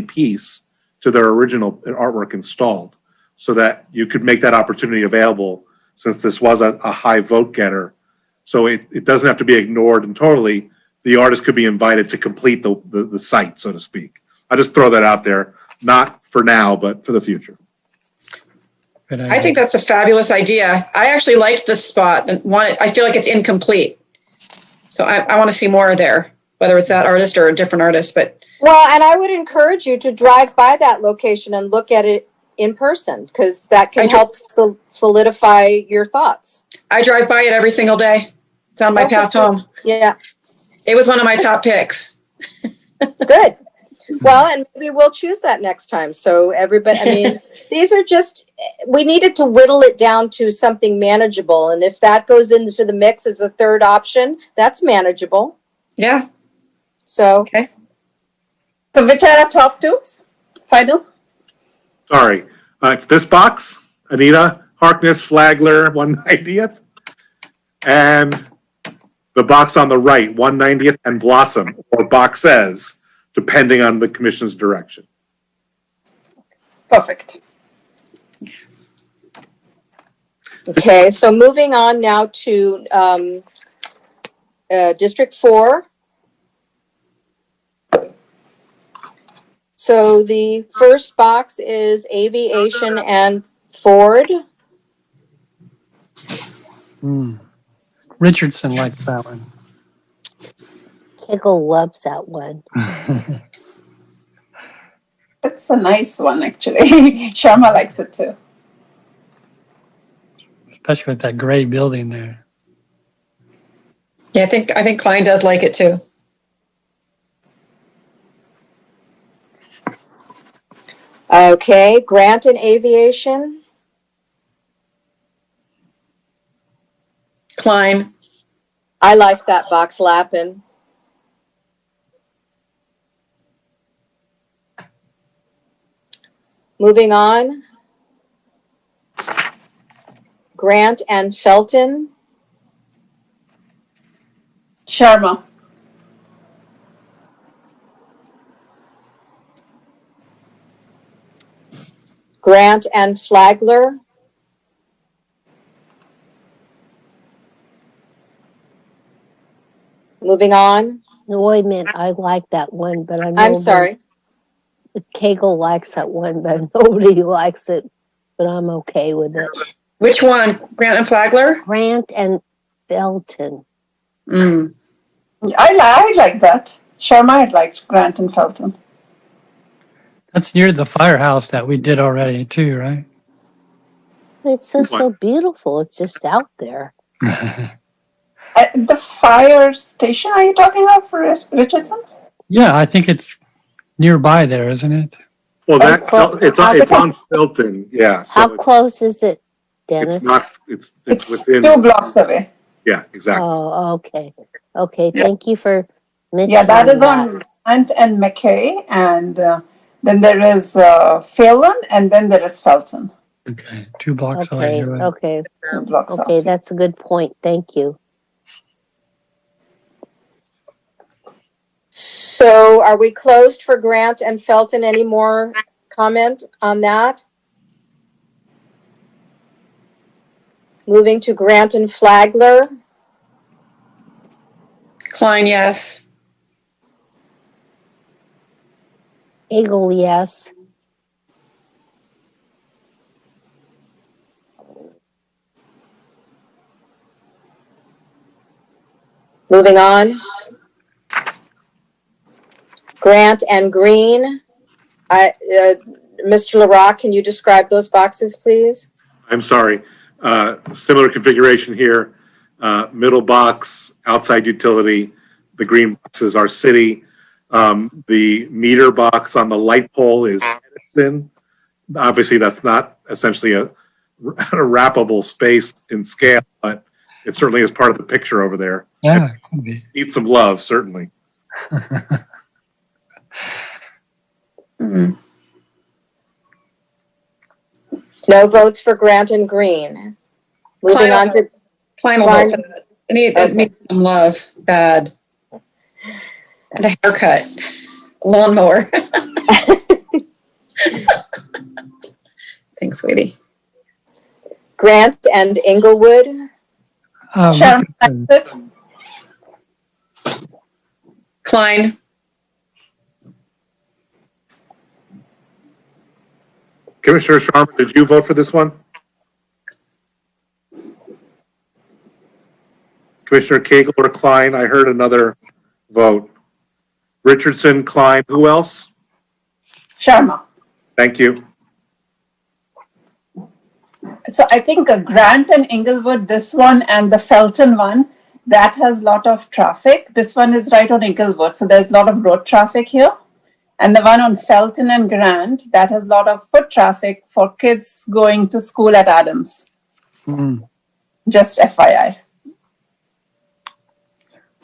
Speaker 1: piece to their original artwork installed, so that you could make that opportunity available, since this was a high vote getter. So it doesn't have to be ignored and totally. The artist could be invited to complete the site, so to speak. I just throw that out there, not for now, but for the future.
Speaker 4: I think that's a fabulous idea. I actually liked this spot and I feel like it's incomplete. So I want to see more there, whether it's that artist or a different artist.
Speaker 2: Well, and I would encourage you to drive by that location and look at it in person, because that can help solidify your thoughts.
Speaker 4: I drive by it every single day. It's on my path home.
Speaker 2: Yeah.
Speaker 4: It was one of my top picks.
Speaker 2: Good. Well, and maybe we'll choose that next time. So everybody, I mean, these are just, we needed to whittle it down to something manageable. And if that goes into the mix as a third option, that's manageable.
Speaker 4: Yeah.
Speaker 2: So,
Speaker 5: So which are our top twos? Final?
Speaker 1: Sorry. It's this box, Anita, Harkness, Flagler, 190th. And the box on the right, 190th, and Blossom, or boxes, depending on the commission's direction.
Speaker 5: Perfect.
Speaker 2: okay, so moving on now to District 4. So the first box is aviation and Ford.
Speaker 8: Richardson likes that one.
Speaker 6: Kegel loves that one.
Speaker 5: It's a nice one, actually. Sharma likes it too.
Speaker 8: Especially with that gray building there.
Speaker 4: Yeah, I think Klein does like it too.
Speaker 2: Okay, Grant and aviation.
Speaker 4: Klein.
Speaker 2: I like that box, Lappin. Moving on. Grant and Felton.
Speaker 5: Sharma.
Speaker 2: Grant and Flagler. Moving on.
Speaker 6: No, wait a minute. I like that one, but I know
Speaker 2: I'm sorry.
Speaker 6: Kegel likes that one, but nobody likes it. But I'm okay with it.
Speaker 4: Which one? Grant and Flagler?
Speaker 6: Grant and Felton.
Speaker 4: Mm.
Speaker 5: I like that. Sharma had liked Grant and Felton.
Speaker 8: That's near the firehouse that we did already too, right?
Speaker 6: It's just so beautiful. It's just out there.
Speaker 5: The fire station, are you talking about for Richardson?
Speaker 8: Yeah, I think it's nearby there, isn't it?
Speaker 1: Well, it's
Speaker 6: How
Speaker 1: on Filton, yeah. So
Speaker 6: How close is it, Dennis?
Speaker 1: it's not, it's
Speaker 5: It's
Speaker 1: within,
Speaker 5: 2 blocks away.
Speaker 1: yeah, exactly.
Speaker 6: Oh, okay. Okay,
Speaker 5: Yeah.
Speaker 6: thank you for mentioning
Speaker 5: Yeah, that is on Grant and McKay, and then there is Phelan, and then there is Felton.
Speaker 8: Okay, 2 blocks away.
Speaker 6: Okay,
Speaker 8: You're right.
Speaker 6: okay,
Speaker 5: 2 blocks
Speaker 6: okay,
Speaker 5: off.
Speaker 6: that's a good point. Thank you.
Speaker 2: So are we closed for Grant and Felton? Any more comment on that? Moving to Grant and Flagler.
Speaker 4: Klein, yes.
Speaker 6: Kegel, yes.
Speaker 2: Moving on. Grant and Green. Mr. LaRock, can you describe those boxes, please?
Speaker 1: I'm sorry. Similar configuration here. Middle box, outside utility. The green boxes are city. The meter box on the light pole is Edison. Obviously, that's not essentially a wrappable space in scale, but it certainly is part of the picture over there.
Speaker 8: Yeah, it could be.
Speaker 1: Needs some love, certainly.
Speaker 4: Mm.
Speaker 2: No votes for Grant and Green. Moving on to
Speaker 4: Klein will vote for that. It needs some love. Bad. And a haircut. Lawnmower. Thanks, sweetie.
Speaker 2: Grant and Inglewood.
Speaker 5: Sharma likes it.
Speaker 4: Klein.
Speaker 1: Commissioner Sharma, did you vote for this one? Commissioner Cagle or Klein? I heard another vote. Richardson, Klein, who else?
Speaker 5: Sharma.
Speaker 1: Thank you.
Speaker 5: So I think Grant and Inglewood, this one and the Felton one, that has a lot of traffic. This one is right on Inglewood, so there's a lot of road traffic here. And the one on Felton and Grant, that has a lot of foot traffic for kids going to school at Adams.
Speaker 8: Mm.
Speaker 5: Just FYI.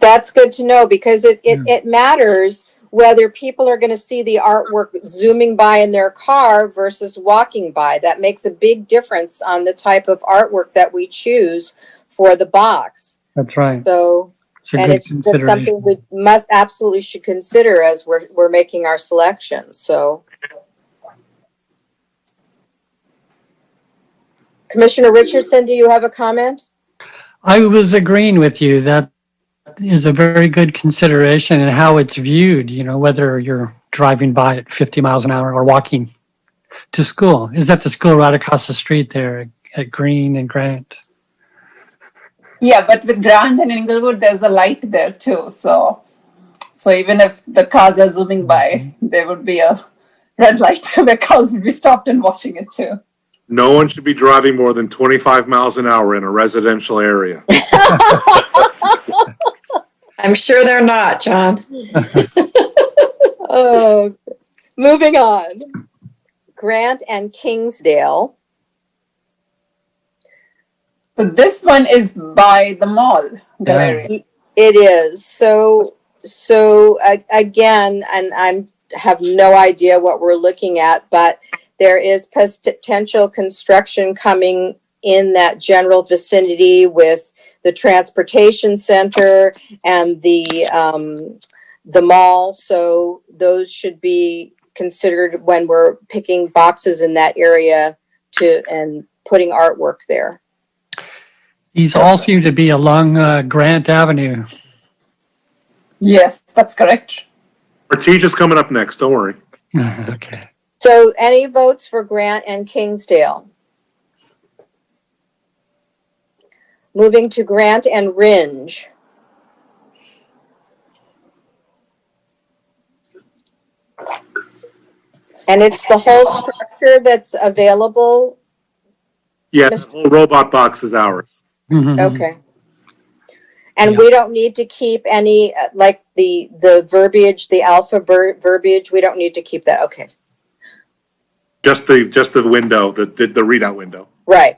Speaker 2: That's good to know because it matters whether people are going to see the artwork zooming by in their car versus walking by. That makes a big difference on the type of artwork that we choose for the box.
Speaker 8: That's right.
Speaker 2: So, and it's something we must absolutely should consider as we're making our selections. So, Commissioner Richardson, do you have a comment?
Speaker 8: I was agreeing with you. That is a very good consideration in how it's viewed, you know, whether you're driving by at 50 miles an hour or walking to school. Is that the school right across the street there at Green and Grant?
Speaker 5: Yeah, but with Grant and Inglewood, there's a light there too. So even if the cars are zooming by, there would be a red light where cars would be stopped and watching it too.
Speaker 1: No one should be driving more than 25 miles an hour in a residential area.
Speaker 4: I'm sure they're not, John.
Speaker 2: Oh, moving on. Grant and Kingsdale.
Speaker 5: So this one is by the mall gallery.
Speaker 2: It is. So again, and I have no idea what we're looking at, but there is potential construction coming in that general vicinity with the transportation center and the mall. So those should be considered when we're picking boxes in that area and putting artwork there.
Speaker 8: These all seem to be along Grant Avenue.
Speaker 5: Yes, that's correct.
Speaker 1: Our teacher's coming up next. Don't worry.
Speaker 8: Okay.
Speaker 2: So any votes for Grant and Kingsdale? Moving to Grant and Ringe. And it's the whole structure that's available?
Speaker 1: Yes, the whole robot box is ours.
Speaker 8: Mhm.
Speaker 2: Okay. And
Speaker 8: Yeah.
Speaker 2: we don't need to keep any, like the verbiage, the alpha verbiage, we don't need to keep that, okay.
Speaker 1: Just the window, the readout window.
Speaker 2: Right.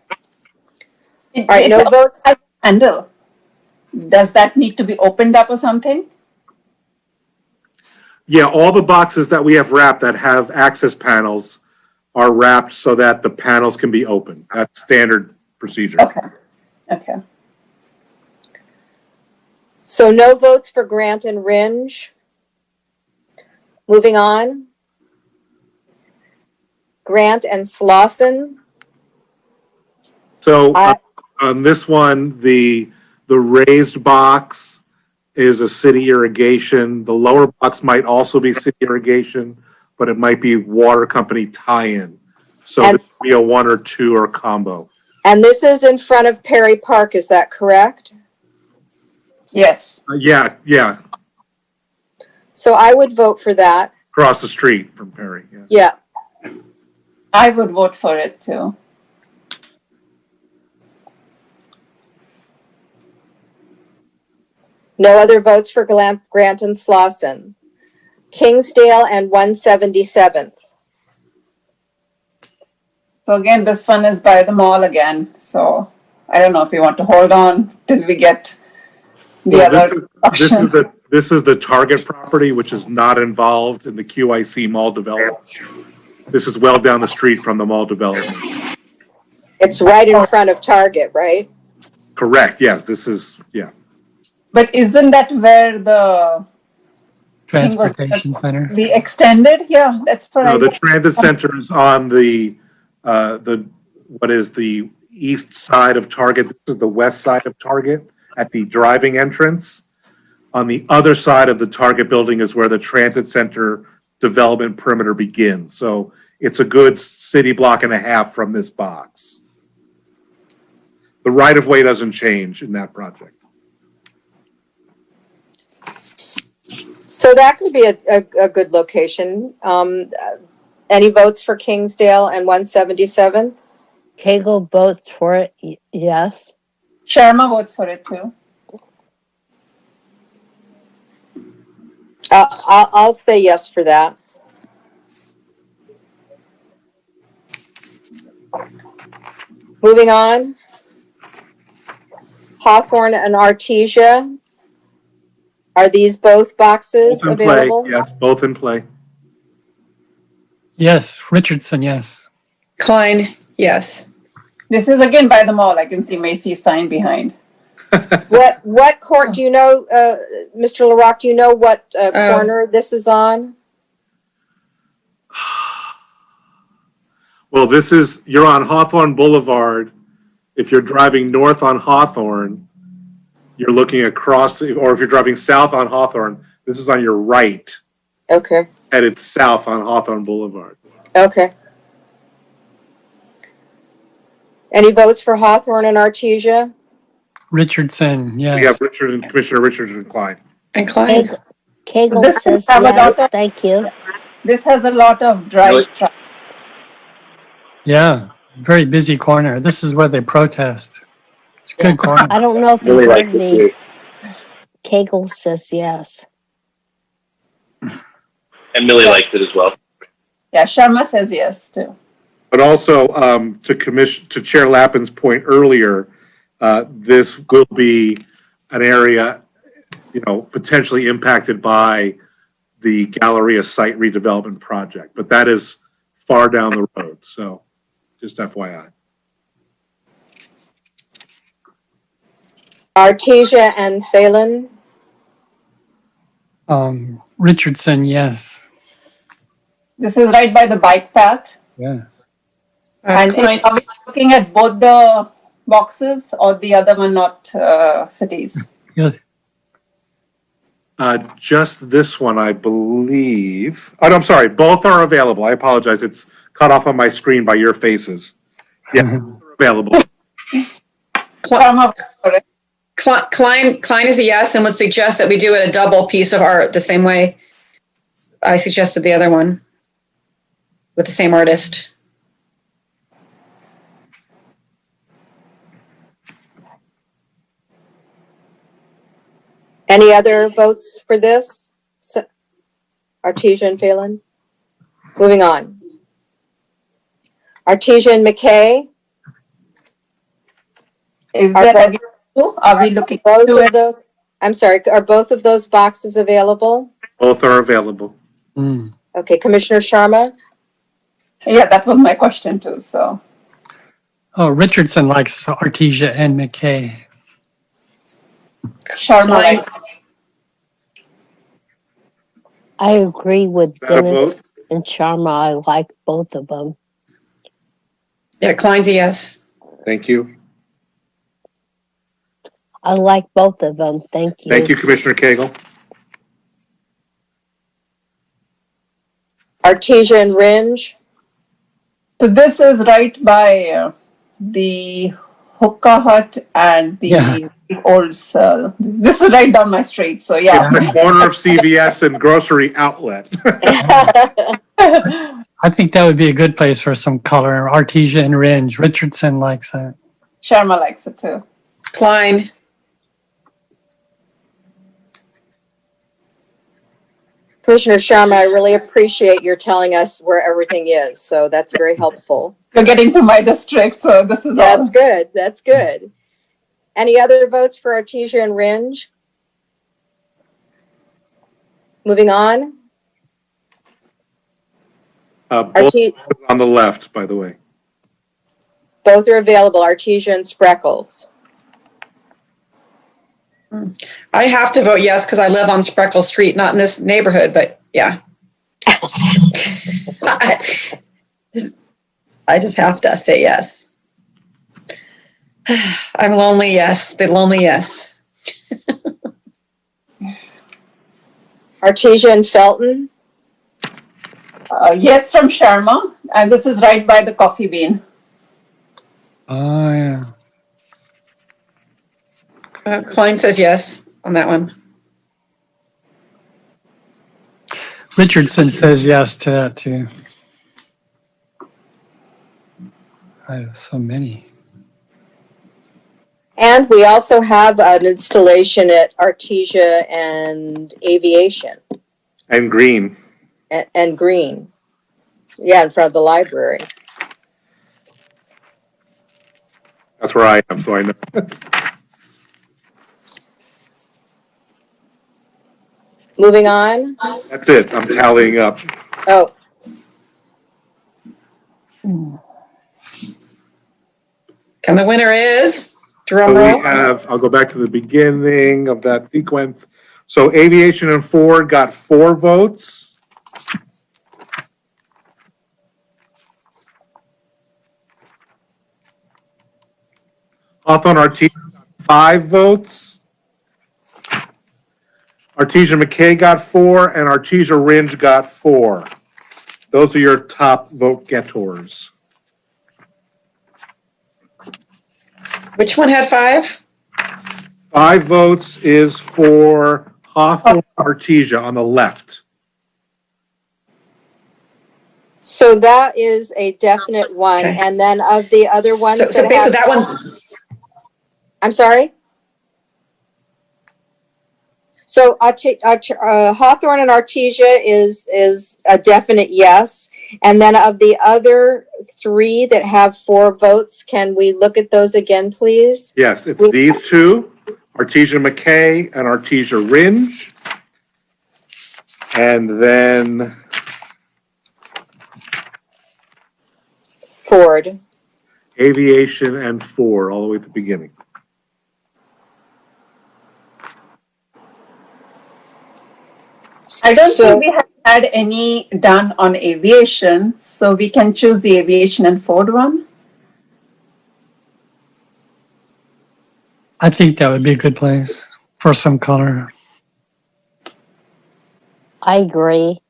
Speaker 2: All right, no votes?
Speaker 5: Handle. Does that need to be opened up or something?
Speaker 1: Yeah, all the boxes that we have wrapped that have access panels are wrapped so that the panels can be open. That's standard procedure.
Speaker 5: Okay.
Speaker 2: So no votes for Grant and Ringe. Moving on. Grant and Slauson.
Speaker 1: So on this one, the raised box is a city irrigation. The lower box might also be city irrigation, but it might be water company tie-in. So
Speaker 2: And-
Speaker 1: it could be a one or two or combo.
Speaker 2: And this is in front of Perry Park, is that correct?
Speaker 5: Yes.
Speaker 1: Yeah,
Speaker 2: So I would vote for that.
Speaker 1: across the street from Perry. Yeah.
Speaker 2: Yeah.
Speaker 5: I would vote for it too.
Speaker 2: No other votes for Grant and Slauson. Kingsdale and 177th.
Speaker 5: So again, this one is by the mall again. So I don't know if you want to hold on till we get the
Speaker 1: Well,
Speaker 5: other option.
Speaker 1: This is the Target property, which is not involved in the QIC mall development. This is well down the street from the mall development.
Speaker 2: It's right in front of Target, right?
Speaker 1: Correct, yes, this is, yeah.
Speaker 5: But isn't that where the
Speaker 8: Transportation center.
Speaker 5: be extended? Yeah, that's what
Speaker 1: No, the transit center is on what is the east side of Target. This is the west side of Target at the driving entrance. On the other side of the Target building is where the transit center development perimeter begins. So it's a good city block and a half from this box. The right of way doesn't change in that project.
Speaker 2: So that could be a good location. Any votes for Kingsdale and 177th?
Speaker 6: Cagle votes for it, yes.
Speaker 5: Sharma votes for it too.
Speaker 2: I'll say yes for that. Moving on. Hawthorne and Artesia. Are these both boxes
Speaker 1: Both in play.
Speaker 2: available?
Speaker 1: Yes, both in play.
Speaker 8: Yes, Richardson, yes.
Speaker 4: Klein, yes.
Speaker 5: This is again by the mall. I can see Macy's sign behind.
Speaker 2: What court do you know, Mr. LaRock, do you know what corner this is on?
Speaker 1: Well, you're on Hawthorne Boulevard. If you're driving north on Hawthorne, you're looking across, or if you're driving south on Hawthorne, this is on your right,
Speaker 2: Okay,
Speaker 1: headed south on Hawthorne Boulevard.
Speaker 2: okay. Any votes for Hawthorne and Artesia?
Speaker 8: Richardson,
Speaker 1: We have
Speaker 8: yes.
Speaker 1: Commissioner Richardson Klein.
Speaker 4: And Klein?
Speaker 6: Kegel
Speaker 5: This
Speaker 6: says
Speaker 5: have a lot
Speaker 6: yes,
Speaker 5: of-
Speaker 6: thank you.
Speaker 5: This has a lot of drive traffic.
Speaker 8: Yeah, very busy corner. This is where they protest. It's a good corner.
Speaker 6: I don't know if you
Speaker 7: Really like
Speaker 6: heard
Speaker 7: this
Speaker 6: me.
Speaker 7: too.
Speaker 6: Kegel says yes.
Speaker 7: And Millie likes it as well.
Speaker 5: Yeah, Sharma says yes too.
Speaker 1: But also, to Chair Lappin's point earlier, this will be an area, potentially impacted by the Galleria site redevelopment project, but that is far down the road. So just FYI.
Speaker 2: Artesia and Phelan?
Speaker 8: Richardson, yes.
Speaker 5: This is right by the bike path.
Speaker 8: Yeah.
Speaker 5: And
Speaker 4: Klein,
Speaker 5: are we looking at both the boxes or the other one, not cities?
Speaker 8: Good.
Speaker 1: Just this one, I believe. Oh, no, I'm sorry. Both are available. I apologize. It's cut off on my screen by your faces. Yeah, they're available.
Speaker 5: Sharma, correct.
Speaker 4: Klein is a yes and would suggest that we do it a double piece of art the same way I suggested the other one with the same artist.
Speaker 2: Any other votes for this? Artesia and Phelan? Moving on. Artesia and McKay?
Speaker 5: Is
Speaker 2: Are
Speaker 5: that
Speaker 2: both-
Speaker 5: again? Are we looking
Speaker 2: Both
Speaker 5: to
Speaker 2: of
Speaker 5: it?
Speaker 2: those, I'm sorry, are both of those boxes available?
Speaker 1: Both are available.
Speaker 8: Mm.
Speaker 2: Okay, Commissioner Sharma?
Speaker 5: Yeah, that was my question too. So
Speaker 8: Oh, Richardson likes Artesia and McKay.
Speaker 5: Sharma,
Speaker 4: Klein,
Speaker 5: likes-
Speaker 6: I agree with
Speaker 1: Is that a
Speaker 6: Dennis
Speaker 1: vote?
Speaker 6: and Sharma. I like both of them.
Speaker 4: yeah, Klein's a yes.
Speaker 1: Thank you.
Speaker 6: I like both of them. Thank you.
Speaker 1: Thank you, Commissioner Cagle.
Speaker 2: Artesia and Ringe?
Speaker 5: so this is right by the hookah hut and the
Speaker 8: Yeah.
Speaker 5: old. This is right down my street. So yeah.
Speaker 1: It's the corner of CVS and grocery outlet.
Speaker 8: I think that would be a good place for some color. Artesia and Ringe. Richardson likes that.
Speaker 5: Sharma likes it too.
Speaker 4: Klein,
Speaker 2: Commissioner Sharma, I really appreciate your telling us where everything is, so that's very helpful.
Speaker 5: You're getting to my district, so this is
Speaker 2: That's
Speaker 5: all.
Speaker 2: good, that's good. Any other votes for Artesia and Ringe? Moving on.
Speaker 1: Both on the left, by the way.
Speaker 2: Both are available, Artesia and Spreckles.
Speaker 4: I have to vote yes because I live on Spreckle Street, not in this neighborhood, but yeah. I just have to say yes. I'm lonely, yes. The lonely, yes.
Speaker 2: Artesia and Felton?
Speaker 5: Yes, from Sharma, and this is right by the coffee bean.
Speaker 8: Oh, yeah.
Speaker 4: Klein says yes on that one.
Speaker 8: Richardson says yes to that too. I have so many.
Speaker 2: And we also have an installation at Artesia and Aviation
Speaker 1: And green.
Speaker 2: and Green. Yeah, in front of the library.
Speaker 1: That's where I am, so I know.
Speaker 2: Moving on.
Speaker 1: That's it. I'm tallying up.
Speaker 2: Oh,
Speaker 4: And the winner is, drum
Speaker 1: So we
Speaker 4: roll.
Speaker 1: have, I'll go back to the beginning of that sequence. So Aviation and Ford got 4 votes. Hawthorne Artesia got 5 votes. Artesia McKay got 4, and Artesia Ringe got 4. Those are your top vote getters.
Speaker 4: Which one had 5?
Speaker 1: 5 votes is for Hawthorne Artesia on the left.
Speaker 2: so that is a definite one.
Speaker 4: Okay.
Speaker 2: And then of the other ones
Speaker 4: So basically that one,
Speaker 2: I'm sorry? So Hawthorne and Artesia is a definite yes. And then of the other 3 that have 4 votes, can we look at those again, please?
Speaker 1: Yes, it's these 2, Artesia McKay and Artesia Ringe. And then
Speaker 2: Ford.
Speaker 1: Aviation and Ford, all the way at the beginning.
Speaker 5: I don't
Speaker 2: So-
Speaker 5: think we have had any done on aviation, so we can choose the aviation and Ford one.
Speaker 8: I think that would be a good place for some color.
Speaker 6: I agree.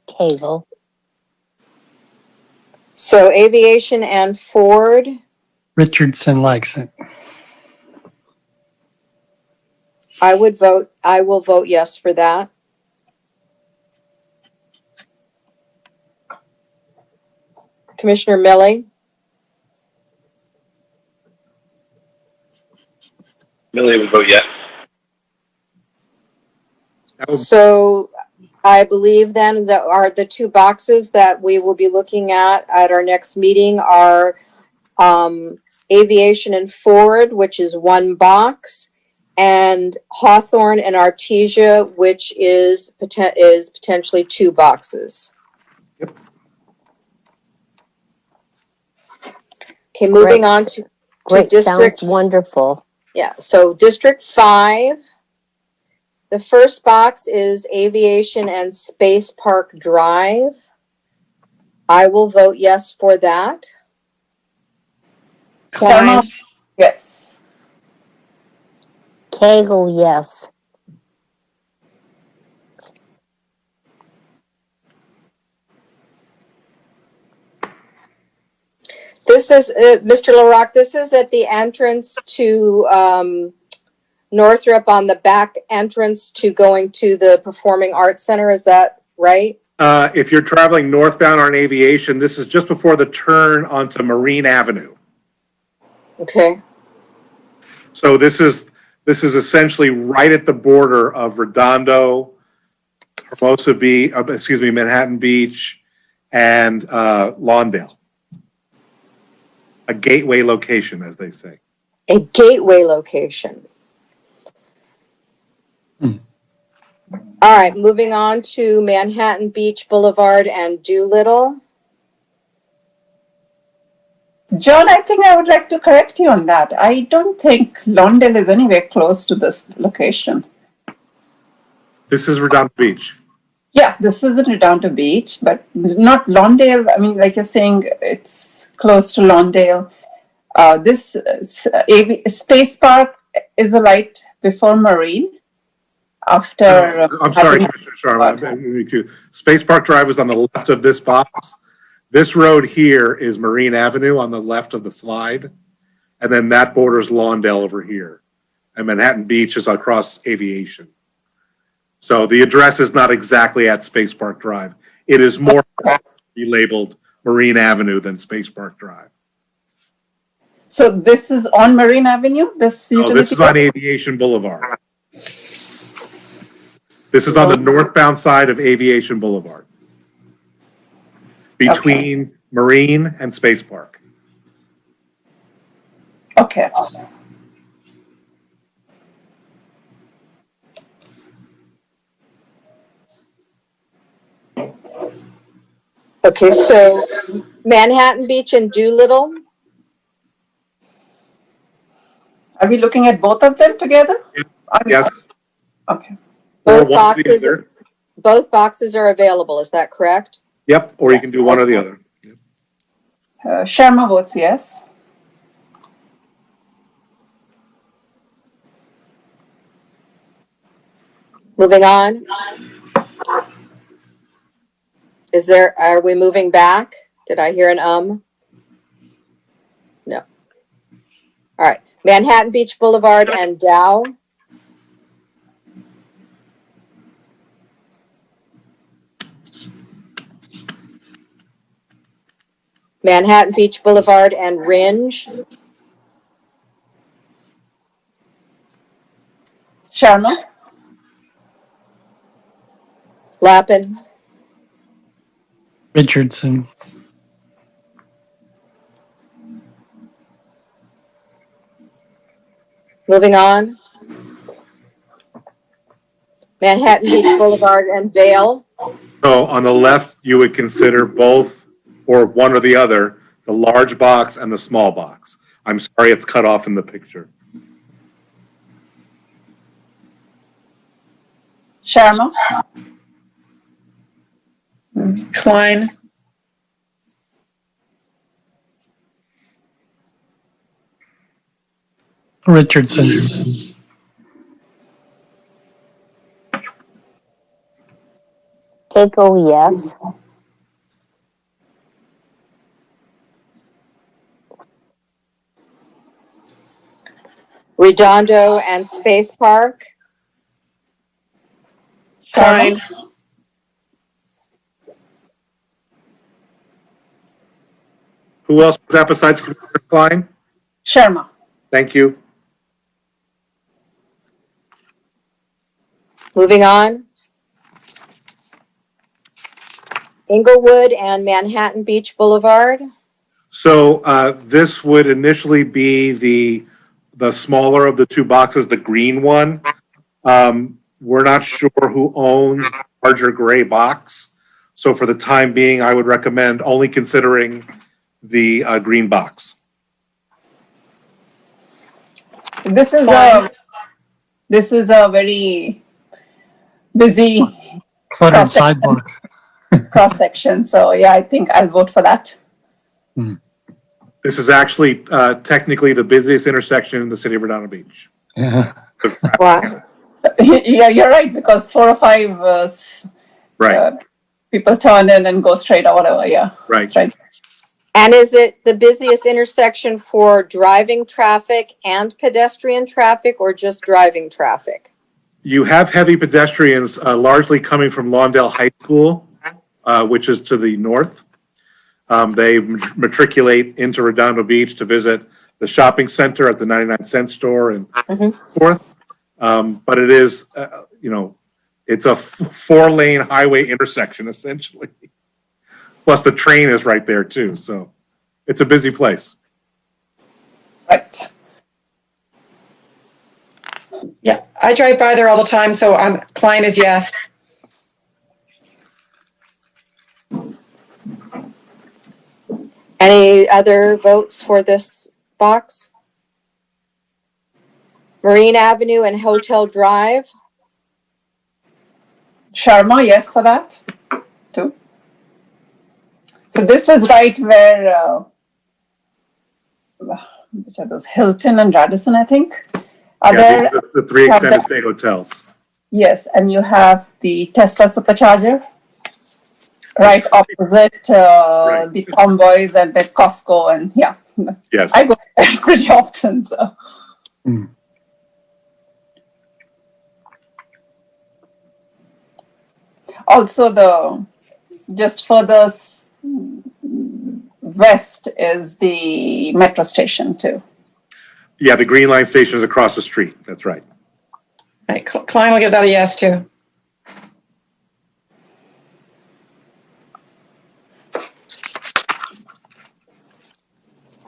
Speaker 6: Cable.
Speaker 2: So Aviation and Ford.
Speaker 8: Richardson likes it.
Speaker 2: I will vote yes for that. Commissioner Millie?
Speaker 7: Millie would vote yes.
Speaker 1: That would-
Speaker 2: So I believe then that are the 2 boxes that we will be looking at our next meeting are Aviation and Ford, which is 1 box, and Hawthorne and Artesia, which is potentially 2 boxes.
Speaker 1: Yep.
Speaker 2: Okay, moving
Speaker 6: Great.
Speaker 2: on to
Speaker 6: Great.
Speaker 2: district.
Speaker 6: Sounds wonderful.
Speaker 2: Yeah, so District 5, the first box is Aviation and Space Park Drive. I will vote yes for that.
Speaker 4: Klein,
Speaker 5: Yes.
Speaker 6: Cagle, yes.
Speaker 2: This is, Mr. LaRock, this is at the entrance to Northrop, on the back entrance to going to the Performing Arts Center, is that right?
Speaker 1: If you're traveling northbound on Aviation, this is just before the turn onto Marine Avenue.
Speaker 2: Okay,
Speaker 1: So this is essentially right at the border of Redondo, Hermosa Beach, Manhattan Beach, and Lawndale. A gateway location, as they say.
Speaker 2: a gateway location. All right, moving on to Manhattan Beach Boulevard and Doolittle.
Speaker 5: John, I think I would like to correct you on that. I don't think Lawndale is anywhere close to this location.
Speaker 1: This is Redondo Beach.
Speaker 5: Yeah, this is in Redondo Beach, but not Lawndale. I mean, like you're saying, it's close to Lawndale. This Space Park is right before Marine. After
Speaker 1: I'm sorry, Commissioner Sharma. Space Park Drive is on the left of this box. This road here is Marine Avenue on the left of the slide. And then that borders Lawndale over here. And Manhattan Beach is across Aviation. So the address is not exactly at Space Park Drive. It is more labeled Marine Avenue than Space Park Drive.
Speaker 5: So this is on Marine Avenue. This utility.
Speaker 1: This is on Aviation Boulevard. This is on the northbound side of Aviation Boulevard. Between Marine and Space Park.
Speaker 5: Okay.
Speaker 2: Okay, so Manhattan Beach and Doolittle,
Speaker 5: Are we looking at both of them together?
Speaker 1: Yes,
Speaker 5: Okay.
Speaker 1: or
Speaker 2: both
Speaker 1: one or the
Speaker 2: boxes,
Speaker 1: other.
Speaker 2: both boxes are available, is that correct?
Speaker 1: Yep, or you can
Speaker 5: Yes.
Speaker 1: do one or the other.
Speaker 5: Sharma votes yes.
Speaker 2: Moving on. Are we moving back? Did I hear an No. All right, Manhattan Beach Boulevard and Dow. Manhattan Beach Boulevard and Ringe.
Speaker 5: Sharma?
Speaker 2: Lappin.
Speaker 8: Richardson.
Speaker 2: Moving on. Manhattan Beach Boulevard and Vale.
Speaker 1: So on the left, you would consider both or one or the other, the large box and the small box. I'm sorry, it's cut off in the picture.
Speaker 5: Sharma?
Speaker 4: Klein,
Speaker 8: Richardson.
Speaker 6: Keiko, yes.
Speaker 2: Redondo and Space Park.
Speaker 4: Klein,
Speaker 1: Who else was that besides Commissioner Klein?
Speaker 5: Sharma.
Speaker 1: Thank you.
Speaker 2: Moving on. Inglewood and Manhattan Beach Boulevard.
Speaker 1: So this would initially be the smaller of the two boxes, the green one. We're not sure who owns the larger gray box. So for the time being, I would recommend only considering the green box.
Speaker 5: This is a very busy
Speaker 8: Cluttered sidewalk.
Speaker 5: cross section. So yeah, I think I'll vote for that.
Speaker 1: This is actually technically the busiest intersection in the city of Redondo Beach.
Speaker 8: Yeah.
Speaker 2: Wow.
Speaker 5: Yeah, you're right, because 4 or 5
Speaker 1: Right,
Speaker 5: people turn in and go straight or whatever. Yeah,
Speaker 1: right.
Speaker 5: that's right.
Speaker 2: And is it the busiest intersection for driving traffic and pedestrian traffic, or just driving traffic?
Speaker 1: You have heavy pedestrians largely coming from Lawndale High School, which is to the north. They matriculate into Redondo Beach to visit the shopping center at the 99-cent store and forth. But it is, it's a 4-lane highway intersection essentially. Plus the train is right there too. So it's a busy place.
Speaker 5: Right.
Speaker 4: yeah, I drive by there all the time, so Klein is yes.
Speaker 2: Any other votes for this box? Marine Avenue and Hotel Drive.
Speaker 5: Sharma, yes for that too. So this is right where, which are those, Hilton and Radisson, I think. Are
Speaker 1: Yeah,
Speaker 5: there?
Speaker 1: these are the 3
Speaker 5: have
Speaker 1: extended
Speaker 5: the-
Speaker 1: stay hotels.
Speaker 5: Yes, and you have the Tesla supercharger right opposite the Convoys and the Costco, and yeah,
Speaker 1: Yes.
Speaker 5: I go there pretty often. So also just further west is the metro station too.
Speaker 1: Yeah, the Green Line station is across the street. That's right.
Speaker 4: Right, Klein will give that a yes too.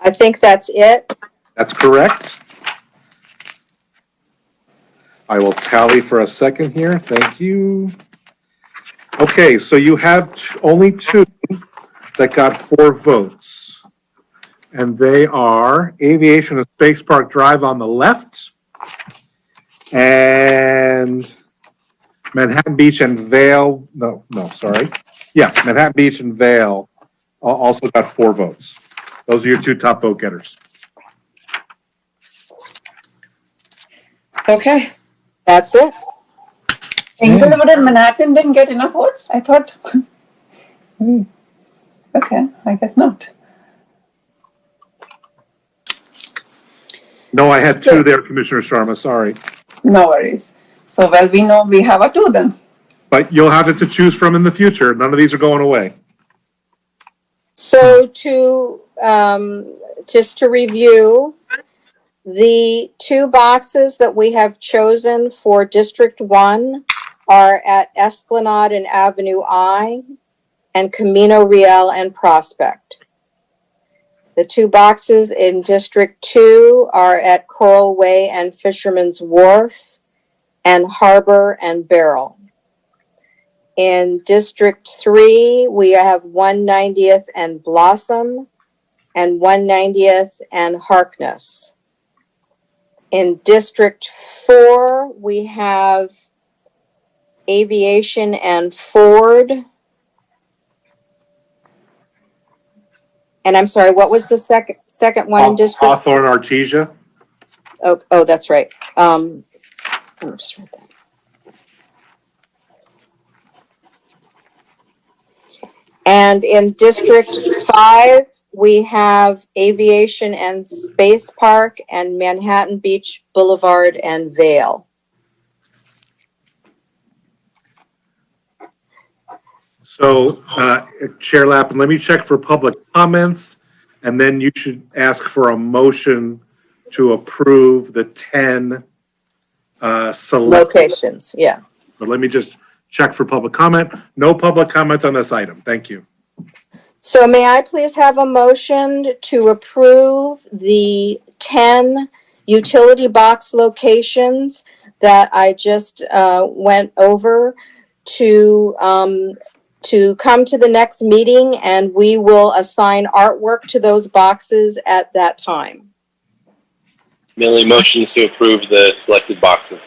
Speaker 2: I think that's it.
Speaker 1: That's correct. I will tally for a second here. Thank you. Okay, so you have only two that got 4 votes. And they are Aviation and Space Park Drive on the left and Manhattan Beach and Vale. No, sorry. Yeah, Manhattan Beach and Vale also got 4 votes. Those are your 2 top vote getters.
Speaker 4: Okay.
Speaker 2: That's it.
Speaker 5: Inglewood and Manhattan didn't get enough votes? I thought. Okay, I guess not.
Speaker 1: No, I had 2 there, Commissioner Sharma, sorry.
Speaker 5: No worries. So, well, we know we have a 2 then.
Speaker 1: But you'll have it to choose from in the future. None of these are going away.
Speaker 2: So just to review, the 2 boxes that we have chosen for District 1 are at Esplanade and Avenue I and Camino Real and Prospect. The 2 boxes in District 2 are at Coral Way and Fisherman's Wharf and Harbor and Barrel. In District 3, we have 190th and Blossom and 190th and Harkness. In District 4, we have Aviation and Ford. And I'm sorry, what was the second one in District?
Speaker 1: Hawthorne, Artesia.
Speaker 2: Oh, that's right. Let me just write that. And in District 5, we have Aviation and Space Park and Manhattan Beach Boulevard and Vale.
Speaker 1: So, Chair Lappin, let me check for public comments, and then you should ask for a motion to approve the 10 select.
Speaker 2: Locations, yeah.
Speaker 1: But let me just check for public comment. No public comment on this item. Thank you.
Speaker 2: So may I please have a motion to approve the 10 utility box locations that I just went over to come to the next meeting, and we will assign artwork to those boxes at that time.
Speaker 7: Millie motions to approve the selected boxes.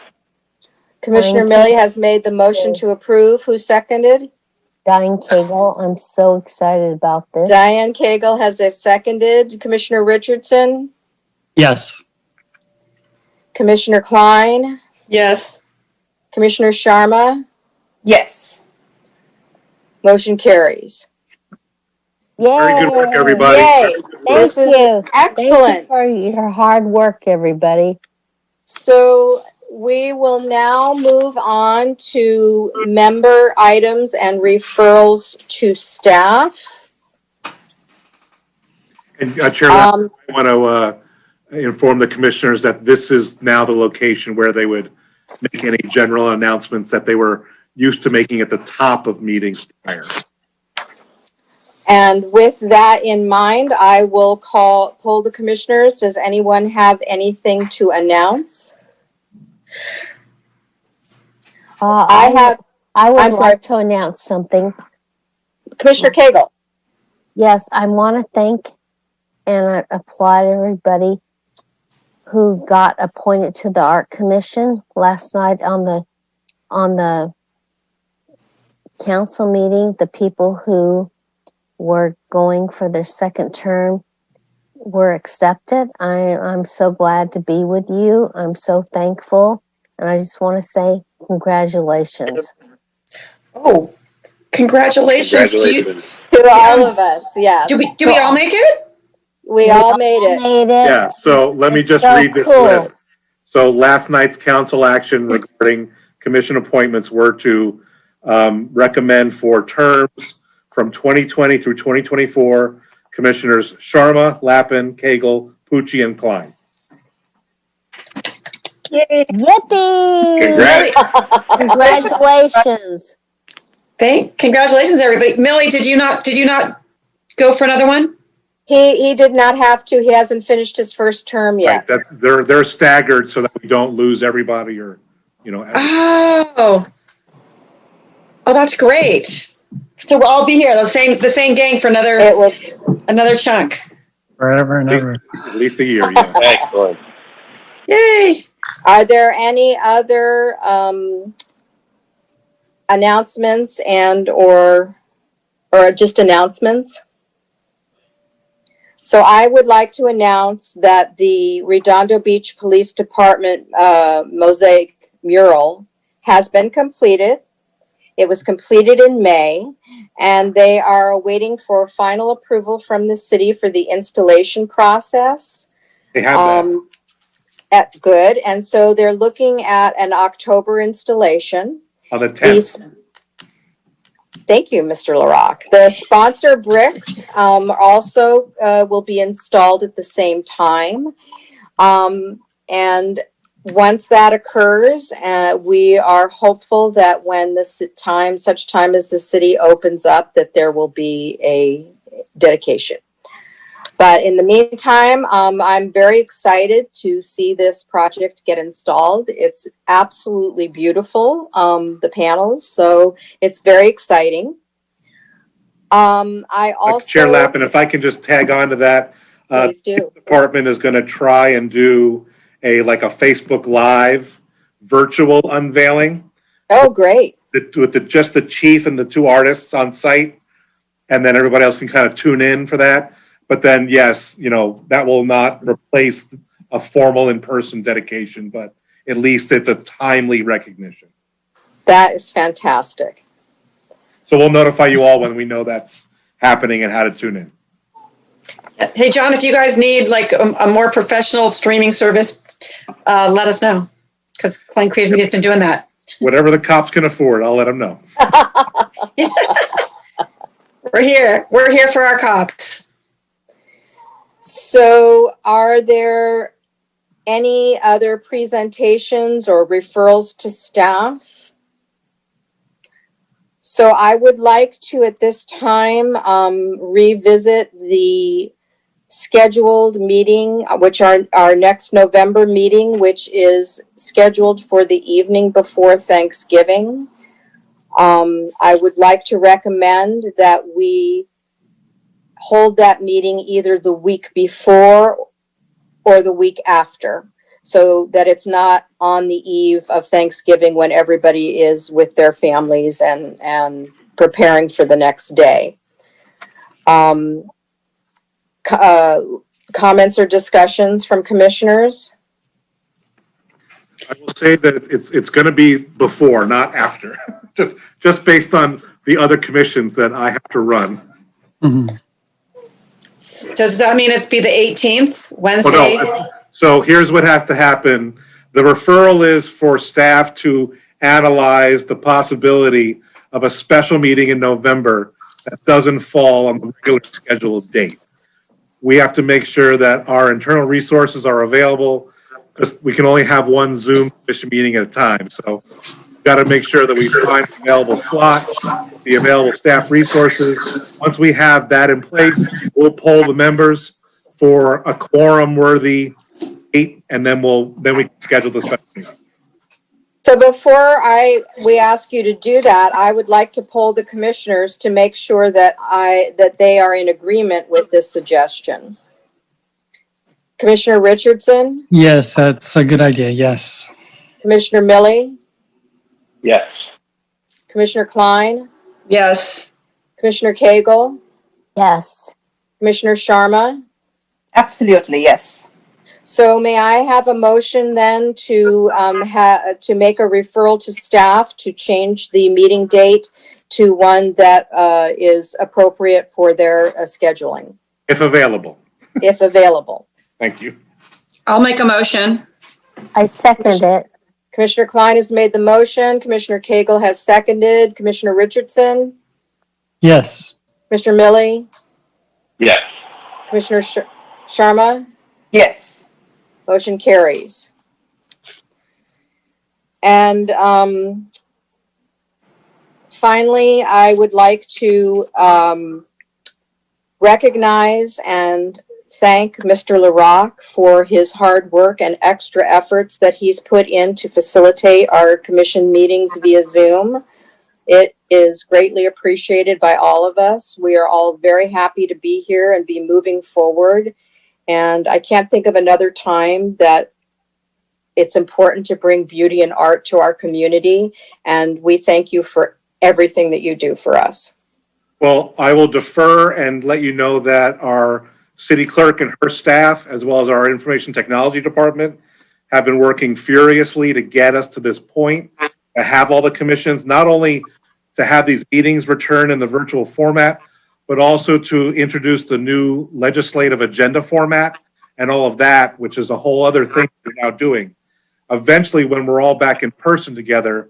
Speaker 2: Commissioner Millie has made the motion to approve. Who seconded?
Speaker 6: Diane Cagle, I'm so excited about this.
Speaker 2: Diane Cagle has seconded. Commissioner Richardson?
Speaker 8: Yes.
Speaker 2: Commissioner Klein?
Speaker 4: Yes.
Speaker 2: Commissioner Sharma?
Speaker 5: Yes.
Speaker 2: Motion carries.
Speaker 6: Yay!
Speaker 1: Very good work, everybody.
Speaker 2: Yay! This is
Speaker 6: Thank you
Speaker 2: excellent.
Speaker 6: for your hard work, everybody.
Speaker 2: So we will now move on to member items and referrals to staff.
Speaker 1: And Chair Lappin, I want to inform the commissioners that this is now the location where they would make any general announcements that they were used to making at the top of meetings prior.
Speaker 2: And with that in mind, I will poll the commissioners. Does anyone have anything to announce? I
Speaker 6: would
Speaker 2: I'm sorry.
Speaker 6: like to announce something.
Speaker 2: Commissioner Cagle.
Speaker 6: Yes, I want to thank and applaud everybody who got appointed to the Art Commission last night on the council meeting. The people who were going for their second term were accepted. I'm so glad to be with you. I'm so thankful. And I just want to say congratulations.
Speaker 4: Oh, congratulations.
Speaker 7: Congratulations.
Speaker 2: To all of us, yes.
Speaker 4: Do we all make it?
Speaker 2: We all made it.
Speaker 1: Yeah, so let me just
Speaker 6: So
Speaker 1: read this
Speaker 6: cool.
Speaker 1: list. So last night's council action regarding commission appointments were to recommend for terms from 2020 through 2024, Commissioners Sharma, Lappin, Cagle, Pucci, and Klein.
Speaker 5: Yay.
Speaker 6: Yippee!
Speaker 7: Congrats.
Speaker 6: Congratulations.
Speaker 4: Congratulations, everybody. Millie, did you not go for another one?
Speaker 2: He did not have to. He hasn't finished his first term
Speaker 1: Right,
Speaker 2: yet.
Speaker 1: that, they're staggered so that we don't lose everybody or, you know.
Speaker 4: Oh, that's great. So we'll all be here, the same gang for
Speaker 2: It will,
Speaker 4: another chunk.
Speaker 8: Forever and ever.
Speaker 1: At least a year, yeah.
Speaker 7: Excellent.
Speaker 4: Yay!
Speaker 2: are there any other announcements or just announcements? So I would like to announce that the Redondo Beach Police Department mosaic mural has been completed. It was completed in May, and they are waiting for final approval from the city for the installation process.
Speaker 1: They have that
Speaker 2: Good, and so they're looking at an October installation.
Speaker 1: on the 10th.
Speaker 2: Thank you, Mr. LaRock. The sponsor bricks also will be installed at the same time. And once that occurs, we are hopeful that when such time as the city opens up, that there will be a dedication. But in the meantime, I'm very excited to see this project get installed. It's absolutely beautiful, the panels, so it's very exciting. I also...
Speaker 1: Chair Lappin, if I can just tag on to that.
Speaker 2: Please do.
Speaker 1: The department is going to try and do a Facebook Live virtual unveiling.
Speaker 2: Oh, great.
Speaker 1: With just the chief and the two artists on site, and then everybody else can kind of tune in for that. But then, yes, that will not replace a formal in-person dedication, but at least it's a timely recognition.
Speaker 2: That is fantastic.
Speaker 1: So we'll notify you all when we know that's happening and how to tune in.
Speaker 4: Hey, John, if you guys need like a more professional streaming service, let us know, because Plain Creative Media has been doing that.
Speaker 1: Whatever the cops can afford, I'll let them know.
Speaker 4: We're here for our cops.
Speaker 2: So are there any other presentations or referrals to staff? So I would like to, at this time, revisit the scheduled meeting, which our next November meeting, which is scheduled for the evening before Thanksgiving. I would like to recommend that we hold that meeting either the week before or the week after, so that it's not on the eve of Thanksgiving when everybody is with their families and preparing for the next day. Comments or discussions from commissioners?
Speaker 1: I will say that it's going to be before, not after, just based on the other commissions that I have to run.
Speaker 8: Mm-hmm.
Speaker 4: So does that mean it's be the 18th, Wednesday?
Speaker 1: Oh, no. So here's what has to happen. The referral is for staff to analyze the possibility of a special meeting in November that doesn't fall on the regular scheduled date. We have to make sure that our internal resources are available, because we can only have one Zoom commission meeting at a time. So we've got to make sure that we find the available slot, the available staff resources. Once we have that in place, we'll poll the members for a quorum-worthy date, and then we can schedule the special meeting.
Speaker 2: So before we ask you to do that, I would like to poll the commissioners to make sure that they are in agreement with this suggestion. Commissioner Richardson?
Speaker 8: Yes, that's a good idea. Yes.
Speaker 2: Commissioner Millie?
Speaker 7: Yes.
Speaker 2: Commissioner Klein?
Speaker 4: Yes.
Speaker 2: Commissioner Cagle?
Speaker 6: Yes.
Speaker 2: Commissioner Sharma?
Speaker 5: Absolutely, yes.
Speaker 2: So may I have a motion then to make a referral to staff to change the meeting date to one that is appropriate for their scheduling,
Speaker 1: If available.
Speaker 2: if available?
Speaker 1: Thank you.
Speaker 4: I'll make a motion.
Speaker 6: I second it.
Speaker 2: Commissioner Klein has made the motion. Commissioner Cagle has seconded. Commissioner Richardson?
Speaker 8: Yes.
Speaker 2: Commissioner Millie?
Speaker 7: Yes.
Speaker 2: Commissioner Sharma?
Speaker 5: Yes.
Speaker 2: Motion carries. And finally, I would like to recognize and thank Mr. LaRock for his hard work and extra efforts that he's put in to facilitate our commission meetings via Zoom. It is greatly appreciated by all of us. We are all very happy to be here and be moving forward. And I can't think of another time that it's important to bring beauty and art to our community. And we thank you for everything that you do for us.
Speaker 1: Well, I will defer and let you know that our city clerk and her staff, as well as our information technology department, have been working furiously to get us to this point, to have all the commissions, not only to have these meetings return in the virtual format, but also to introduce the new legislative agenda format and all of that, which is a whole other thing we're now doing. Eventually, when we're all back in person together,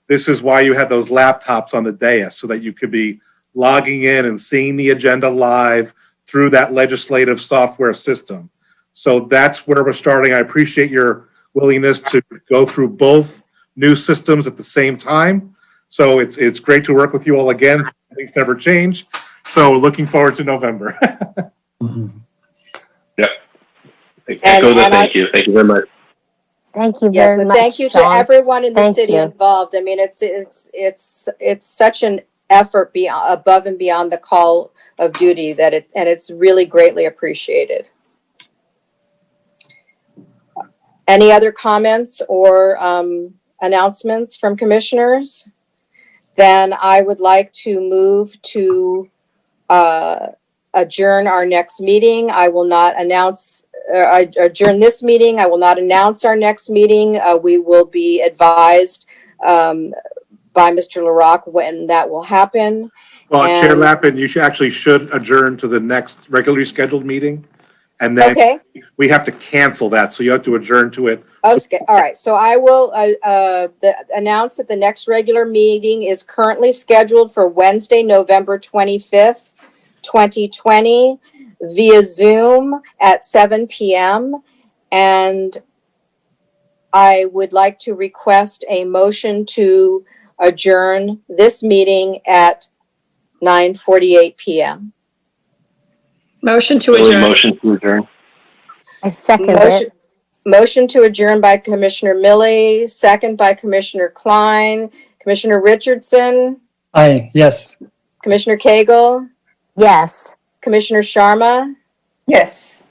Speaker 1: this is why you have those laptops on the dais, so that you could be logging in and seeing the agenda live through that legislative software system. So that's where we're starting. I appreciate your willingness to go through both new systems at the same time. So it's great to work with you all again. Things never change. So looking forward to November.
Speaker 7: Yep. Echo the thank you. Thank you very much.
Speaker 6: Thank you
Speaker 2: Yes,
Speaker 6: very
Speaker 2: and
Speaker 6: much.
Speaker 2: thank you to
Speaker 6: John.
Speaker 2: everyone in the
Speaker 6: Thank
Speaker 2: city
Speaker 6: you.
Speaker 2: involved. I mean, it's such an effort above and beyond the call of duty and it's really greatly appreciated. Any other comments or announcements from commissioners? Then I would like to move to adjourn our next meeting. I will not announce, adjourn this meeting. I will not announce our next meeting. We will be advised by Mr. LaRock when that will happen.
Speaker 1: Well, Chair
Speaker 2: And-
Speaker 1: Lappin, you should adjourn to the next regularly scheduled meeting. And then
Speaker 2: Okay.
Speaker 1: we have to cancel that. So you have to adjourn to it.
Speaker 2: Okay, all right. So I will announce that the next regular meeting is currently scheduled for Wednesday, November 25th, 2020, via Zoom at 7 p.m. And I would like to request a motion to adjourn this meeting at 9:48 p.m.
Speaker 4: Motion to
Speaker 7: Really
Speaker 4: adjourn.
Speaker 7: motion to adjourn.
Speaker 6: I second
Speaker 2: Motion,
Speaker 6: it.
Speaker 2: motion to adjourn by Commissioner Millie, second by Commissioner Klein, Commissioner Richardson,
Speaker 8: Aye, yes.
Speaker 2: Commissioner Cagle,
Speaker 6: Yes.
Speaker 2: Commissioner Sharma.
Speaker 5: Yes.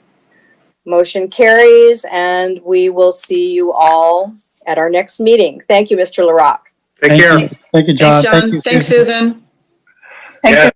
Speaker 2: Motion carries, and we will see you all at our next meeting. Thank you, Mr. LaRock.
Speaker 1: Take
Speaker 8: Thank
Speaker 1: care.
Speaker 8: you. Thank you, John.
Speaker 4: Thanks, John. Thanks, Susan.
Speaker 5: Thank you.